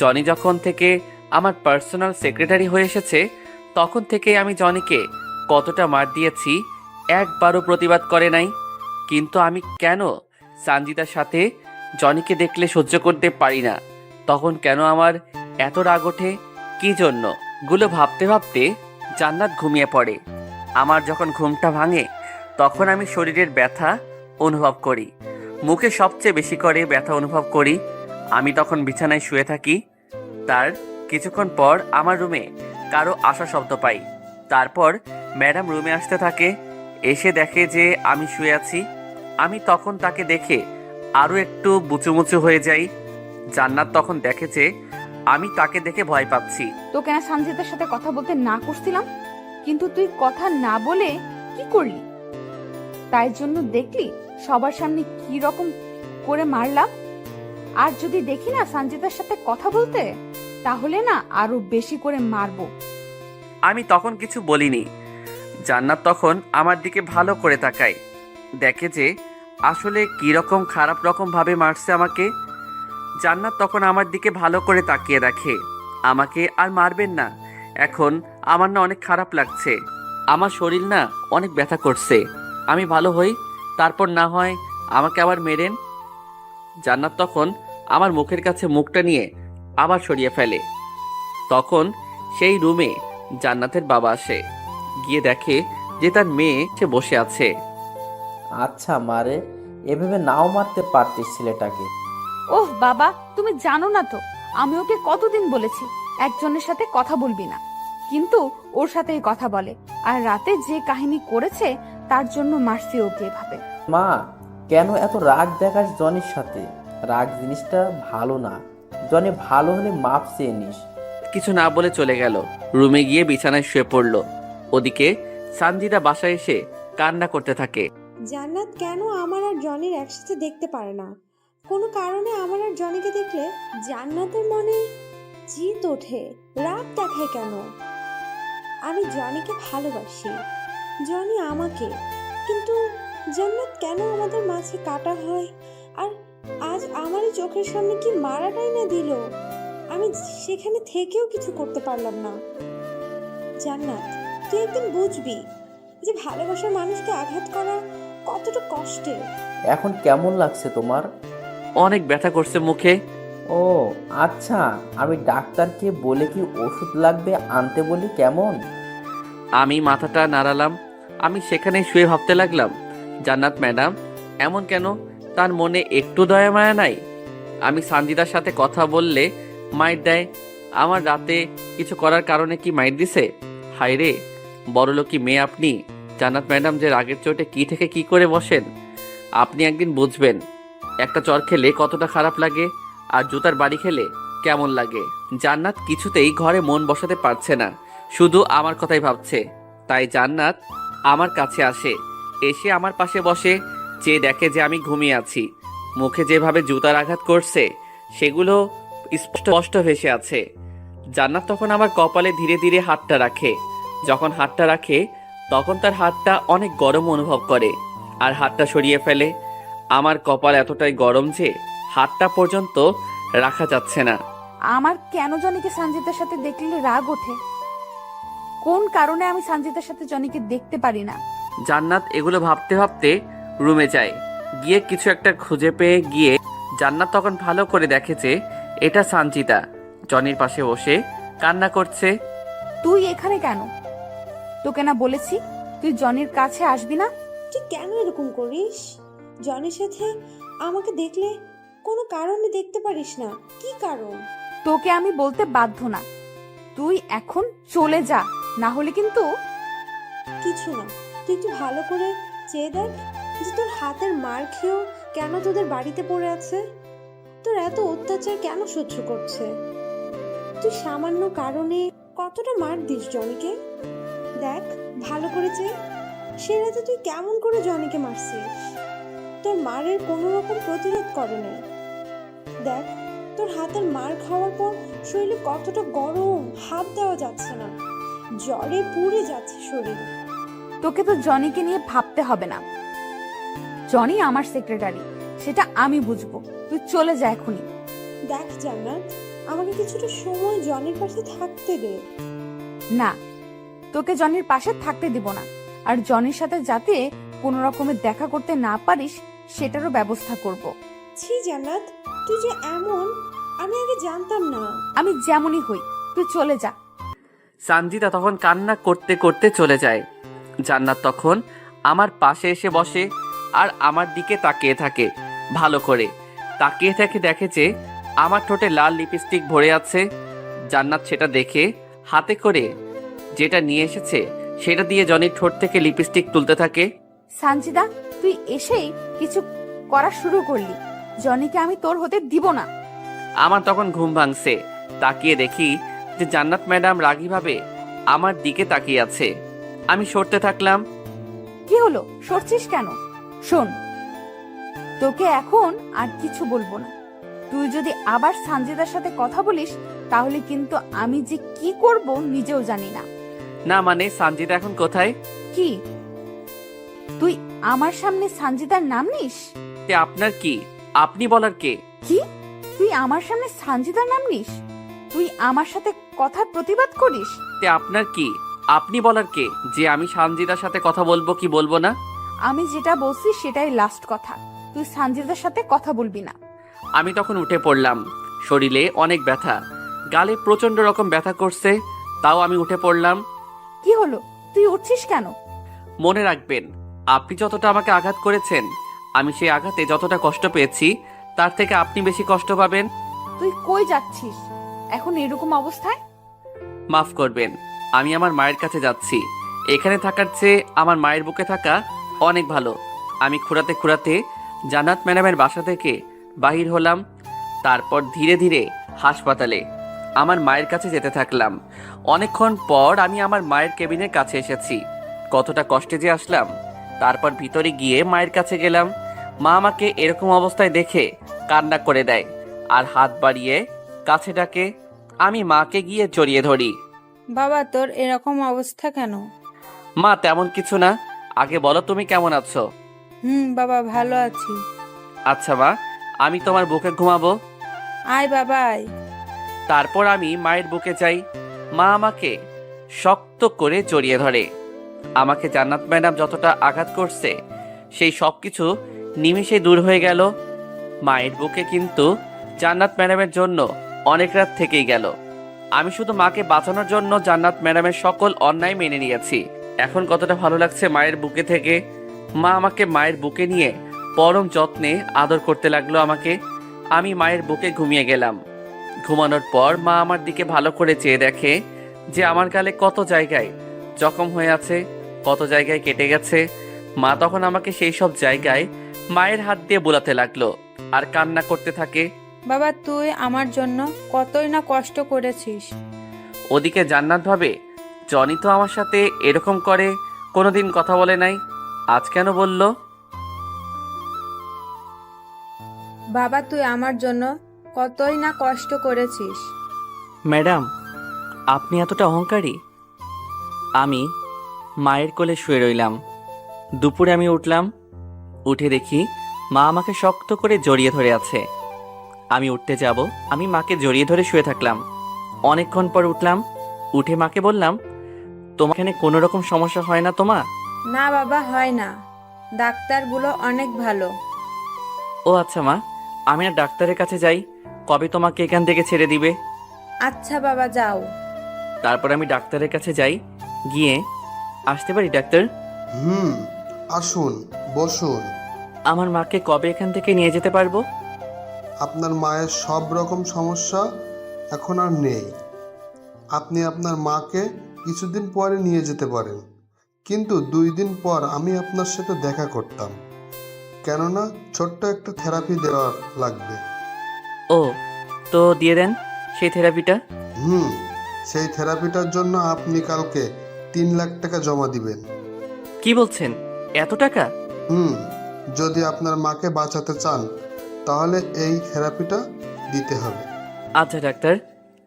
জনি যখন থেকে আমার পার্সোনাল সেক্রেটারি হয়ে এসেছে, তখন থেকে আমি জনিকে কতটা মার দিয়েছি, একবারও প্রতিবাদ করে নাই। কিন্তু আমি কেন সানজিদার সাথে জনিকে দেখলে সহ্য করতে পারি না? তখন কেন আমার এত রাগ ওঠে? কি জন্য? গুলো ভাবতে ভাবতে জান্নাত ঘুমিয়ে পড়ে। আমার যখন ঘুমটা ভাঙে, তখন আমি শরীরের ব্যথা অনুভব করি, মুখে সবচেয়ে বেশি করে ব্যথা অনুভব করি। আমি তখন বিছানায় শুয়ে থাকি। তার কিছুক্ষণ পর আমার রুমে কারো আসার শব্দ পাই। তারপর ম্যাডাম রুমে আসতে থাকে, এসে দেখে যে আমি শুয়ে আছি। আমি তখন তাকে দেখে আরও একটু বুচুমুচু হয়ে যাই। জান্নাত তখন দেখে যে আমি তাকে দেখে ভয় পাচ্ছি। তোকে না সানজিদার সাথে কথা বলতে না করছিলাম, কিন্তু তুই কথা না বলে কি করলি? তাই জন্য দেখলি সবার সামনে কি রকম করে মারলাম। আর যদি দেখি না সানজিদার সাথে কথা বলতে, তাহলে না আরো বেশি করে মারবো। আমি তখন কিছু বলিনি। জান্নাত তখন আমার দিকে ভালো করে তাকায়, দেখে যে আসলে কি রকম খারাপ রকম ভাবে মারছে আমাকে। জান্নাত তখন আমার দিকে ভালো করে তাকিয়ে রাখে, আমাকে আর মারবেন না, এখন আমার না অনেক খারাপ লাগছে, আমার শরীর না অনেক ব্যথা করছে, আমি ভালো হই, তারপর না হয় আমাকে আবার মেরেন। জান্নাত তখন আমার মুখের কাছে মুখটা নিয়ে আবার সরিয়ে ফেলে। তখন সেই রুমে জান্নাতের বাবা আসে, গিয়ে দেখে যে তার মেয়ে সে বসে আছে। আচ্ছা মারে, এভাবে নাও মারতে পারতিস ছেলেটাকে। ওহ বাবা, তুমি জানো না তো আমি ওকে কতদিন বলেছি একজনের সাথে কথা বলবি না, কিন্তু ওর সাথেই কথা বলে। আর রাতে যে কাহিনী করেছে তার জন্য মারছি ওকে এভাবে। মা, কেন এত রাগ দেখাস জনির সাথে? রাগ জিনিসটা ভালো না। জনি ভালো হলে মাপ চেয়ে নিস। কিছু না বলে চলে গেল। রুমে গিয়ে বিছানায় শুয়ে পড়ল। ওদিকে সানজিদা বাসায় এসে কান্না করতে থাকে। জান্নাত কেন আমার আর জনির একসাথে দেখতে পারে না? কোনো কারণে আমার আর জনিকে দেখলে জান্নাতের মনে জিত ওঠে, রাগ দেখায় কেন? আমি জনিকে ভালোবাসি, জনি আমাকে, কিন্তু জান্নাত কেন আমাদের মাঝে কাটা হয়? আর আজ আমারই চোখের সামনে কি মারাটাই না দিল, আমি সেখানে থেকেও কিছু করতে পারলাম না। জান্নাত, তুই একদিন বুঝবি যে ভালোবাসার মানুষকে আঘাত করা কতটা কষ্টের। এখন কেমন লাগছে তোমার? অনেক ব্যথা করছে মুখে। ও আচ্ছা, আমি ডাক্তারকে বলে কি ওষুধ লাগবে আনতে বলি কেমন? আমি মাথাটা নাড়ালাম। আমি সেখানে শুয়ে ভাবতে লাগলাম, জান্নাত ম্যাডাম এমন কেন? তার মনে একটু দয়া মায়া নাই? আমি সানজিদার সাথে কথা বললে মাইর দেয়, আমার রাতে কিছু করার কারণে কি মাইর দিছে? হায় রে, বড়লোকি মেয়ে আপনি। জান্নাত ম্যাডাম যে রাগের চোটে কি থেকে কি করে বসেন, আপনি একদিন বুঝবেন। একটা চর খেলে কতটা খারাপ লাগে, আর জুতার বাড়ি খেলে কেমন লাগে। জান্নাত কিছুতেই ঘরে মন বসাতে পারছে না, শুধু আমার কথাই ভাবছে। তাই জান্নাত আমার কাছে আসে, এসে আমার পাশে বসে, চেয়ে দেখে যে আমি ঘুমিয়ে আছি। মুখে যেভাবে জুতার আঘাত করছে সেগুলো স্পষ্ট ভেসে আছে। জান্নাত তখন আমার কপালে ধীরে ধীরে হাতটা রাখে। যখন হাতটা রাখে তখন তার হাতটা অনেক গরম অনুভব করে, আর হাতটা সরিয়ে ফেলে। আমার কপাল এতটাই গরম যে হাতটা পর্যন্ত রাখা যাচ্ছে না। আমার কেন জনিকে সঞ্জিতার সাথে দেখলে রাগ ওঠে? কোন কারণে আমি সঞ্জিতার সাথে জনিকে দেখতে পারি না? জান্নাত এগুলো ভাবতে ভাবতে রুমে যায়। গিয়ে কিছু একটা খুঁজে পেয়ে গিয়ে জান্নাত তখন ভালো করে দেখে যে এটা সঞ্জিতা জনির পাশে বসে কান্না করছে। তুই এখানে কেন? তোকে না বলেছি তুই জনির কাছে আসবি না? তুই কেন এরকম করিস? জনের সাথে আমাকে দেখলে কোনো কারণে দেখতে পারিস না, কি কারণ? তোকে আমি বলতে বাধ্য না, তুই এখন চলে যা, না হলে কিন্তু। কিছু না, তুই একটু ভালো করে চেয়ে দেখ যে তোর হাতের মার খেয়েও কেন তোদের বাড়িতে পড়ে আছে। তোর এত অত্যাচার কেন সহ্য করছে? তুই সামান্য কারণে কতটা মার দিস জনিকে। দেখ ভালো করে চেয়ে, সে রাতে তুই কেমন করে জনিকে মারছিস। তোর মারের কোনো রকম প্রতিরোধ করে নাই। দেখ তোর হাতের মার খাওয়ার পর শরীরে কতটা গরম, হাত দেওয়া যাচ্ছে না, জ্বরে পুড়ে যাচ্ছে শরীর। তোকে তো জনিকে নিয়ে ভাবতে হবে না, জনি আমার সেক্রেটারি, সেটা আমি বুঝবো। তুই চলে যা এখনই। দেখ জান্নাত, আমাকে কিছুটা সময় জনির পাশে থাকতে দে। না, তোকে জনির পাশে থাকতে দিব না, আর জনির সাথে যাতে কোনো রকমের দেখা করতে না পারিস সেটারও ব্যবস্থা করব। ছি জান্নাত, তুই যে এমন, আমি আগে জানতাম না। আমি যেমনই হই, তুই চলে যা। সঞ্জিতা তখন কান্না করতে করতে চলে যায়। জান্নাত তখন আমার পাশে এসে বসে আর আমার দিকে তাকিয়ে থাকে। ভালো করে তাকিয়ে থেকে দেখে যে আমার ঠোঁটে লাল লিপস্টিক ভরে আছে। জান্নাত সেটা দেখে হাতে করে যেটা নিয়ে এসেছে সেটা দিয়ে জনির ঠোঁট থেকে লিপস্টিক তুলতে থাকে। সানজিদা, তুই এসেই কিছু করা শুরু করলি। জনিকে আমি তোর হতে দিব না। আমার তখন ঘুম ভাঙছে। তাকিয়ে দেখি যে জান্নাত ম্যাডাম রাগীভাবে আমার দিকে তাকিয়ে আছে। আমি সরতে থাকলাম। কি হলো, সরছিস কেন? শোন, তোকে এখন আর কিছু বলবো না। তুই যদি আবার সানজিদার সাথে কথা বলিস তাহলে কিন্তু আমি যে কি করব নিজেও জানি না। না মানে সঞ্জিতা এখন কোথায়? কি তুই আমার সামনে সানজিদার নাম নিস? তে আপনার কি? আপনি বলার কে? কি তুই আমার সামনে সানজিদার নাম নিস? তুই আমার সাথে কথার প্রতিবাদ করিস? তে আপনার কি? আপনি বলার কে যে আমি সঞ্জিতার সাথে কথা বলবো কি বলবো না? আমি যেটা বলছি সেটাই লাস্ট কথা। তুই সানজিদার সাথে কথা বলবি না। আমি তখন উঠে পড়লাম। শরীরে অনেক ব্যথা, গালে প্রচন্ড রকম ব্যথা করছে, তাও আমি উঠে পড়লাম। কি হলো, তুই উঠছিস কেন? মনে রাখবেন, আপনি যতটা আমাকে আঘাত করেছেন আমি সেই আঘাতে যতটা কষ্ট পেয়েছি তার থেকে আপনি বেশি কষ্ট পাবেন। তুই কই যাচ্ছিস এখন এরকম অবস্থায়? মাফ করবেন, আমি আমার মায়ের কাছে যাচ্ছি। এখানে থাকার চেয়ে আমার মায়ের বুকে থাকা অনেক ভালো। আমি খুঁড়াতে খুঁড়াতে জান্নাত ম্যাডামের বাসা থেকে বাহির হলাম। তারপর ধীরে ধীরে হাসপাতালে আমার মায়ের কাছে যেতে থাকলাম। অনেকক্ষণ পর আমি আমার মায়ের কেবিনের কাছে এসেছি। কতটা কষ্টে যে আসলাম। তারপর ভিতরে গিয়ে মায়ের কাছে গেলাম। মা আমাকে এরকম অবস্থায় দেখে কান্না করে দেয় আর হাত বাড়িয়ে কাছে ডাকে। আমি মাকে গিয়ে জড়িয়ে ধরি। বাবা, তোর এরকম অবস্থা কেন? মা তেমন কিছু না, আগে বলো তুমি কেমন আছো? বাবা, ভালো আছি। আচ্ছা মা, আমি তোমার বুকে ঘুমাবো। আয় বাবা আয়। তারপর আমি মায়ের বুকে যাই। মা আমাকে শক্ত করে জড়িয়ে ধরে। আমাকে জান্নাত ম্যাডাম যতটা আঘাত করছে সেই সব কিছু নিমিষে দূর হয়ে গেল। মায়ের বুকে কিন্তু জান্নাত ম্যাডামের জন্য অনেক রাত থেকেই গেল। আমি শুধু মাকে বাঁচানোর জন্য জান্নাত ম্যাডামের সকল অন্যায় মেনে নিয়েছি। এখন কতটা ভালো লাগছে মায়ের বুকে থেকে। মা আমাকে মায়ের বুকে নিয়ে পরম যত্নে আদর করতে লাগলো আমাকে। আমি মায়ের বুকে ঘুমিয়ে গেলাম। ঘুমানোর পর মা আমার দিকে ভালো করে চেয়ে দেখে যে আমার গালে কত জায়গায় জখম হয়ে আছে, কত জায়গায় কেটে গেছে। মা তখন আমাকে সেই সব জায়গায় মায়ের হাত দিয়ে বোলাতে লাগলো আর কান্না করতে থাকে। বাবা তুই আমার জন্য কতই না কষ্ট করেছিস। ওদিকে জান্নাত ভাবে জনি তো আমার সাথে এরকম করে কোনোদিন কথা বলে নাই, আজ কেন বলল? বাবা তুই আমার জন্য কতই না কষ্ট করেছিস। ম্যাডাম, আপনি এতটা অহংকারী? আমি মায়ের কোলে শুয়ে রইলাম। দুপুরে আমি উঠলাম, উঠে দেখি মা আমাকে শক্ত করে জড়িয়ে ধরে আছে। আমি উঠতে যাব, আমি মাকে জড়িয়ে ধরে শুয়ে থাকলাম। অনেকক্ষণ পর উঠলাম, উঠে মাকে বললাম, তোমার এখানে কোনো রকম সমস্যা হয় না তো মা? না বাবা হয় না, ডাক্তারগুলো অনেক ভালো। ও আচ্ছা মা, আমি আর ডাক্তারের কাছে যাই, কবে তোমাকে এখান থেকে ছেড়ে দিবে? আচ্ছা বাবা যাও। তারপর আমি ডাক্তারের কাছে যাই, গিয়ে আসতে পারি ডাক্তার? আসুন, বসুন। আমার মাকে কবে এখান থেকে নিয়ে যেতে পারবো? আপনার মায়ের সব রকম সমস্যা এখন আর নেই। আপনি আপনার মাকে কিছুদিন পরে নিয়ে যেতে পারেন, কিন্তু 2 দিন পর আমি আপনার সাথে দেখা করতাম, কেননা ছোট্ট একটা থেরাপি দেওয়া লাগবে। ও, তো দিয়ে দেন সেই থেরাপিটা। সেই থেরাপিটার জন্য আপনি কালকে 3 লাখ টাকা জমা দিবেন। কি বলছেন, এত টাকা? যদি আপনার মাকে বাঁচাতে চান তাহলে এই থেরাপিটা দিতে হবে। আচ্ছা ডাক্তার,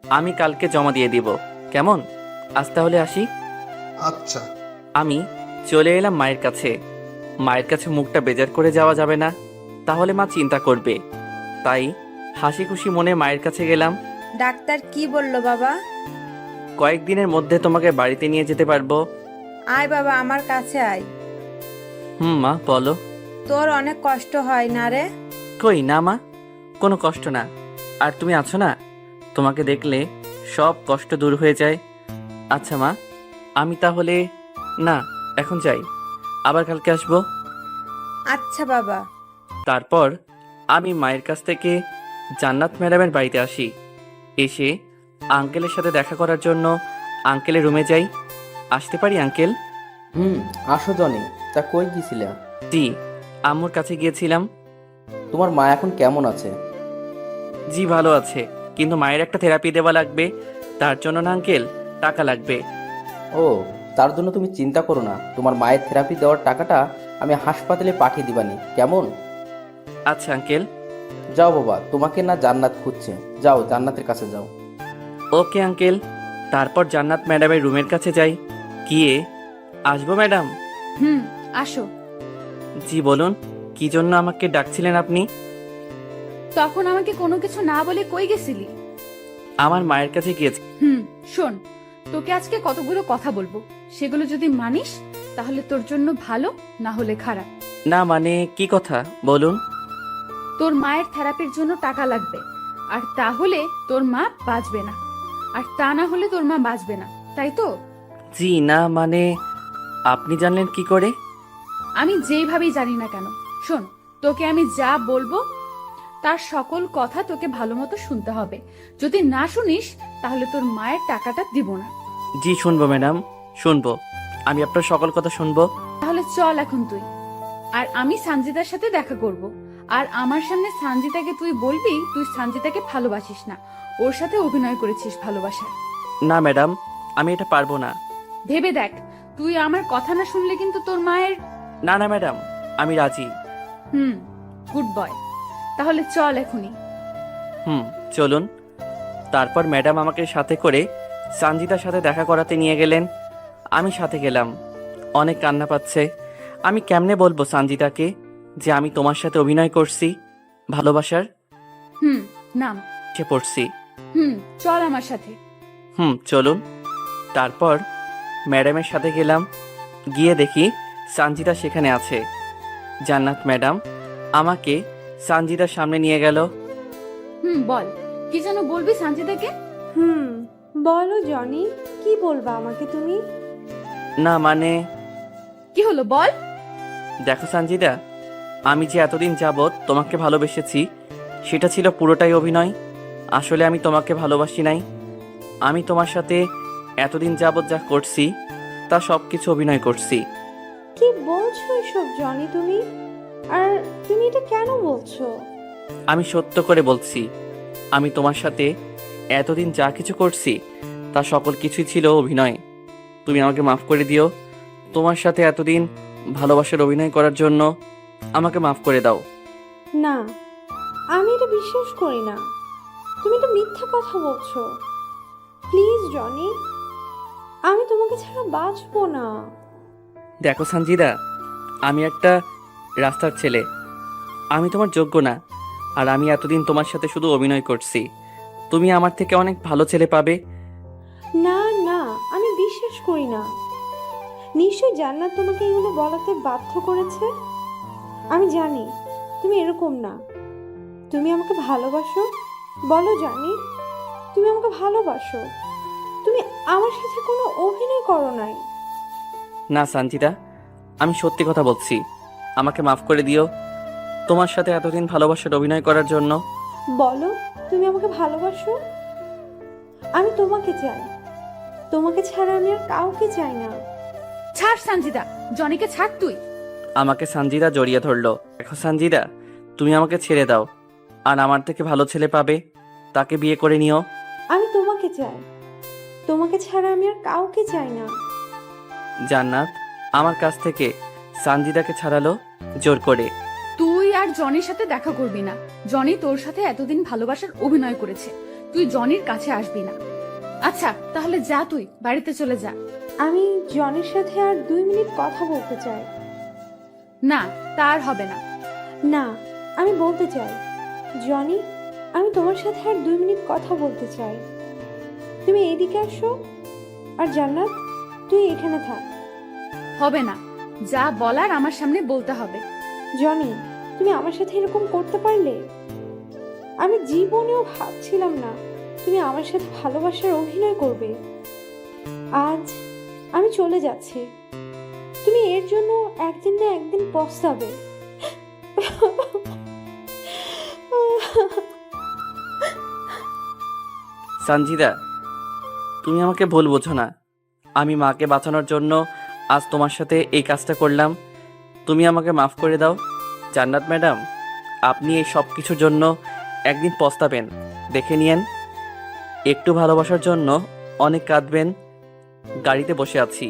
আমি কালকে জমা দিয়ে দিব, কেমন? আজ তাহলে আসি। আচ্ছা। আমি চলে এলাম মায়ের কাছে। মায়ের কাছে মুখটা বেজার করে যাওয়া যাবে না, তাহলে মা চিন্তা করবে। তাই হাসি খুশি মনে মায়ের কাছে গেলাম। ডাক্তার কি বললো বাবা? কয়েকদিনের মধ্যে তোমাকে বাড়িতে নিয়ে যেতে পারবো। আয় বাবা আমার কাছে আয়। মা বলো। তোর অনেক কষ্ট হয় না রে? কই না মা, কোনো কষ্ট না। আর তুমি আছো না, তোমাকে দেখলে সব কষ্ট দূর হয়ে যায়। আচ্ছা মা, আমি তাহলে না এখন যাই, আবার কালকে আসবো। আচ্ছা বাবা। তারপর আমি মায়ের কাছ থেকে জান্নাত ম্যাডামের বাড়িতে আসি। এসে আঙ্কেলের সাথে দেখা করার জন্য আঙ্কেলের রুমে যাই। আসতে পারি আঙ্কেল? আসো জনি। তা কই গিয়েছিলে? জি, আম্মুর কাছে গিয়েছিলাম। তোমার মা এখন কেমন আছে? জি ভালো আছে, কিন্তু মায়ের একটা থেরাপি দেওয়া লাগবে, তার জন্য না আঙ্কেল টাকা লাগবে। ও, তার জন্য তুমি চিন্তা করো না, তোমার মায়ের থেরাপি দেওয়ার টাকাটা আমি হাসপাতালে পাঠিয়ে দিবানি, কেমন? আচ্ছা আঙ্কেল। যাও বাবা, তোমাকে না জান্নাত খুঁজছে, যাও জান্নাতের কাছে যাও। Okay uncle. তারপর জান্নাত ম্যাডামের রুমের কাছে যাই, গিয়ে আসবো ম্যাডাম? আসো। জি বলুন, কি জন্য আমাকে ডাকছিলেন আপনি? তখন আমাকে কোনো কিছু না বলে কই গেছিলি? আমার মায়ের কাছে গিয়েছি। শোন, তোকে আজকে কতগুলো কথা বলবো, সেগুলো যদি মানিস তাহলে তোর জন্য ভালো, না হলে খারাপ। না মানে কি কথা বলুন। তোর মায়ের থেরাপির জন্য টাকা লাগবে, আর তাহলে তোর মা বাঁচবে না, আর তা না হলে তোর মা বাঁচবে না, তাই তো? জি না মানে আপনি জানলেন কি করে? আমি যেইভাবেই জানি না কেন, শোন, তোকে আমি যা বলবো তার সকল কথা তোকে ভালো মতো শুনতে হবে। যদি না শুনিস তাহলে তোর মায়ের টাকাটা দিব না। জি শুনবো ম্যাডাম, শুনবো, আমি আপনার সকল কথা শুনবো। তাহলে চল এখন তুই, আর আমি সানজিদার সাথে দেখা করব। আর আমার সামনে সানজিদাকে তুই বলবি তুই সানজিদাকে ভালোবাসিস না, ওর সাথে অভিনয় করেছিস ভালোবাসার। না ম্যাডাম, আমি এটা পারবো না। ভেবে দেখ, তুই আমার কথা না শুনলে কিন্তু তোর মায়ের। না না ম্যাডাম, আমি রাজি। Good boy. তাহলে চল এখনই। চলুন। তারপর ম্যাডাম আমাকে সাথে করে সানজিদার সাথে দেখা করাতে নিয়ে গেলেন। আমি সাথে গেলাম। অনেক কান্না পাচ্ছে। আমি কেমনে বলবো সানজিদাকে যে আমি তোমার সাথে অভিনয় করছি ভালোবাসার? নাম সে পড়ছি। চল আমার সাথে। চলুন। তারপর ম্যাডামের সাথে গেলাম, গিয়ে দেখি সানজিদা সেখানে আছে। জান্নাত ম্যাডাম আমাকে সানজিদার সামনে নিয়ে গেল। বল, কি যেন বলবি সানজিদাকে? বলো জনি, কি বলবা আমাকে তুমি? না মানে কি হলো বল। দেখো সানজিদা, আমি যে এতদিন যাবৎ তোমাকে ভালোবেসেছি সেটা ছিল পুরোটাই অভিনয়। আসলে আমি তোমাকে ভালোবাসি নাই। আমি তোমার সাথে এতদিন যাবৎ যা করছি তা সব কিছু অভিনয় করছি। কি বলছো এসব জনি তুমি? আর তুমি এটা কেন বলছো? আমি সত্য করে বলছি, আমি তোমার সাথে এতদিন যা কিছু করছি তা সকল কিছুই ছিল অভিনয়। তুমি আমাকে মাফ করে দিও। তোমার সাথে এতদিন ভালোবাসার অভিনয় করার জন্য আমাকে মাফ করে দাও। না, আমি এটা বিশ্বাস করি না। তুমি তো মিথ্যা কথা বলছো। প্লিজ জনি, আমি তোমাকে ছাড়া বাঁচবো না। দেখো সঞ্জিদা, আমি একটা রাস্তার ছেলে, আমি তোমার যোগ্য না। আর আমি এতদিন তোমার সাথে শুধু অভিনয় করছি। তুমি আমার থেকে অনেক ভালো ছেলে পাবে। না না, আমি বিশ্বাস করি না। নিশ্চয়ই জান্নাত তোমাকে এগুলো বলাতে বাধ্য করেছে। আমি জানি তুমি এরকম না। তুমি আমাকে ভালোবাসো, বলো জানি। তুমি আমাকে ভালোবাসো। তুমি আমার সাথে কোনো অভিনয় করো নাই। না সঞ্জিদা, আমি সত্যি কথা বলছি, আমাকে মাফ করে দিও তোমার সাথে এতদিন ভালোবাসার অভিনয় করার জন্য। বলো তুমি আমাকে ভালোবাসো। আমি তোমাকে চাই। তোমাকে ছাড়া আমি আর কাউকে চাই না। ছাড় সঞ্জিদা, জনিকে ছাড় তুই। আমাকে সঞ্জিদা জড়িয়ে ধরলো। দেখো সঞ্জিদা, তুমি আমাকে ছেড়ে দাও, আর আমার থেকে ভালো ছেলে পাবে, তাকে বিয়ে করে নিও। আমি তোমাকে চাই। তোমাকে ছাড়া আমি আর কাউকে চাই না। জান্নাত আমার কাছ থেকে সঞ্জিদাকে ছাড়ালো জোর করে। তুই আর জনির সাথে দেখা করবি না। জনি তোর সাথে এতদিন ভালোবাসার অভিনয় করেছে, তুই জনির কাছে আসবি না। আচ্ছা তাহলে যা, তুই বাড়িতে চলে যা। আমি জনের সাথে আর 2 মিনিট কথা বলতে চাই। না, তার হবে না। না, আমি বলতে চাই জনি, আমি তোমার সাথে আর 2 মিনিট কথা বলতে চাই। তুমি এদিকে আসো। আর জান্নাত, তুই এখানে থাক। হবে না, যা বলার আমার সামনে বলতে হবে। জনি, তুমি আমার সাথে এরকম করতে পারলে? আমি জীবনেও ভাবছিলাম না তুমি আমার সাথে ভালোবাসার অভিনয় করবে। আজ আমি চলে যাচ্ছি। তুমি এর জন্য একদিন না একদিন পস্তাবে। সঞ্জিদা, তুমি আমাকে ভুল বোঝো না। আমি মাকে বাঁচানোর জন্য আজ তোমার সাথে এই কাজটা করলাম। তুমি আমাকে মাফ করে দাও। জান্নাত ম্যাডাম, আপনি এই সব কিছুর জন্য একদিন পস্তাবেন, দেখে নিয়েন। একটু ভালোবাসার জন্য অনেক কাঁদবেন। গাড়িতে বসে আছি,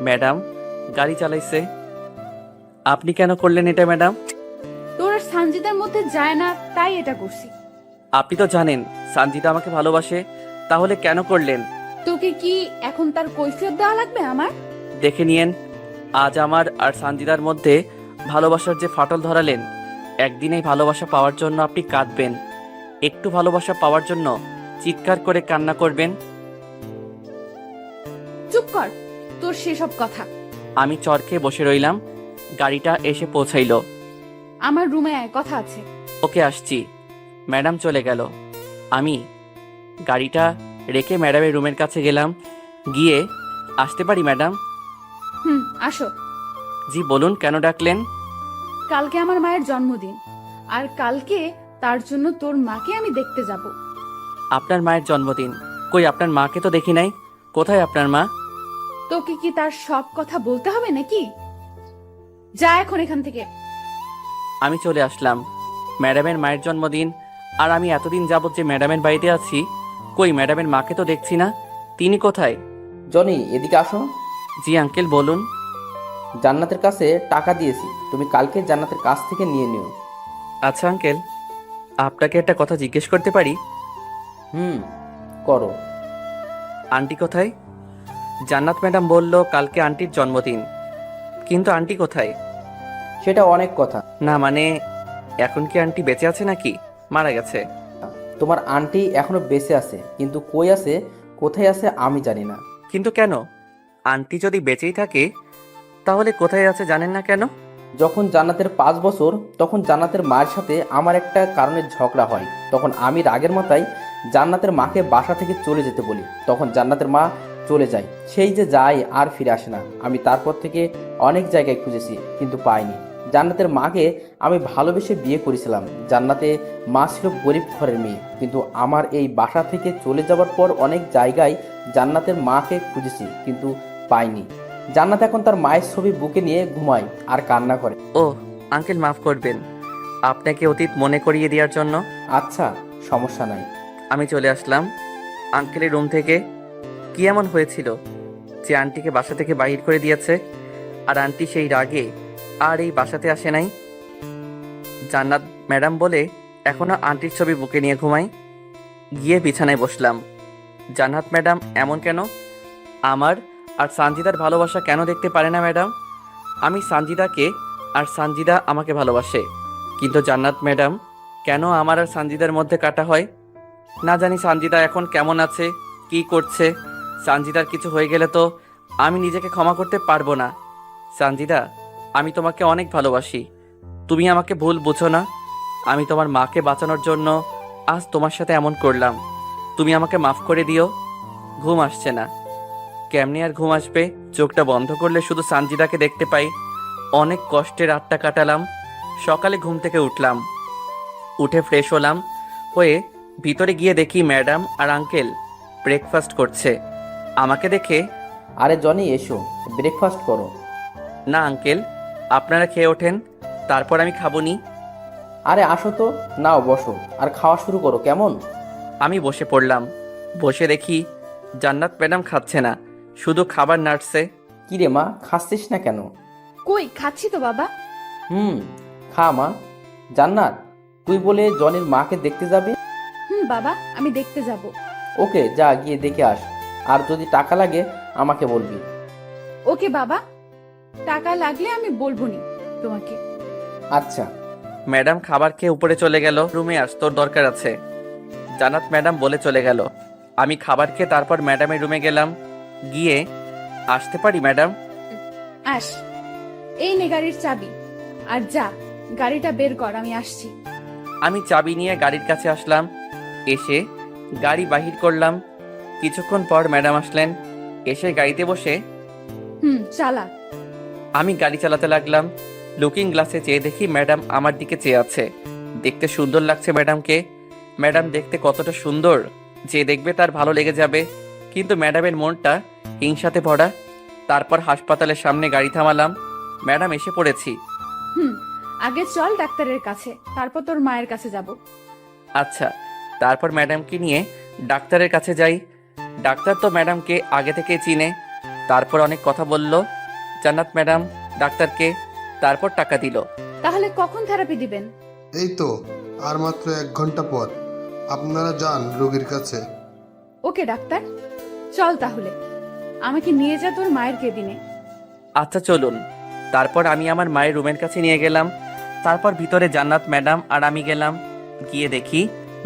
ম্যাডাম গাড়ি চালাইছে। আপনি কেন করলেন এটা ম্যাডাম? তোর আর সঞ্জিদার মধ্যে যায় না, তাই এটা করছি। আপনি তো জানেন সঞ্জিদা আমাকে ভালোবাসে, তাহলে কেন করলেন? তোকে কি এখন তার কৈফিয়ত দেওয়া লাগবে আমার? দেখে নিয়েন, আজ আমার আর সঞ্জিদার মধ্যে ভালোবাসার যে ফাটল ধরালেন, একদিন এই ভালোবাসা পাওয়ার জন্য আপনি কাঁদবেন, একটু ভালোবাসা পাওয়ার জন্য চিৎকার করে কান্না করবেন। চুপ কর, তোর সেসব কথা। আমি চর খেয়ে বসে রইলাম। গাড়িটা এসে পৌঁছাইলো। আমার রুমে আয়, কথা আছে। ওকে আসছি। ম্যাডাম চলে গেল। আমি গাড়িটা রেখে ম্যাডামের রুমের কাছে গেলাম। গিয়ে, আসতে পারি ম্যাডাম? আসো। জি বলুন, কেন ডাকলেন? কালকে আমার মায়ের জন্মদিন, আর কালকে তার জন্য তোর মাকে আমি দেখতে যাব। আপনার মায়ের জন্মদিন? কই, আপনার মাকে তো দেখি নাই। কোথায় আপনার মা? তোকে কি তার সব কথা বলতে হবে নাকি? যা এখন এখান থেকে। আমি চলে আসলাম। ম্যাডামের মায়ের জন্মদিন, আর আমি এতদিন যাবৎ যে ম্যাডামের বাড়িতে আছি, কই ম্যাডামের মাকে তো দেখছি না। তিনি কোথায়? জনি, এদিকে আসো। জি আঙ্কেল, বলুন। জান্নাতের কাছে টাকা দিয়েছি, তুমি কালকে জান্নাতের কাছ থেকে নিয়ে নিও। আচ্ছা আঙ্কেল, আপনাকে একটা কথা জিজ্ঞেস করতে পারি? করো। আন্টি কোথায়? জান্নাত ম্যাডাম বলল কালকে আন্টির জন্মদিন, কিন্তু আন্টি কোথায়? সেটা অনেক কথা। না মানে, এখন কি আন্টি বেঁচে আছে নাকি মারা গেছে? তোমার আন্টি এখনো বেঁচে আছে, কিন্তু কই আছে, কোথায় আছে আমি জানি না। কিন্তু কেন? আন্টি যদি বেঁচেই থাকে তাহলে কোথায় আছে জানেন না কেন? যখন জান্নাতের 5 বছর, তখন জান্নাতের মায়ের সাথে আমার একটা কারণে ঝগড়া হয়। তখন আমি রাগের মাথায় জান্নাতের মাকে বাসা থেকে চলে যেতে বলি। তখন জান্নাতের মা চলে যায়। সেই যে যায় আর ফিরে আসে না। আমি তারপর থেকে অনেক জায়গায় খুঁজেছি, কিন্তু পাইনি। জান্নাতের মাকে আমি ভালোবেসে বিয়ে করেছিলাম। জান্নাতে মা ছিল গরিব ঘরের মেয়ে, কিন্তু আমার এই বাসা থেকে চলে যাওয়ার পর অনেক জায়গায় জান্নাতের মাকে খুঁজেছি কিন্তু পাইনি। জান্নাত এখন তার মায়ের ছবি বুকে নিয়ে ঘুমায় আর কান্না করে। ও আঙ্কেল, মাফ করবেন আপনাকে অতীত মনে করিয়ে দেওয়ার জন্য। আচ্ছা, সমস্যা নাই। আমি চলে আসলাম আঙ্কেলের রুম থেকে। কি এমন হয়েছিল যে আন্টিকে বাসা থেকে বাহির করে দিয়েছে, আর আন্টি সেই রাগে আর এই বাসাতে আসে নাই? জান্নাত ম্যাডাম বলে এখনো আন্টির ছবি বুকে নিয়ে ঘুমাই। গিয়ে বিছানায় বসলাম। জান্নাত ম্যাডাম এমন কেন? আমার আর সানজিদার ভালোবাসা কেন দেখতে পারে না ম্যাডাম? আমি সানজিদাকে আর সানজিদা আমাকে ভালোবাসে, কিন্তু জান্নাত ম্যাডাম কেন আমার আর সানজিদার মধ্যে কাটা হয়? না জানি সানজিদা এখন কেমন আছে, কি করছে। সানজিদার কিছু হয়ে গেলে তো আমি নিজেকে ক্ষমা করতে পারবো না। সানজিদা, আমি তোমাকে অনেক ভালোবাসি, তুমি আমাকে ভুল বুঝো না। আমি তোমার মাকে বাঁচানোর জন্য আজ তোমার সাথে এমন করলাম, তুমি আমাকে মাফ করে দিও। ঘুম আসছে না। কেমনি আর ঘুম আসবে? চোখটা বন্ধ করলে শুধু সানজিদাকে দেখতে পাই। অনেক কষ্টে রাতটা কাটালাম। সকালে ঘুম থেকে উঠলাম, উঠে ফ্রেশ হলাম, হয়ে ভিতরে গিয়ে দেখি ম্যাডাম আর আঙ্কেল ব্রেকফাস্ট করছে। আমাকে দেখে, আরে জনি, এসো ব্রেকফাস্ট করো। না আঙ্কেল, আপনারা খেয়ে ওঠেন, তারপর আমি খাবনি। আরে আসো তো, নাও বসো আর খাওয়া শুরু করো, কেমন? আমি বসে পড়লাম। বসে দেখি জান্নাত ম্যাডাম খাচ্ছে না, শুধু খাবার নাড়ছে। কি রে মা, খাচ্ছিস না কেন? কই, খাচ্ছি তো বাবা। খা মা। জান্নাত, তুই বলে জনির মাকে দেখতে যাবি? বাবা, আমি দেখতে যাব। ওকে, যা গিয়ে দেখে আস, আর যদি টাকা লাগে আমাকে বলবি। ওকে বাবা, টাকা লাগলে আমি বলবো নি তোমাকে। আচ্ছা। ম্যাডাম খাবার খেয়ে উপরে চলে গেল। রুমে আস, তোর দরকার আছে, জান্নাত ম্যাডাম বলে চলে গেল। আমি খাবার খেয়ে তারপর ম্যাডামের রুমে গেলাম। গিয়ে, আসতে পারি ম্যাডাম? আস, এই নে গাড়ির চাবি, আর যা গাড়িটা বের কর, আমি আসছি। আমি চাবি নিয়ে গাড়ির কাছে আসলাম। এসে গাড়ি বাহির করলাম। কিছুক্ষণ পর ম্যাডাম আসলেন। এসে গাড়িতে বসে চালা। আমি গাড়ি চালাতে লাগলাম। লুকিং গ্লাসে চেয়ে দেখি ম্যাডাম আমার দিকে চেয়ে আছে। দেখতে সুন্দর লাগছে ম্যাডামকে। ম্যাডাম দেখতে কতটা সুন্দর যে দেখবে তার ভালো লেগে যাবে, কিন্তু ম্যাডামের মনটা হিংসাতে ভরা। তারপর হাসপাতালের সামনে গাড়ি থামালাম। ম্যাডাম এসে পড়েছি। আগে চল ডাক্তারের কাছে, তারপর তোর মায়ের কাছে যাব। আচ্ছা। তারপর ম্যাডামকে নিয়ে ডাক্তারের কাছে যাই। ডাক্তার তো ম্যাডামকে আগে থেকে চিনে। তারপর অনেক কথা বলল জান্নাত ম্যাডাম ডাক্তারকে, তারপর টাকা দিল। তাহলে কখন থেরাপি দিবেন? এই তো আর মাত্র 1 ঘন্টা পর। আপনারা যান রোগীর কাছে। ওকে ডাক্তার, চল তাহলে আমাকে নিয়ে যা তোর মায়ের কেবিনে। আচ্ছা চলুন। তারপর আমি আমার মায়ের রুমের কাছে নিয়ে গেলাম। তারপর ভিতরে জান্নাত ম্যাডাম আর আমি গেলাম। গিয়ে দেখি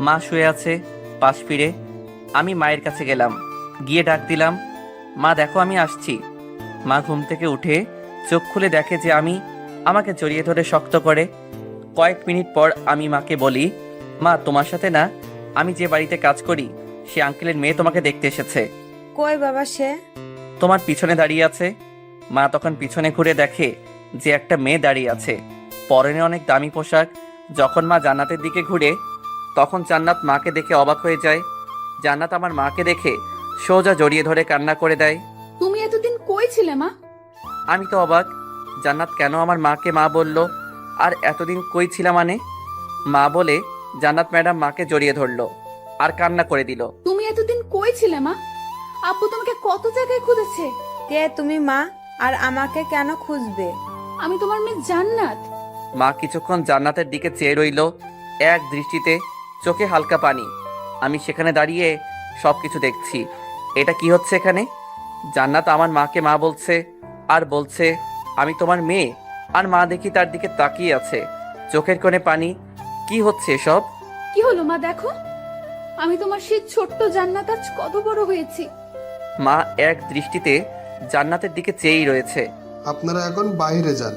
মা শুয়ে আছে পাশ ফিরে। আমি মায়ের কাছে গেলাম, গিয়ে ডাক দিলাম, মা দেখো আমি আসছি। মা ঘুম থেকে উঠে চোখ খুলে দেখে যে আমাকে জড়িয়ে ধরে শক্ত করে। কয়েক মিনিট পর আমি মাকে বলি, মা তোমার সাথে না আমি যে বাড়িতে কাজ করি সে আঙ্কেলের মেয়ে তোমাকে দেখতে এসেছে। কই বাবা সে? তোমার পিছনে দাঁড়িয়ে আছে। মা তখন পিছনে ঘুরে দেখে যে একটা মেয়ে দাঁড়িয়ে আছে, পরনে অনেক দামি পোশাক। যখন মা জান্নাতের দিকে ঘুরে তখন জান্নাত মাকে দেখে অবাক হয়ে যায়। জান্নাত আমার মাকে দেখে সোজা জড়িয়ে ধরে কান্না করে দেয়। তুমি এতদিন কই ছিলে মা? আমি তো অবাক, জান্নাত কেন আমার মাকে মা বলল, আর এতদিন কই ছিলাম মানে? মা বলে জান্নাত ম্যাডাম মাকে জড়িয়ে ধরলো আর কান্না করে দিল। তুমি এতদিন কই ছিলে মা? আব্বু তোমাকে কত জায়গায় খুঁজেছে। কে তুমি মা, আর আমাকে কেন খুঁজবে? আমি তোমার মেয়ে জান্নাত। মা কিছুক্ষণ জান্নাতের দিকে চেয়ে রইল এক দৃষ্টিতে, চোখে হালকা পানি। আমি সেখানে দাঁড়িয়ে সবকিছু দেখছি। এটা কি হচ্ছে এখানে? জান্নাত আমার মাকে মা বলছে আর বলছে আমি তোমার মেয়ে, আর মা দেখি তার দিকে তাকিয়ে আছে, চোখের কোণে পানি। কি হচ্ছে এসব? কি হলো মা? দেখো, আমি তোমার সেই ছোট্ট জান্নাত আজ কত বড় হয়েছি। মা এক দৃষ্টিতে জান্নাতের দিকে চেয়েই রয়েছে। আপনারা এখন বাইরে যান।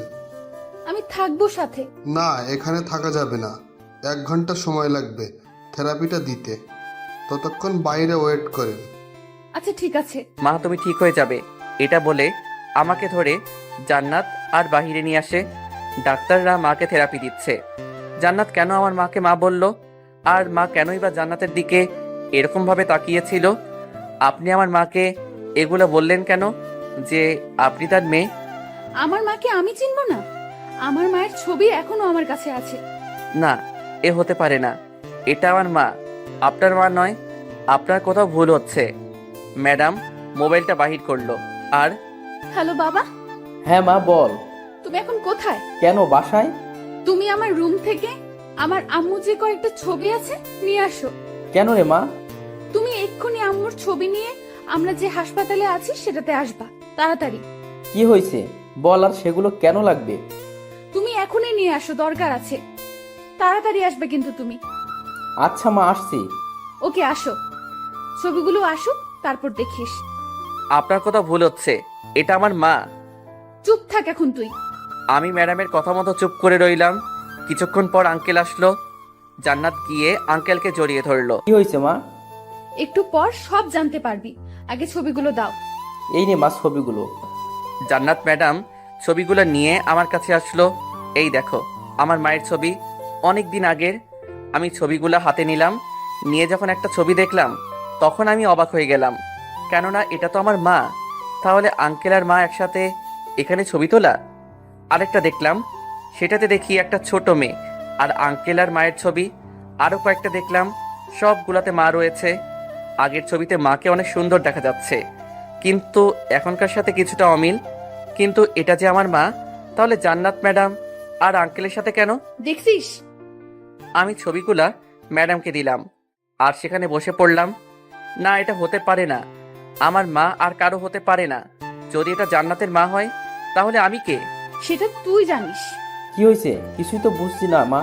আমি থাকবো সাথে। না, এখানে থাকা যাবে না। 1 ঘন্টা সময় লাগবে থেরাপিটা দিতে। ততক্ষণ বাইরে ওয়েট করেন। আচ্ছা ঠিক আছে। মা তুমি ঠিক হয়ে যাবে, এটা বলে আমাকে ধরে জান্নাত আর বাহিরে নিয়ে আসে। ডাক্তাররা মাকে থেরাপি দিচ্ছে। জান্নাত কেন আমার মাকে মা বলল, আর মা কেনই বা জান্নাতের দিকে এরকম ভাবে তাকিয়েছিল? আপনি আমার মাকে এগুলো বললেন কেন যে আপনি তার মেয়ে? আমার মাকে আমি চিনবো না? আমার মায়ের ছবি এখনো আমার কাছে আছে। না, এ হতে পারে না। এটা আমার মা, আপনার মা নয়। আপনার কোথাও ভুল হচ্ছে। ম্যাডাম মোবাইলটা বাহির করলো। আর হ্যালো বাবা, হ্যাঁ মা বল। তুমি এখন কোথায়? কেন বাসায়? তুমি আমার রুম থেকে আমার আম্মু যে কয়েকটা ছবি আছে নিয়ে আসো। কেন রে মা? তুমি এক্ষুনি আম্মুর ছবি নিয়ে আমরা যে হাসপাতালে আছি সেটাতে আসবা, তাড়াতাড়ি। কি হয়েছে বল, আর সেগুলো কেন লাগবে? তুমি এখনই নিয়ে আসো, দরকার আছে। তাড়াতাড়ি আসবে কিন্তু তুমি। আচ্ছা মা, আসছি। ওকে, আসো, ছবিগুলো আসুক, তারপর দেখিস। আপনার কোথাও ভুল হচ্ছে। এটা আমার মা। চুপ থাক এখন তুই। আমি ম্যাডামের কথা মতো চুপ করে রইলাম। কিছুক্ষণ পর আঙ্কেল আসলো। জান্নাত গিয়ে আঙ্কেলকে জড়িয়ে ধরলো। কি হয়েছে মা? একটু পর সব জানতে পারবি, আগে ছবিগুলো দাও। এই নে মা ছবিগুলো। জান্নাত ম্যাডাম ছবিগুলো নিয়ে আমার কাছে আসলো। এই দেখো আমার মায়ের ছবি, অনেক দিন আগের। আমি ছবিগুলো হাতে নিলাম, নিয়ে যখন একটা ছবি দেখলাম তখন আমি অবাক হয়ে গেলাম, কেননা এটা তো আমার মা। তাহলে আঙ্কেল আর মা একসাথে এখানে ছবি তোলা। আরেকটা দেখলাম, সেটাতে দেখি একটা ছোট মেয়ে আর আঙ্কেল আর মায়ের ছবি। আরও কয়েকটা দেখলাম, সবগুলাতে মা রয়েছে। আগের ছবিতে মাকে অনেক সুন্দর দেখা যাচ্ছে, কিন্তু এখনকার সাথে কিছুটা অমিল। কিন্তু এটা যে আমার মা, তাহলে জান্নাত ম্যাডাম আর আঙ্কেলের সাথে কেন? দেখছিস? আমি ছবিগুলা ম্যাডামকে দিলাম আর সেখানে বসে পড়লাম। না, এটা হতে পারে না। আমার মা আর কারো হতে পারে না। যদি এটা জান্নাতের মা হয় তাহলে আমি কে? সেটা তুই জানিস। কি হয়েছে কিছুই তো বুঝছি না মা।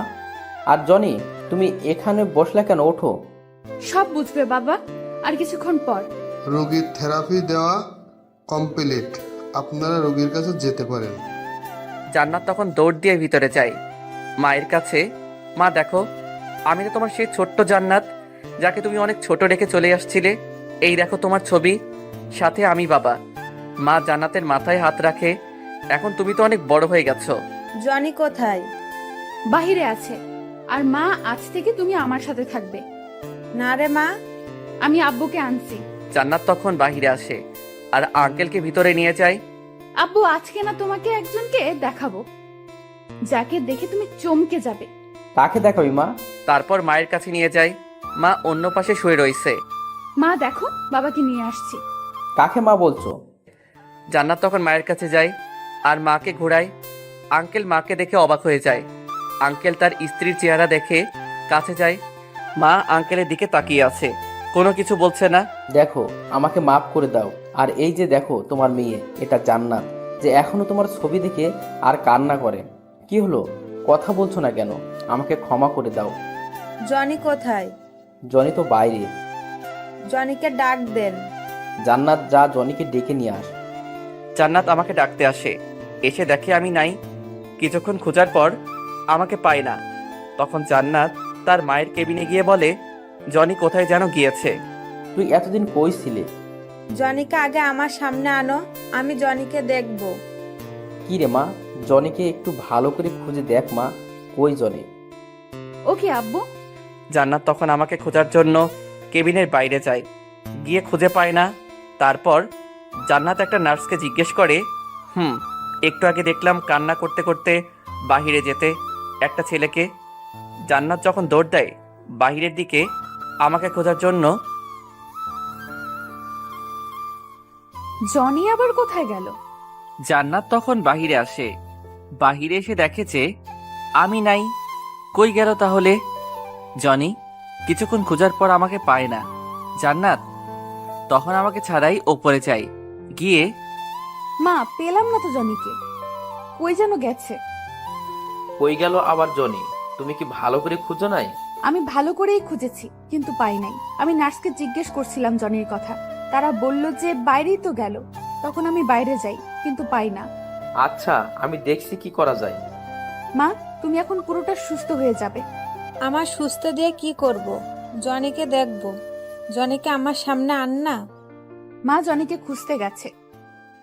আর জনি, তুমি এখানে বসলে কেন? ওঠো। সব বুঝবে বাবা, আর কিছুক্ষণ পর। রোগীর থেরাপি দেওয়া কমপ্লিট, আপনারা রোগীর কাছে যেতে পারেন। জান্নাত তখন দৌড় দিয়ে ভিতরে যায় মায়ের কাছে। মা দেখো, আমি তো তোমার সেই ছোট্ট জান্নাত, যাকে তুমি অনেক ছোট রেখে চলে আসছিলে। এই দেখো তোমার ছবি, সাথে আমি বাবা। মা জান্নাতের মাথায় হাত রাখে। এখন তুমি তো অনেক বড় হয়ে গেছো। জনি কোথায়? বাহিরে আছে। আর মা, আজ থেকে তুমি আমার সাথে থাকবে। না রে মা। আমি আব্বুকে আনছি। জান্নাত তখন বাহিরে আসে আর আঙ্কেলকে ভিতরে নিয়ে যায়। আব্বু, আজকে না তোমাকে একজনকে দেখাবো, যাকে দেখে তুমি চমকে যাবে। কাকে দেখাবি মা? তারপর মায়ের কাছে নিয়ে যায়। মা অন্য পাশে শুয়ে রয়েছে। মা দেখো, বাবাকে নিয়ে আসছি। কাকে মা বলছো? জান্নাত তখন মায়ের কাছে যায় আর মাকে ঘোরায়। আঙ্কেল মাকে দেখে অবাক হয়ে যায়। আঙ্কেল তার স্ত্রীর চেহারা দেখে কাছে যায়। মা আঙ্কেলের দিকে তাকিয়ে আছে, কোনো কিছু বলছে না। দেখো, আমাকে মাফ করে দাও। আর এই যে দেখো তোমার মেয়ে, এটা জান্নাত, যে এখনো তোমার ছবি দেখে আর কান্না করে। কি হলো, কথা বলছো না কেন? আমাকে ক্ষমা করে দাও। জনি কোথায়? জনি তো বাইরে। জনিকে ডাক দেন। জান্নাত, যা জনিকে ডেকে নিয়ে আস। জান্নাত আমাকে ডাকতে আসে, এসে দেখে আমি নাই। কিছুক্ষণ খোঁজার পর আমাকে পায় না। তখন জান্নাত তার মায়ের কেবিনে গিয়ে বলে, জনি কোথায় যেন গিয়েছে। তুই এতদিন কই ছিলে? জনিকে আগে আমার সামনে আনো, আমি জনিকে দেখব। কি রে মা, জনিকে একটু ভালো করে খুঁজে দেখ মা, কই জনি? ওকে আব্বু। জান্নাত তখন আমাকে খোঁজার জন্য কেবিনের বাইরে যায়, গিয়ে খুঁজে পায় না। তারপর জান্নাত একটা নার্সকে জিজ্ঞেস করে, একটু আগে দেখলাম কান্না করতে করতে বাহিরে যেতে একটা ছেলেকে। জান্নাত যখন দৌড় দেয় বাহিরের দিকে আমাকে খোঁজার জন্য। জনি আবার কোথায় গেল? জান্নাত তখন বাহিরে আসে। বাহিরে এসে দেখে যে আমি নাই। কই গেল তাহলে জনি? কিছুক্ষণ খোঁজার পর আমাকে পায় না জান্নাত। তখন আমাকে ছাড়াই ওপরে যাই, গিয়ে মা, পেলাম না তো জনিকে, কই যেন গেছে। কই গেল আবার জনি? তুমি কি ভালো করে খুঁজো নাই? আমি ভালো করেই খুঁজেছি, কিন্তু পাই নাই। আমি নার্সকে জিজ্ঞেস করছিলাম জনির কথা, তারা বলল যে বাইরেই তো গেল। তখন আমি বাইরে যাই, কিন্তু পাই না। আচ্ছা, আমি দেখছি কি করা যায়। মা, তুমি এখন পুরোটা সুস্থ হয়ে যাবে। আমার সুস্থ দিয়ে কি করব? জনিকে দেখব। জনিকে আমার সামনে আন না। মা জনিকে খুঁজতে গেছে।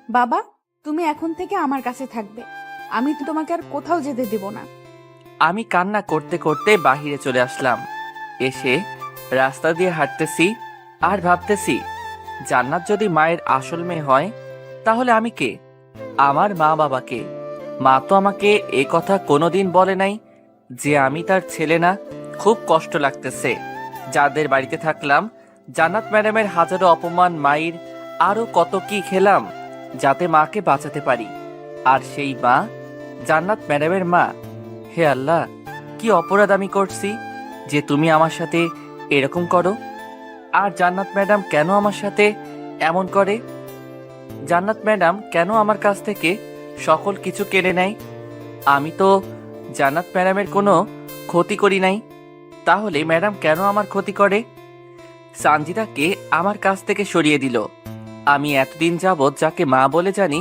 বাবা, তুমি এখন থেকে আমার কাছে থাকবে। আমি তো তোমাকে আর কোথাও যেতে দেব না। আমি কান্না করতে করতে বাহিরে চলে আসলাম। এসে রাস্তা দিয়ে হাঁটতেছি আর ভাবতেছি, জান্নাত যদি মায়ের আসল মেয়ে হয় তাহলে আমি কে? আমার মা বাবাকে। মা তো আমাকে এ কথা কোনোদিন বলে নাই যে আমি তার ছেলে না। খুব কষ্ট লাগতেছে। যাদের বাড়িতে থাকলাম, জান্নাত ম্যাডামের হাজারো অপমান, মায়ের আরো কত কি খেলাম যাতে মাকে বাঁচাতে পারি। আর সেই মা জান্নাত ম্যাডামের মা। হে আল্লাহ, কি অপরাধ আমি করছি যে তুমি আমার সাথে এরকম করো? আর জান্নাত ম্যাডাম কেন আমার সাথে এমন করে? জান্নাত ম্যাডাম কেন আমার কাছ থেকে সকল কিছু কেড়ে নেয়? আমি তো জান্নাত ম্যাডামের কোনো ক্ষতি করি নাই, তাহলে ম্যাডাম কেন আমার ক্ষতি করে? সানজিদাকে আমার কাছ থেকে সরিয়ে দিল। আমি এতদিন যাবৎ যাকে মা বলে জানি,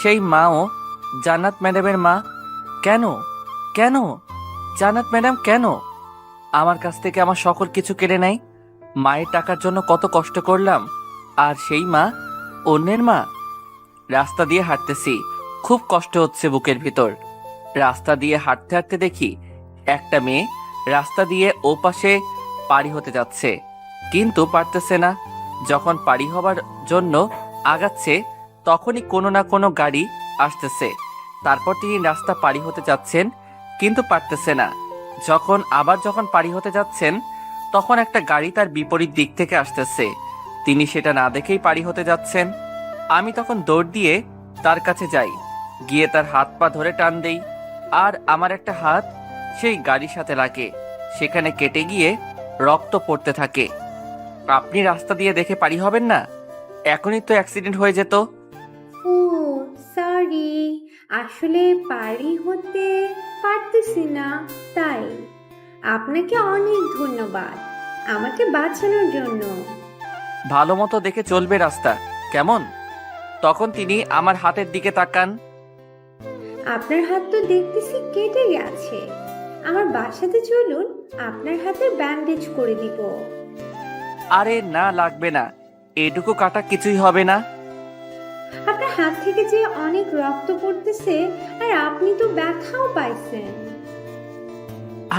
সেই মাও জান্নাত ম্যাডামের মা। কেন কেন জান্নাত ম্যাডাম কেন আমার কাছ থেকে আমার সকল কিছু কেড়ে নেয়? মায়ের টাকার জন্য কত কষ্ট করলাম, আর সেই মা অন্যের মা। রাস্তা দিয়ে হাঁটতেছি, খুব কষ্ট হচ্ছে বুকের ভিতর। রাস্তা দিয়ে হাঁটতে হাঁটতে দেখি একটা মেয়ে রাস্তা দিয়ে ও পাশে পাড়ি হতে যাচ্ছে, কিন্তু পারতেছে না। যখন পাড়ি হবার জন্য আগাচ্ছে, তখনই কোনো না কোনো গাড়ি আসতেছে। তারপর তিনি রাস্তা পাড়ি হতে যাচ্ছেন, কিন্তু পারতেছে না। যখন পাড়ি হতে যাচ্ছেন, তখন একটা গাড়ি তার বিপরীত দিক থেকে আসতেছে। তিনি সেটা না দেখেই পাড়ি হতে যাচ্ছেন। আমি তখন দৌড় দিয়ে তার কাছে যাই, গিয়ে তার হাত পা ধরে টান দেই, আর আমার একটা হাত সেই গাড়ির সাথে লাগে। সেখানে কেটে গিয়ে রক্ত পড়তে থাকে। আপনি রাস্তা দিয়ে দেখে পাড়ি হবেন না? এখনই তো অ্যাক্সিডেন্ট হয়ে যেত। ও সরি, আসলে পারি হতে পারতেছি না, তাই। আপনাকে অনেক ধন্যবাদ আমাকে বাঁচানোর জন্য। ভালো মতো দেখে চলবে রাস্তা, কেমন? তখন তিনি আমার হাতের দিকে তাকান। আপনার হাত তো দেখতেছি কেটে গেছে। আমার বাসাতে চলুন, আপনার হাতে ব্যান্ডেজ করে দিব। আরে না, লাগবে না, এটুকু কাটা কিছুই হবে না। আপনার হাত থেকে যে অনেক রক্ত পড়তেছে, আর আপনি তো ব্যথাও পাইছেন।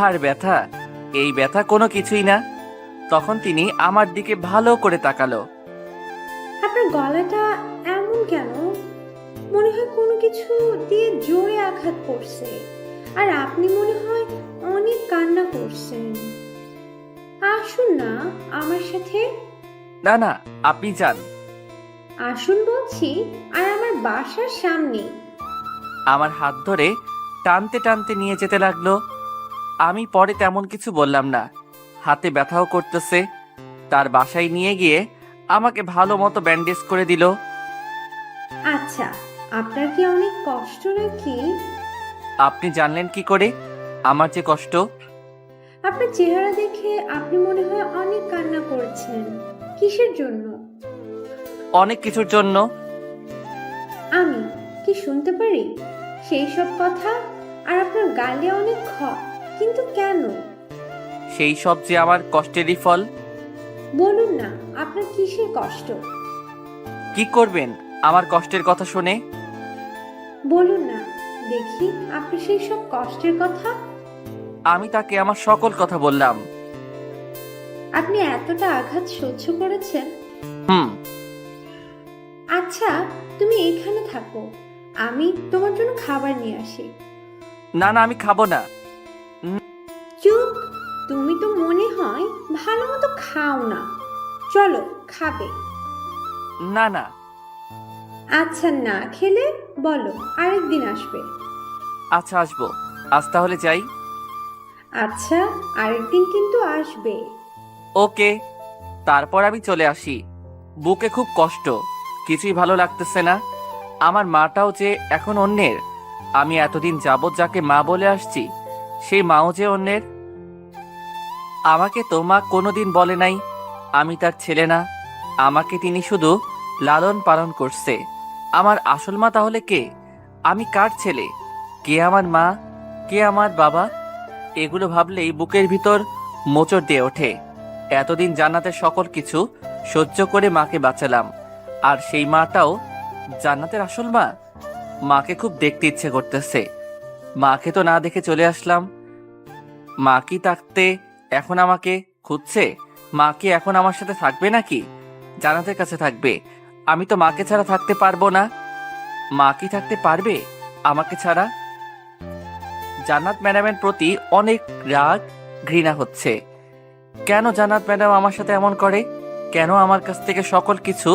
আর ব্যথা? এই ব্যথা কোনো কিছুই না। তখন তিনি আমার দিকে ভালো করে তাকালো। আপনার গলাটা এমন কেন? মনে হয় কোনো কিছু দিয়ে জোরে আঘাত করছে, আর আপনি মনে হয় অনেক কান্না করছেন। আসুন না আমার সাথে। না না, আপনি যান। আসুন বলছি, আর আমার বাসার সামনে। আমার হাত ধরে টানতে টানতে নিয়ে যেতে লাগলো। আমি পরে তেমন কিছু বললাম না। হাতে ব্যথাও করতেছে। তার বাসায় নিয়ে গিয়ে আমাকে ভালো মতো ব্যান্ডেজ করে দিল। আচ্ছা, আপনার কি অনেক কষ্ট নাকি? আপনি জানলেন কি করে আমার যে কষ্ট? আপনার চেহারা দেখে আপনি মনে হয় অনেক কান্না করেছেন। কিসের জন্য? অনেক কিছুর জন্য। আমি কি শুনতে পারি সেই সব কথা? আর আপনার গালে অনেক ক্ষত, কিন্তু কেন? সেই সব যে আমার কষ্টেরই ফল। বলুন না, আপনার কিসের কষ্ট? কি করবেন আমার কষ্টের কথা শুনে? বলুন না, দেখি আপনি সেই সব কষ্টের কথা। আমি তাকে আমার সকল কথা বললাম। আপনি এতটা আঘাত সহ্য করেছেন? হুম। আচ্ছা, তুমি এখানে থাকো, আমি তোমার জন্য খাবার নিয়ে আসি। না না, আমি খাবো না। চুপ, তুমি তো মনে হয় ভালো মতো খাও না। চলো, খাবে। না না। আচ্ছা, না খেলে বলো, আরেকদিন আসবে। আচ্ছা, আসবো। আজ তাহলে যাই। আচ্ছা, আরেকদিন কিন্তু আসবে। ওকে। তারপর আমি চলে আসি। বুকে খুব কষ্ট, কিছুই ভালো লাগতেছে না। আমার মাটাও যে এখন অন্যের। আমি এতদিন যাবৎ যাকে মা বলে আসছি, সেই মাও যে অন্যের। আমাকে তো মা কোনোদিন বলে নাই আমি তার ছেলে না। আমাকে তিনি শুধু লালন পালন করছে। আমার আসল মা তাহলে কে? আমি কার ছেলে? কে আমার মা, কে আমার বাবা? এগুলো ভাবলেই বুকের ভিতর মোচড় দিয়ে ওঠে। এতদিন জান্নাতের সকল কিছু সহ্য করে মাকে বাঁচালাম, আর সেই মাটাও জান্নাতের আসল মা। মাকে খুব দেখতে ইচ্ছে করতেছে। মাকে তো না দেখে চলে আসলাম। মা কি থাকতে এখন আমাকে খুঁজছে? মা কি এখন আমার সাথে থাকবে নাকি জান্নাতের কাছে থাকবে? আমি তো মাকে ছাড়া থাকতে পারবো না। মা কি থাকতে পারবে আমাকে ছাড়া? জান্নাত ম্যাডামের প্রতি অনেক রাগ ঘৃণা হচ্ছে। কেন জান্নাত ম্যাডাম আমার সাথে এমন করে? কেন আমার কাছ থেকে সকল কিছু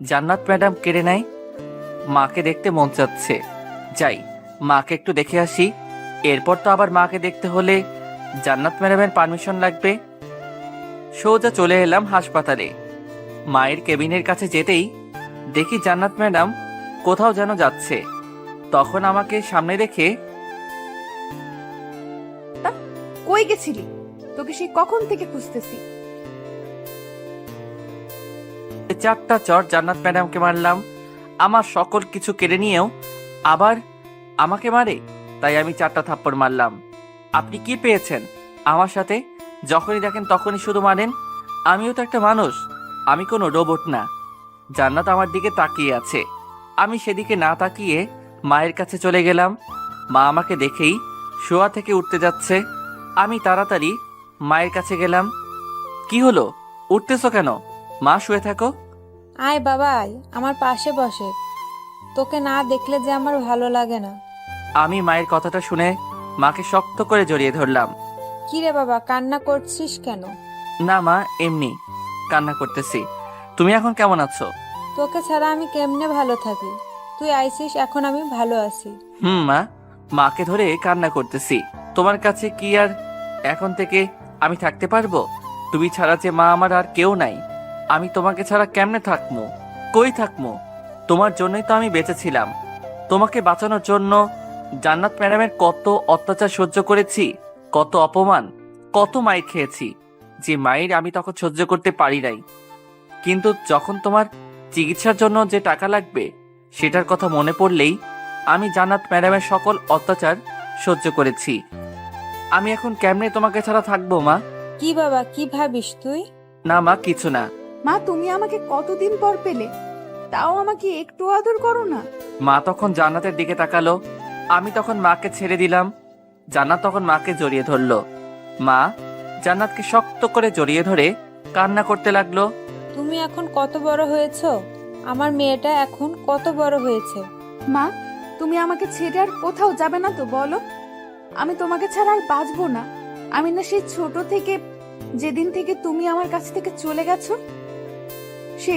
জান্নাত ম্যাডাম কেড়ে নেয়? মাকে দেখতে মন চাচ্ছে, যাই মাকে একটু দেখে আসি। এরপর তো আবার মাকে দেখতে হলে জান্নাত ম্যাডামের পারমিশন লাগবে। সোজা চলে এলাম হাসপাতালে। মায়ের কেবিনের কাছে যেতেই দেখি জান্নাত ম্যাডাম কোথাও যেন যাচ্ছে। তখন আমাকে সামনে রেখে, কই গেছিলি? তোকে সেই কখন থেকে খুঁজতেছি। 4টা চর জান্নাত ম্যাডামকে মারলাম। আমার সকল কিছু কেড়ে নিয়েও আবার আমাকে মারে, তাই আমি 4টা থাপ্পড় মারলাম। আপনি কি পেয়েছেন আমার সাথে? যখনই দেখেন তখনই শুধু মারেন। আমিও তো একটা মানুষ, আমি কোনো রোবট না। জান্নাত আমার দিকে তাকিয়ে আছে। আমি সেদিকে না তাকিয়ে মায়ের কাছে চলে গেলাম। মা আমাকে দেখেই শোয়া থেকে উঠতে যাচ্ছে। আমি তাড়াতাড়ি মায়ের কাছে গেলাম। কি হলো, উঠতেছো কেন? মা, শুয়ে থাকো। আয় বাবা আয়, আমার পাশে বসে। তোকে না দেখলে যে আমার ভালো লাগে না। আমি মায়ের কথাটা শুনে মাকে শক্ত করে জড়িয়ে ধরলাম। কি রে বাবা, কান্না করছিস কেন? না মা, এমনি কান্না করতেছি। তুমি এখন কেমন আছো? তোকে ছাড়া আমি কেমনে ভালো থাকি? তুই আইছিস, এখন আমি ভালো আছি। মা, মাকে ধরে কান্না করতেছি। তোমার কাছে কি আর এখন থেকে আমি থাকতে পারবো? তুমি ছাড়া যে মা আমার আর কেউ নাই। আমি তোমাকে ছাড়া কেমনে থাকবো? কই থাকবো? তোমার জন্যই তো আমি বেঁচে ছিলাম। তোমাকে বাঁচানোর জন্য জান্নাত ম্যাডামের কত অত্যাচার সহ্য করেছি, কত অপমান, কত মাইর খেয়েছি, যে মায়ের আমি তখন সহ্য করতে পারি নাই। কিন্তু যখন তোমার চিকিৎসার জন্য যে টাকা লাগবে সেটার কথা মনে পড়লেই আমি জান্নাত ম্যাডামের সকল অত্যাচার সহ্য করেছি। আমি এখন কেমনে তোমাকে ছাড়া থাকবো মা? কি বাবা, কি ভাবিস তুই? না মা, কিছু না। মা, তুমি আমাকে কতদিন পর পেলে, তাও আমাকে একটু আদর করো না। মা তখন জান্নাতের দিকে তাকালো। আমি তখন মাকে ছেড়ে দিলাম। জান্নাত তখন মাকে জড়িয়ে ধরলো। মা জান্নাতকে শক্ত করে জড়িয়ে ধরে কান্না করতে লাগলো। তুমি এখন কত বড় হয়েছো? আমার মেয়েটা এখন কত বড় হয়েছে। মা, তুমি আমাকে ছেড়ে আর কোথাও যাবে না তো বলো? আমি তোমাকে ছাড়া আর বাঁচবো না। আমি না সেই ছোট থেকে, যেদিন থেকে তুমি আমার কাছ থেকে চলে গেছো, সে